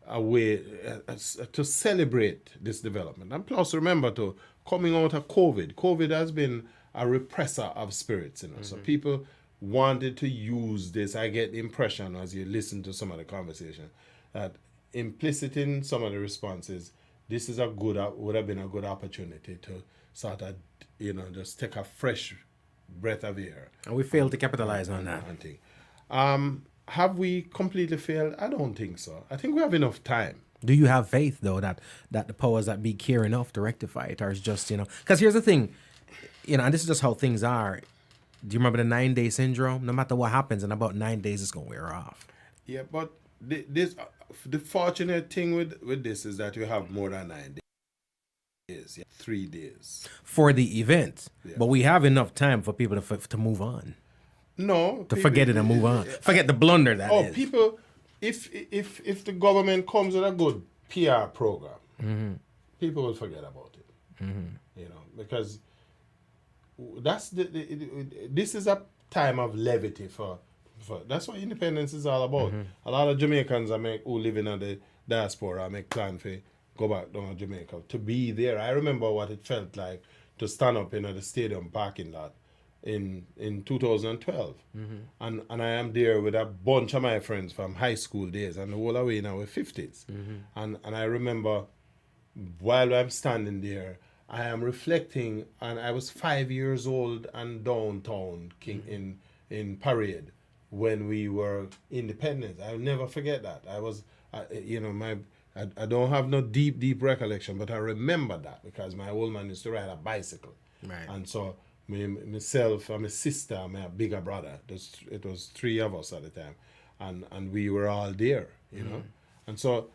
G: a way to celebrate this development. And plus, remember, too, coming out of COVID has been a repressor of spirits. So people wanted to use this. I get the impression as you listen to some of the conversation that implicit in some of the responses, this is would have been a good opportunity to sort of, just take a fresh breath of air.
B: And we failed to capitalize on that.
G: Have we completely failed? I don't think so. I think we have enough time.
B: Do you have faith, though, that the powers that be care enough to rectify it? Or it's just, because here's the thing, and this is just how things are. Do you remember the 9-day syndrome? No matter what happens, in about 9 days, it's going to wear off.
G: Yeah, but the fortunate thing with this is that we have more than 9 days. 3 days.
B: For the event.
G: Yeah.
B: But we have enough time for people to move on.
G: No.
B: To forget it and move on. Forget the blunder that is.
G: People, if the government comes with a good PR program, people will forget about it. Because that's this is a time of levity for that's what independence is all about. A lot of Jamaicans who live in the diaspora make plan for go back down to Jamaica to be there. I remember what it felt like to stand up in the stadium parking lot in 2012, and I am there with a bunch of my friends from high school days, and all the way in our 50s, and I remember while I'm standing there, I am reflecting, and I was 5 years old and downtown in Parade when we were independent. I'll never forget that. I was, I don't have no deep recollection, but I remember that because my old man used to ride a bicycle.
B: Right.
G: And so myself and my sister and my bigger brother, it was 3 of us at the time, and we were all there, And so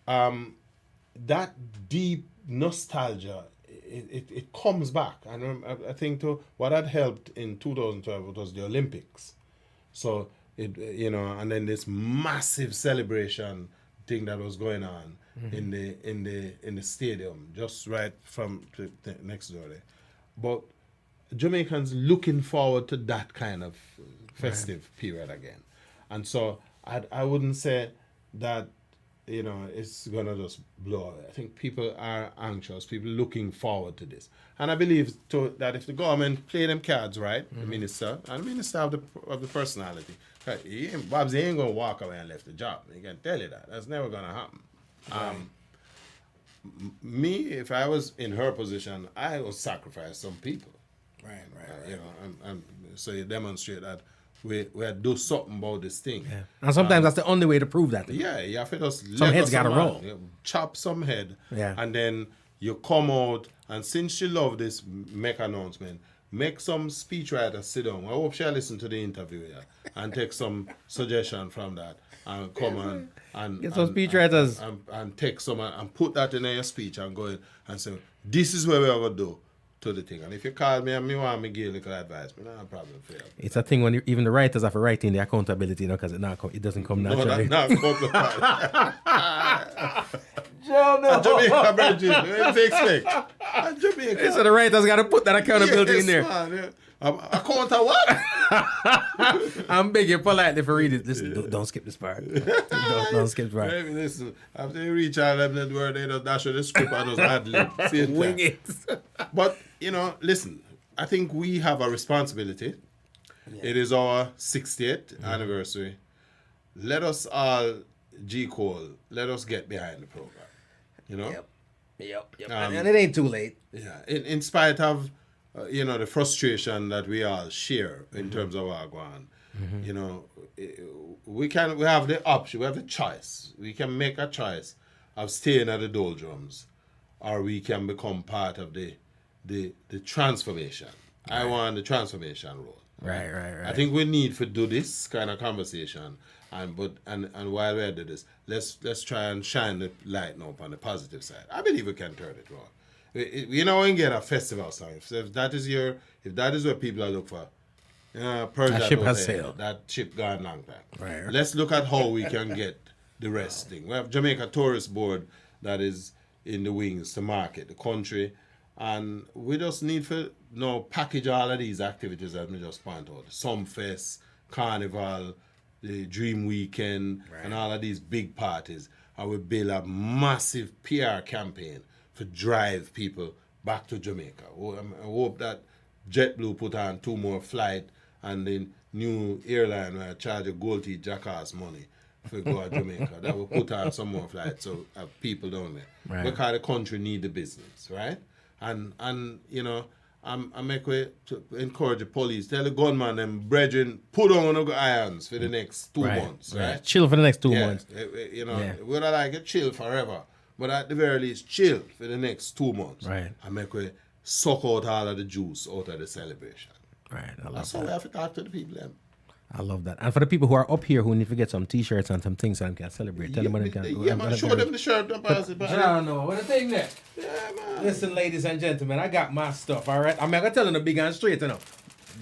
G: that deep nostalgia, it comes back. And I think what had helped in 2012 was the Olympics. So and then this massive celebration thing that was going on in the stadium, just right from next door there. But Jamaicans looking forward to that kind of festive period again, and so I wouldn't say that it's gonna just blow away. I think people are anxious, people looking forward to this, and I believe that if the government play them cards right, the minister have the personality. Babsy ain't gonna walk away and left the job. He can tell you that. That's never gonna happen. Right. Me, if I was in her position, I would sacrifice some people. Right. And so you demonstrate that we do something about this thing.
B: Yeah. And sometimes that's the only way to prove that.
G: Yeah, you have to just
B: some heads gotta roll.
G: Chop some head.
B: Yeah.
G: And then you come out, and since you love this, make announcement. Make some speechwriter sit down. I hope she'll listen to the interview and take some suggestion from that and come and
B: get some speechwriters
G: and take some and put that in your speech and go in and say, this is what we ever do to the thing. And if you call me and me want me give a little advice, but no problem for you.
B: It's a thing when even the writers have to write in the accountability, because it doesn't come naturally.
G: No, Jamaica, Virgin, what do you expect? Jamaica.
B: So the writers got to put that accountability in there.
G: Man, yeah. Account of what?
B: I'm begging politely for reading. Listen, don't skip this part. Don't skip this part.
G: Hey, listen, after you reach out that word, they just dash the script and just ad lib.
B: Wing it.
G: But, listen, I think we have a responsibility. Yeah. It is our 60th anniversary. Let us all, G. Cole, let us get behind the program.
B: Yep. And it ain't too late.
G: Yeah. In spite of, the frustration that we all share in terms of our going on. You know, we have the option, we have the choice. We can make a choice of staying at the doldrums, or we can become part of the transformation. Right. I want the transformation role.
B: Right.
G: I think we need to do this kind of conversation, and while we're doing this, let's try and shine the light now on the positive side. I believe we can turn it around. You know, when you get a festival song, if that is what people are looking for,
B: that ship has sailed.
G: That ship gone long time.
B: Right.
G: Let's look at how we can get the rest thing. We have Jamaica Tourist Board that is in the wings to market the country, and we just need to package all of these activities that we just point out. Sumfest, Carnival, the Dream Weekend, and all of these big parties. And we build a massive PR campaign to drive people back to Jamaica. I hope that JetBlue put on 2 more flights, and the new airline where I charge a gold teeth jackass money for go to Jamaica. That will put on some more flights so people down there.
B: Right.
G: Because the country need the business, right? And you know, I make way to encourage the police. Tell the gunman them brethren, put on the irons for the next 2 months, right?
B: Chill for the next 2 months.
G: You know, we don't like it chill forever, but at the very least, chill for the next 2 months.
B: Right.
G: And make way suck out all of the juice out of the celebration.
B: Right.
G: That's how we have to talk to the people then.
B: I love that. And for the people who are up here who need to get some T-shirts and some things so they can celebrate, tell them what they can.
G: Man, show them the shirt.
B: I don't know. What the thing there?
G: Yeah, man.
B: Listen, ladies and gentlemen, I got my stuff, all right? I'm going to tell them the big and straight, you know.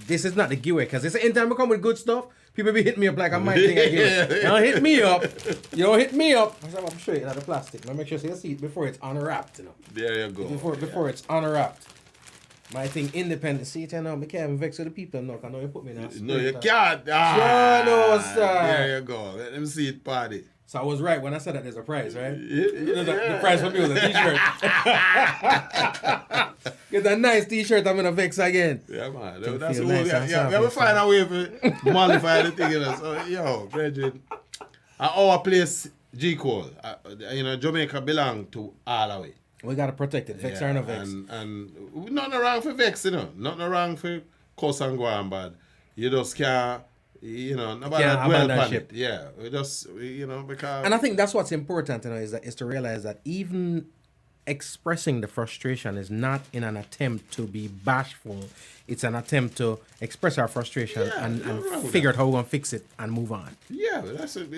B: This is not the giveaway, because it's anytime I come with good stuff, people be hitting me up like I might think I give it. You don't hit me up. You don't hit me up. I'm straight out of plastic. Now make sure you see it before it's unwrapped, you know.
G: There you go.
B: Before it's unwrapped. My thing, independent. See, you know, I can't vex with the people. No, I know you put me in that.
G: No, you can't.
B: No, sir.
G: There you go. Let them see it party.
B: So I was right when I said that there's a prize, right? The prize for me was a T-shirt. Get a nice T-shirt, I'm going to vex again.
G: Yeah, man. That's
B: feel
G: the
B: nice
G: whole.
B: and
G: We have to find a way to mollify the thing. So, yo, Bridget, our place, G. Cole, Jamaica belong to all of it.
B: We got to protect it. Vex or no vex.
G: And nothing wrong for vex, you know. Nothing wrong for cuss and go on bad. You just can't, nobody dwell upon it. Yeah, we just, because...
B: And I think that's what's important, is to realize that even expressing the frustration is not in an attempt to be bashful. It's an attempt to express our frustration and figure out how we're going to fix it and move on.
G: Yeah, that's it.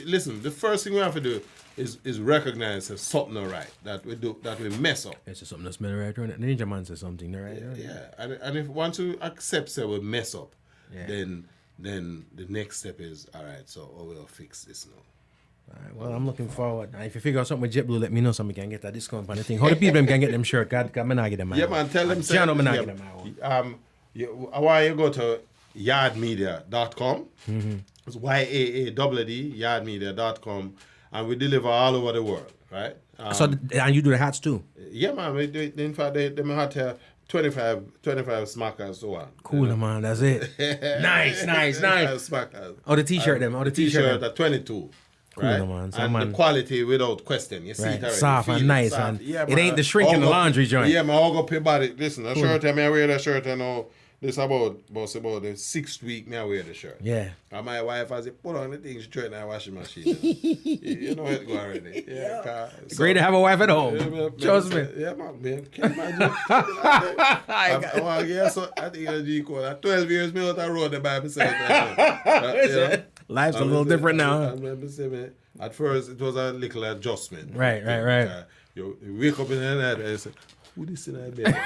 G: Listen, the first thing we have to do is recognize that something not right, that we mess up.
B: It's just something that's not right. The Ninja Man says something, right?
G: Yeah. And if once you accept that we mess up, then the next step is, all right, so we'll fix this now.
B: All right, well, I'm looking forward. And if you figure out something with JetBlue, let me know so we can get that discount on the thing. How the people can get them shirt? God, I'm not get them.
G: Yeah, man, tell them. I want you to go to yardmedia.com.
B: Mm-hmm.
G: It's YAADD, yardmedia.com. And we deliver all over the world, right?
B: And you do the hats too?
G: Yeah, man. We do, in fact, they had 25 smackers, so on.
B: Cool, man. That's it. Nice.
G: Smackers.
B: Oh, the T-shirt them. Oh, the T-shirt
G: at 22.
B: Cool,
G: right?
B: man.
G: And the quality without question. You see it already.
B: Soft and nice.
G: Soft.
B: And
G: yeah,
B: it ain't the shrink in the laundry joint.
G: Yeah, man. I'll go pay body. Listen, the shirt, I wear the shirt, this about the 6th week me I wear the shirt.
B: Yeah.
G: And my wife has it put on the thing, she throw it in the washing machine. You know it go already. Yeah.
B: So, great to have a wife at home. Trust me.
G: Yeah, man. Can't imagine. I think it's G Cole. At 12 years, me out the road by myself.
B: Life's a little different now.
G: At first, it was a little adjustment.
B: Right.
G: You wake up in the night and say, who this in that bed?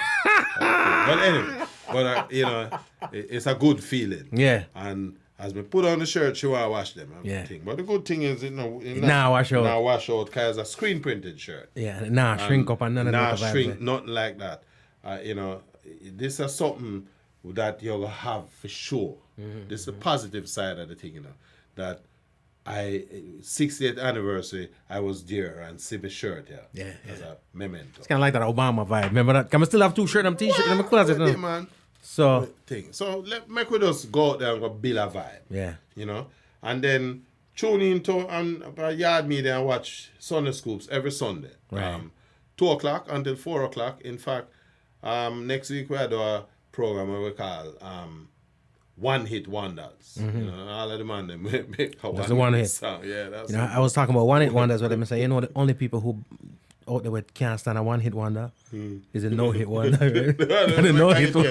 G: But anyway, it's a good feeling.
B: Yeah.
G: And as we put on the shirt, she will wash them.
B: Yeah.
G: But the good thing is,
B: now wash out.
G: Now wash out because it's a screen printed shirt.
B: Yeah. Shrink up and none of that.
G: Shrink, nothing like that. This is something that you'll have for sure. Mm-hmm. This is the positive side of the thing, that 60th anniversary, I was there and see my shirt as a memento.
B: It's kind of like that Obama vibe. Remember that? Can I still have 2 shirts and T-shirts in my closet?
G: Yeah, man.
B: So
G: make we just go out there and go build a vibe.
B: Yeah.
G: And then tune into Yard Media and watch Sunday Scoops every Sunday.
B: Right.
G: 2 o'clock until 4 o'clock. In fact, next week we do a program we call one-hit wonders. You know, all of the man them make a
B: That's the one hit.
G: song. Yeah, that's
B: You know, I was talking about one hit wonders where they say, you know, the only people who out there with can't stand a one hit wonder is a no hit wonder. Right? The no hit one.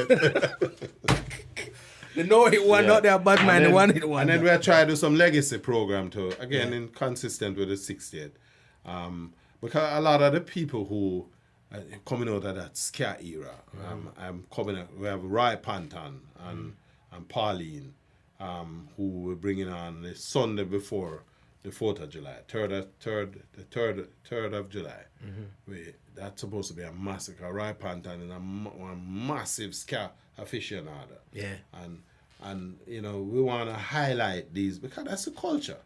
B: The no hit one, not their bad man, the one hit one.
G: And then we try to do some legacy program too. Again, inconsistent with the 60th. Because a lot of the people who are coming out of that ska era, I'm coming out, we have Roy Panton and Pauline, who we're bringing on the Sunday before the 4th of July, 3rd of July. That's supposed to be a massacre. Roy Panton is a massive ska aficionado.
B: Yeah.
G: And you know, we want to highlight these because that's the culture.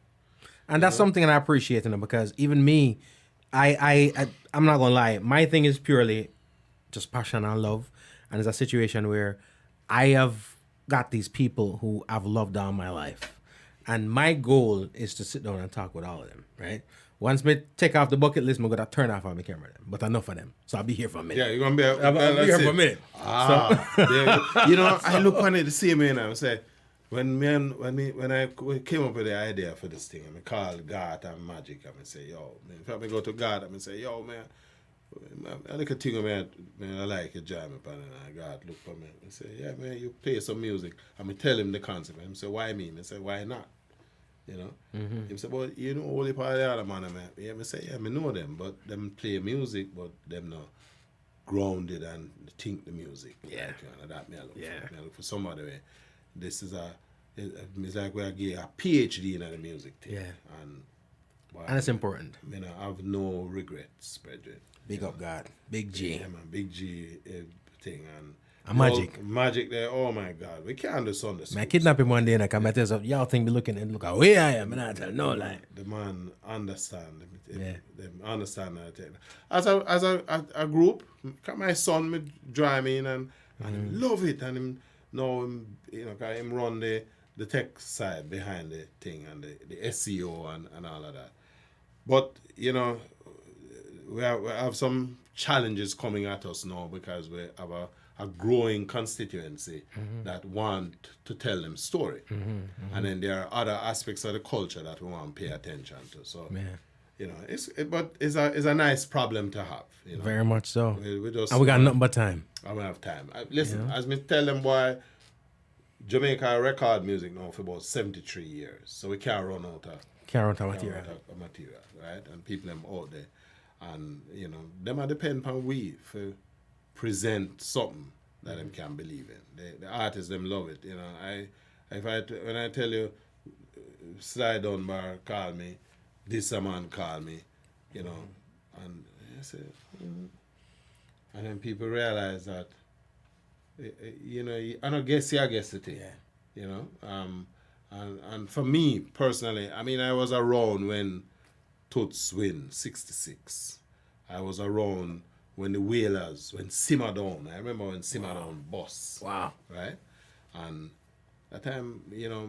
B: And that's something that I appreciate, you know, because even me, I'm not gonna lie, my thing is purely just passion and love. And it's a situation where I have got these people who I've loved all my life. And my goal is to sit down and talk with all of them, right? Once me take off the bucket list, I'm going to turn off on my camera. But enough of them. So I'll be here for a minute.
G: Yeah, you're going to be
B: I'll be here for a minute.
G: You know, I look on it the same way now. I say, when I came up with the idea for this thing, I call God and Magic, I say, yo, man, if I go to God, I say, yo, man, I look at thing, man, I like a jam upon it, and God look for me. I say, yeah, man, you play some music. I tell him the concept. I say, why me? I say, why not? You know? He say, well, you know, only part of the other man, I say, yeah, I know them, but them play music, but them not grounded and think the music.
B: Yeah.
G: Like, you know, that me I look
B: Yeah.
G: for. Me I look for somebody where this is it's like we get a PhD in the music thing.
B: Yeah.
G: And
B: it's important.
G: I mean, I have no regrets, brethren.
B: Big up God. Big G.
G: Yeah, man, Big G thing and
B: A Magic.
G: Magic there. Oh my God, we can't do Sunday school.
B: Man, kidnap him one day and I come at this up. Y'all think me looking and look how way I am. And I tell no lie.
G: The man understand.
B: Yeah.
G: Them understand that thing. As a group, my son me drive me in and him love it and him know him, you know, 'cause him run the tech side behind the thing and the SEO and all of that. But you know, we have some challenges coming at us now because we have a growing constituency that want to tell them story. And then there are other aspects of the culture that we want to pay attention to. So, you know, it's a nice problem to have. You know?
B: Very much so.
G: We just,
B: and we got nothing but time.
G: I don't have time. Listen, as me tell them why Jamaica record music now for about 73 years. So we can't run out of
B: material.
G: material, right? And people them out there. And, you know, them are depend on we for present something that them can believe in. The artists them love it. You know, when I tell you slide down bar call me, this a man call me, you know, and I say, and then people realize that, you know, I don't guess the thing, you know, and for me personally, I mean, I was around when Toots win 66. I was around when the Whalers, when Simmer Down. I remember when Simmer Down bust.
B: Wow.
G: Right? And that time, you know,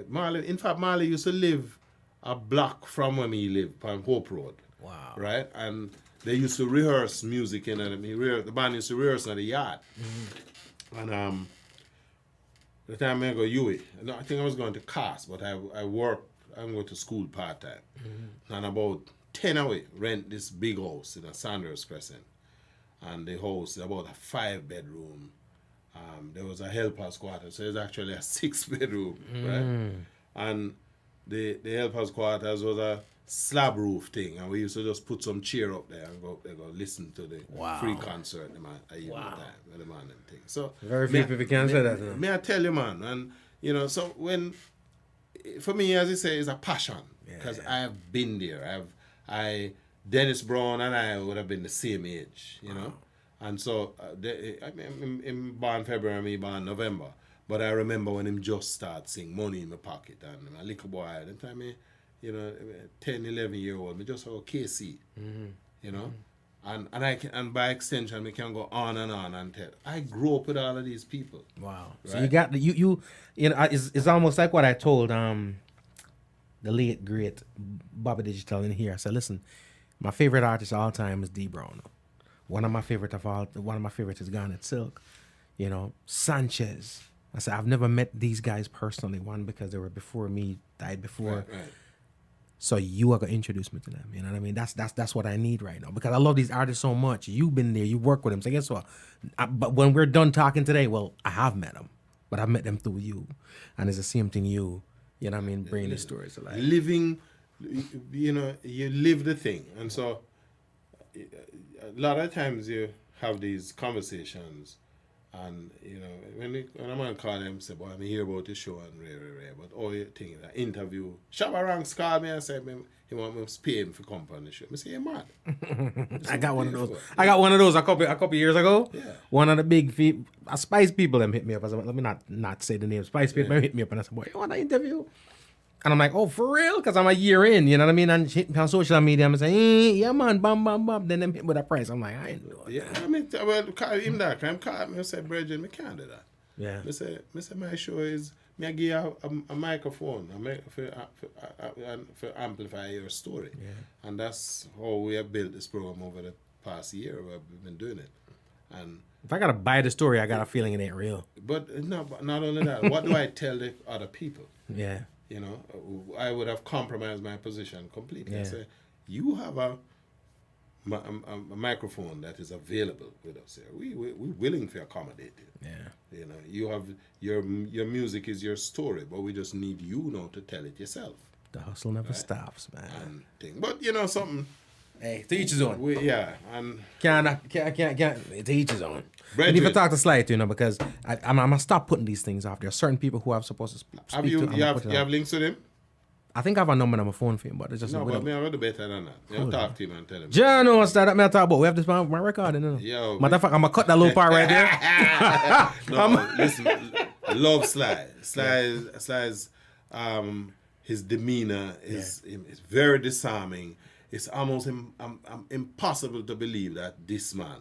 G: Marley used to live a block from where me live, on Hope Road.
B: Wow.
G: Right? And they used to rehearse music in the band used to rehearse in the yard. And the time I go UWI, I think I was going to CAS, but I worked, I'm going to school part-time. And about 10 away, rent this big house in a Sanders Crescent. And the house is about a 5-bedroom. There was a helper's quarter, so it's actually a 6-bedroom, right? And the helper's quarters was a slab roof thing, and we used to just put some chair up there and go listen to the free concert the man the man them thing. So
B: very few people can say that.
G: May I tell you, man, and you know, so when for me, as I say, it's a passion because I have been there. Dennis Brown and I would have been the same age, you know, and so I'm born February, me born November, but I remember when him just started seeing money in my pocket and a little boy at the time, you know, 10, 11-year-old, me just saw KC, you know, and by extension, we can go on and tell. I grew up with all of these people.
B: Wow.
G: Right?
B: So you got you know, it's almost like what I told the late great Bobby Digital in here. I said, listen, my favorite artist of all time is D Brown. One of my favorites is Garnet Silk. You know, Sanchez. I said, I've never met these guys personally. One, because they were before me, died before.
G: Right.
B: So you are gonna introduce me to them. You know what I mean? That's what I need right now, because I love these artists so much. You've been there, you work with them. So guess what? But when we're done talking today, well, I have met them, but I've met them through you, and it's the same thing. You know what I mean? Bringing the stories to life.
G: Living, you know, you live the thing, and so a lot of times you have these conversations. And you know, when a man call them, say, "Boy, I hear about the show and rare, but all you think that interview." Shabba Ranks called me and said, "He want me to pay him for come on the show." I say, "You mad?"
B: I got one of those. I got one of those a couple years ago.
G: Yeah.
B: One of the big Spice people them hit me up. I said, let me not say the name. Spice people hit me up and I said, "Boy, you want an interview?" And I'm like, "Oh, for real?" Because I'm a year in, you know what I mean? And hit me on social media, I'm saying, "Yeah, man, bam, bam, bam." Then them hit with a price. I'm like, I ain't doing that.
G: Yeah, I mean, well, call him that. I'm calling me and say, "Bridget, me can't do that."
B: Yeah.
G: I say, my show is me I give you a microphone for amplify your story. Yeah. And that's how we have built this program over the past year. We've been doing it. And
B: if I gotta buy the story, I got a feeling it ain't real.
G: But not only that. What do I tell the other people?
B: Yeah.
G: You know, I would have compromised my position completely.
B: Yeah.
G: I say, you have a microphone that is available with us here. We're willing to accommodate it.
B: Yeah.
G: You know, you have your music is your story, but we just need you now to tell it yourself.
B: The hustle never stops, man.
G: And thing. But you know something.
B: Hey, to each his own.
G: And
B: Can't. To each his own.
G: Bridget.
B: And even talk to Sly too, you know, because I'm gonna stop putting these things off. There are certain people who I'm supposed to speak
G: have
B: to.
G: you have links with him?
B: I think I have a number on my phone for him, but it's just
G: No, but me I would do better than that. You talk to him and tell him.
B: John, no, what's that? Me I talk about. We have this my recording, you know.
G: Yo,
B: Matter of fact, I'm gonna cut that little part right there.
G: No, listen, love Sly. Sly's his demeanor is very disarming. It's almost impossible to believe that this man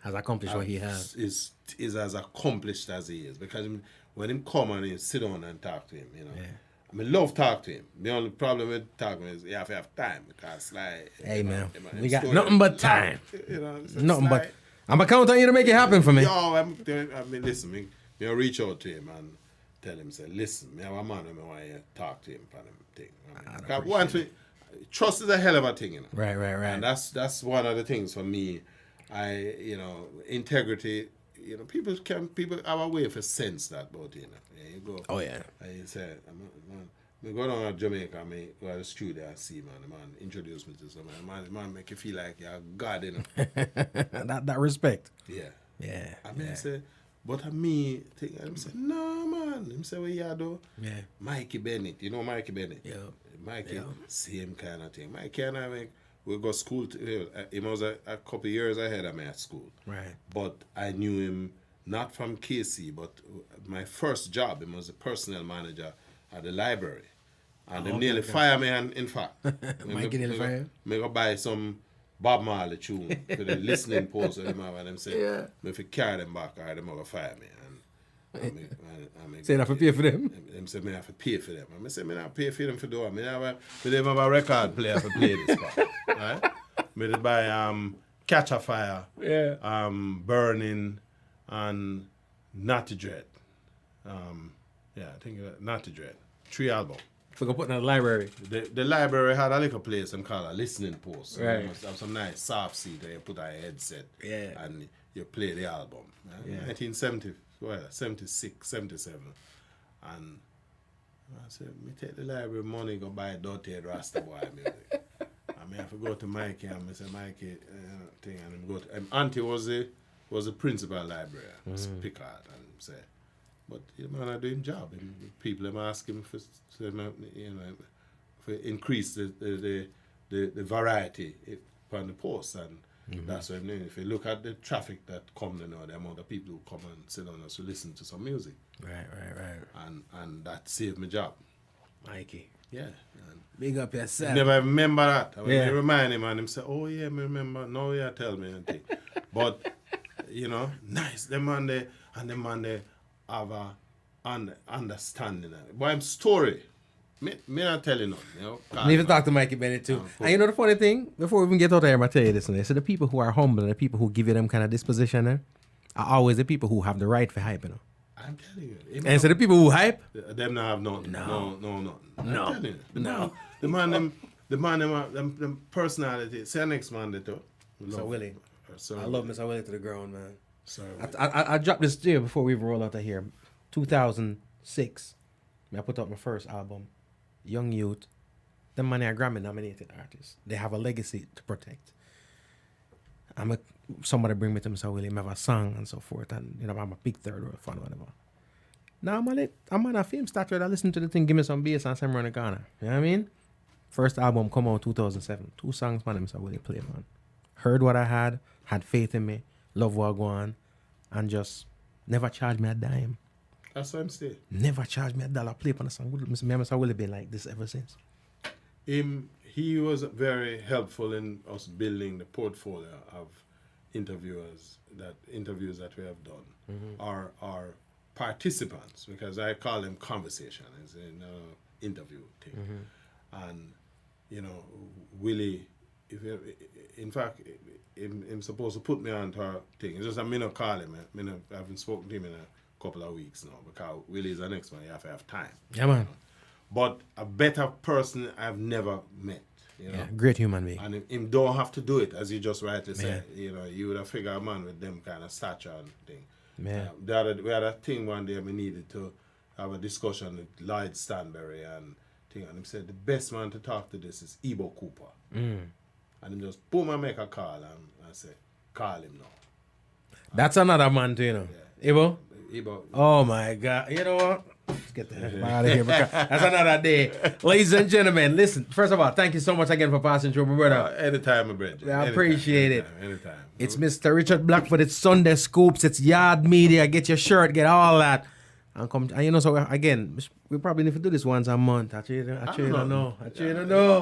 B: has accomplished what he has.
G: Is as accomplished as he is. Because when him come and he sit down and talk to him, you know. Yeah. I mean, love talk to him. The only problem with talking is you have to have time, because like,
B: hey man, we got nothing but time.
G: You know,
B: nothing but. I'm gonna count on you to make it happen for me.
G: Yo, I mean, listen, me reach out to him and tell him, say, listen, me have a man and I want you to talk to him for them thing. I mean, once trust is a hell of a thing, you know.
B: Right.
G: And that's one of the things for me. Integrity. You know, people have a way for sense that about you know. Yeah, you go. Oh yeah. I say, I go down to Jamaica, I go to the studio and see man. The man introduce me to someone. The man make you feel like you're God, you know.
B: that respect.
G: Yeah.
B: Yeah.
G: I mean, I say, but me think, and I say, no man. Him say, what you do? Yeah. Mikey Bennett, you know Mikey Bennett. Yeah. Mikey, same kind of thing. Mikey and I we go school. He was a couple years ahead of me at school. Right. But I knew him not from KC, but my first job, he was a personnel manager at the library. And they nearly fired me, in fact.
B: Mikey nearly fired?
G: I go buy some Bob Marley tune for the listening post of them, and them say, if you carry them back, or them over fire me.
B: Say I have to pay for them?
G: Them say I have to pay for them. I say I not pay for them for door. I have a record player for play this part. Right? I buy Catch a Fire, Burning, and Natty Dread. I think Natty Dread. 3 albums.
B: So go put in the library.
G: The library had a little place and called a listening post. So
B: right.
G: You must have some nice soft seat where you put a headset and you play the album. 1970, 76, 77. And I said, me take the library money, go buy Dirty Head Rasta Boy music. I have to go to Mikey and I say, Mikey, thing, and go to, Auntie was the principal librarian, Pickard, and say, but the man are doing job. And people them ask him for increase the variety on the post, and that's what I mean. If you look at the traffic that come, the amount of people who come and sit down to listen to some music.
B: Right.
G: And that saved my job.
B: Mikey.
G: Yeah.
B: Big up yourself.
G: Never remember that. I mean, remind him and him say, oh yeah, me remember. No, yeah, tell me anything. But, nice. Them man they have a understanding. But I'm story. Me not telling nothing.
B: I need to talk to Mikey Bennett too. And you know the funny thing? Before we even get out there, I'm going to tell you this. So the people who are humble and the people who give you them kind of disposition are always the people who have the right for hype, you know.
G: I'm telling you.
B: And so the people who hype,
G: Them not have nothing. No, nothing. I'm
B: No.
G: telling you.
B: No.
G: The man, them personality. Say next man, they talk.
B: Mr. Willie.
G: So
B: I love Mr. Willie to the ground, man.
G: So
B: I dropped this year before we even roll out of here. 2006. I put out my first album, Young Youth. Them man are Grammy nominated artists. They have a legacy to protect. Somebody bring me to Mr. Willie, have a song and so forth, and I'm a big third world fan, whatever. Now I'm on a film start I listen to the thing, give me some bass and some around the corner. You know what I mean? First album come out 2007. 2 songs, man, Mr. Willie play, man. Heard what I had faith in me, love what I go on, and just never charged me a dime.
G: that's what I'm saying.
B: Never charged me $1 play on a song. Mr. Willie been like this ever since.
G: He was very helpful in us building the portfolio of interviews that we have done, or participants, because I call them conversation as an interview thing. And Willie, in fact, him supposed to put me on to her thing. It's just I not call him. I haven't spoken to him in a couple of weeks now, because Willie is the next one. You have to have time.
B: Yeah, man.
G: But a better person I've never met.
B: Yeah, great human being.
G: And him don't have to do it, as you just rightly said. You would have figured a man with them kind of stature and thing.
B: Yeah.
G: We had a thing one day we needed to have a discussion with Lloyd Stanberry and thing, and he said the best man to talk to this is Ebo Cooper. And him just boom and make a call, and I said, call him now.
B: That's another man too, Ibo?
G: Ebo.
B: Oh my God. You know what? Let's get the heck out of here. Because that's another day. Ladies and gentlemen, listen, first of all, thank you so much again for passing through, my brother.
G: Anytime, my brother.
B: I appreciate it.
G: Anytime.
B: It's Mr. Richard Blackford. It's Sunday Scoops. It's Yard Media. Get your shirt. Get all that. And come. And so again, we probably need to do this once a month. I don't know.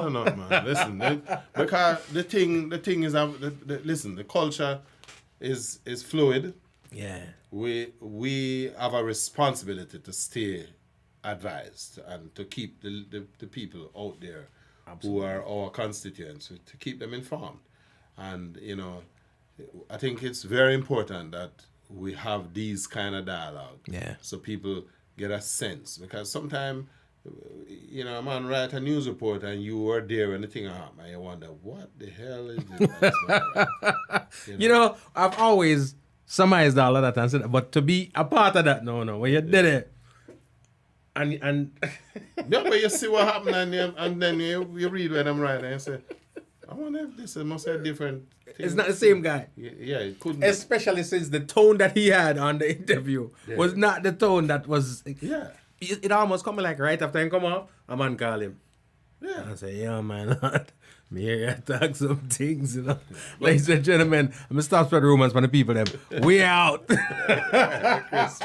G: No, man. Listen, because the thing is, listen, the culture is fluid.
B: Yeah.
G: We have a responsibility to stay advised and to keep the people out there who are our constituents, to keep them informed. And I think it's very important that we have these kind of dialogue.
B: Yeah.
G: So people get a sense, because sometimes a man write a news report and you were there when the thing happened and you wonder what the hell is this?
B: I've always surmised all of that and said, but to be a part of that, no, when you did it, and
G: yeah, but you see what happened, and then you read when I'm writing and you say, I wonder if this must have different things.
B: It's not the same guy.
G: Yeah, it couldn't.
B: Especially since the tone that he had on the interview was not the tone that was.
G: Yeah.
B: It almost come like right after him come up, a man call him.
G: Yeah.
B: I say, yeah, man, me here talk some things, Ladies and gentlemen, I'm going to stop spread rumors for the people, them. We out.
G: Chris,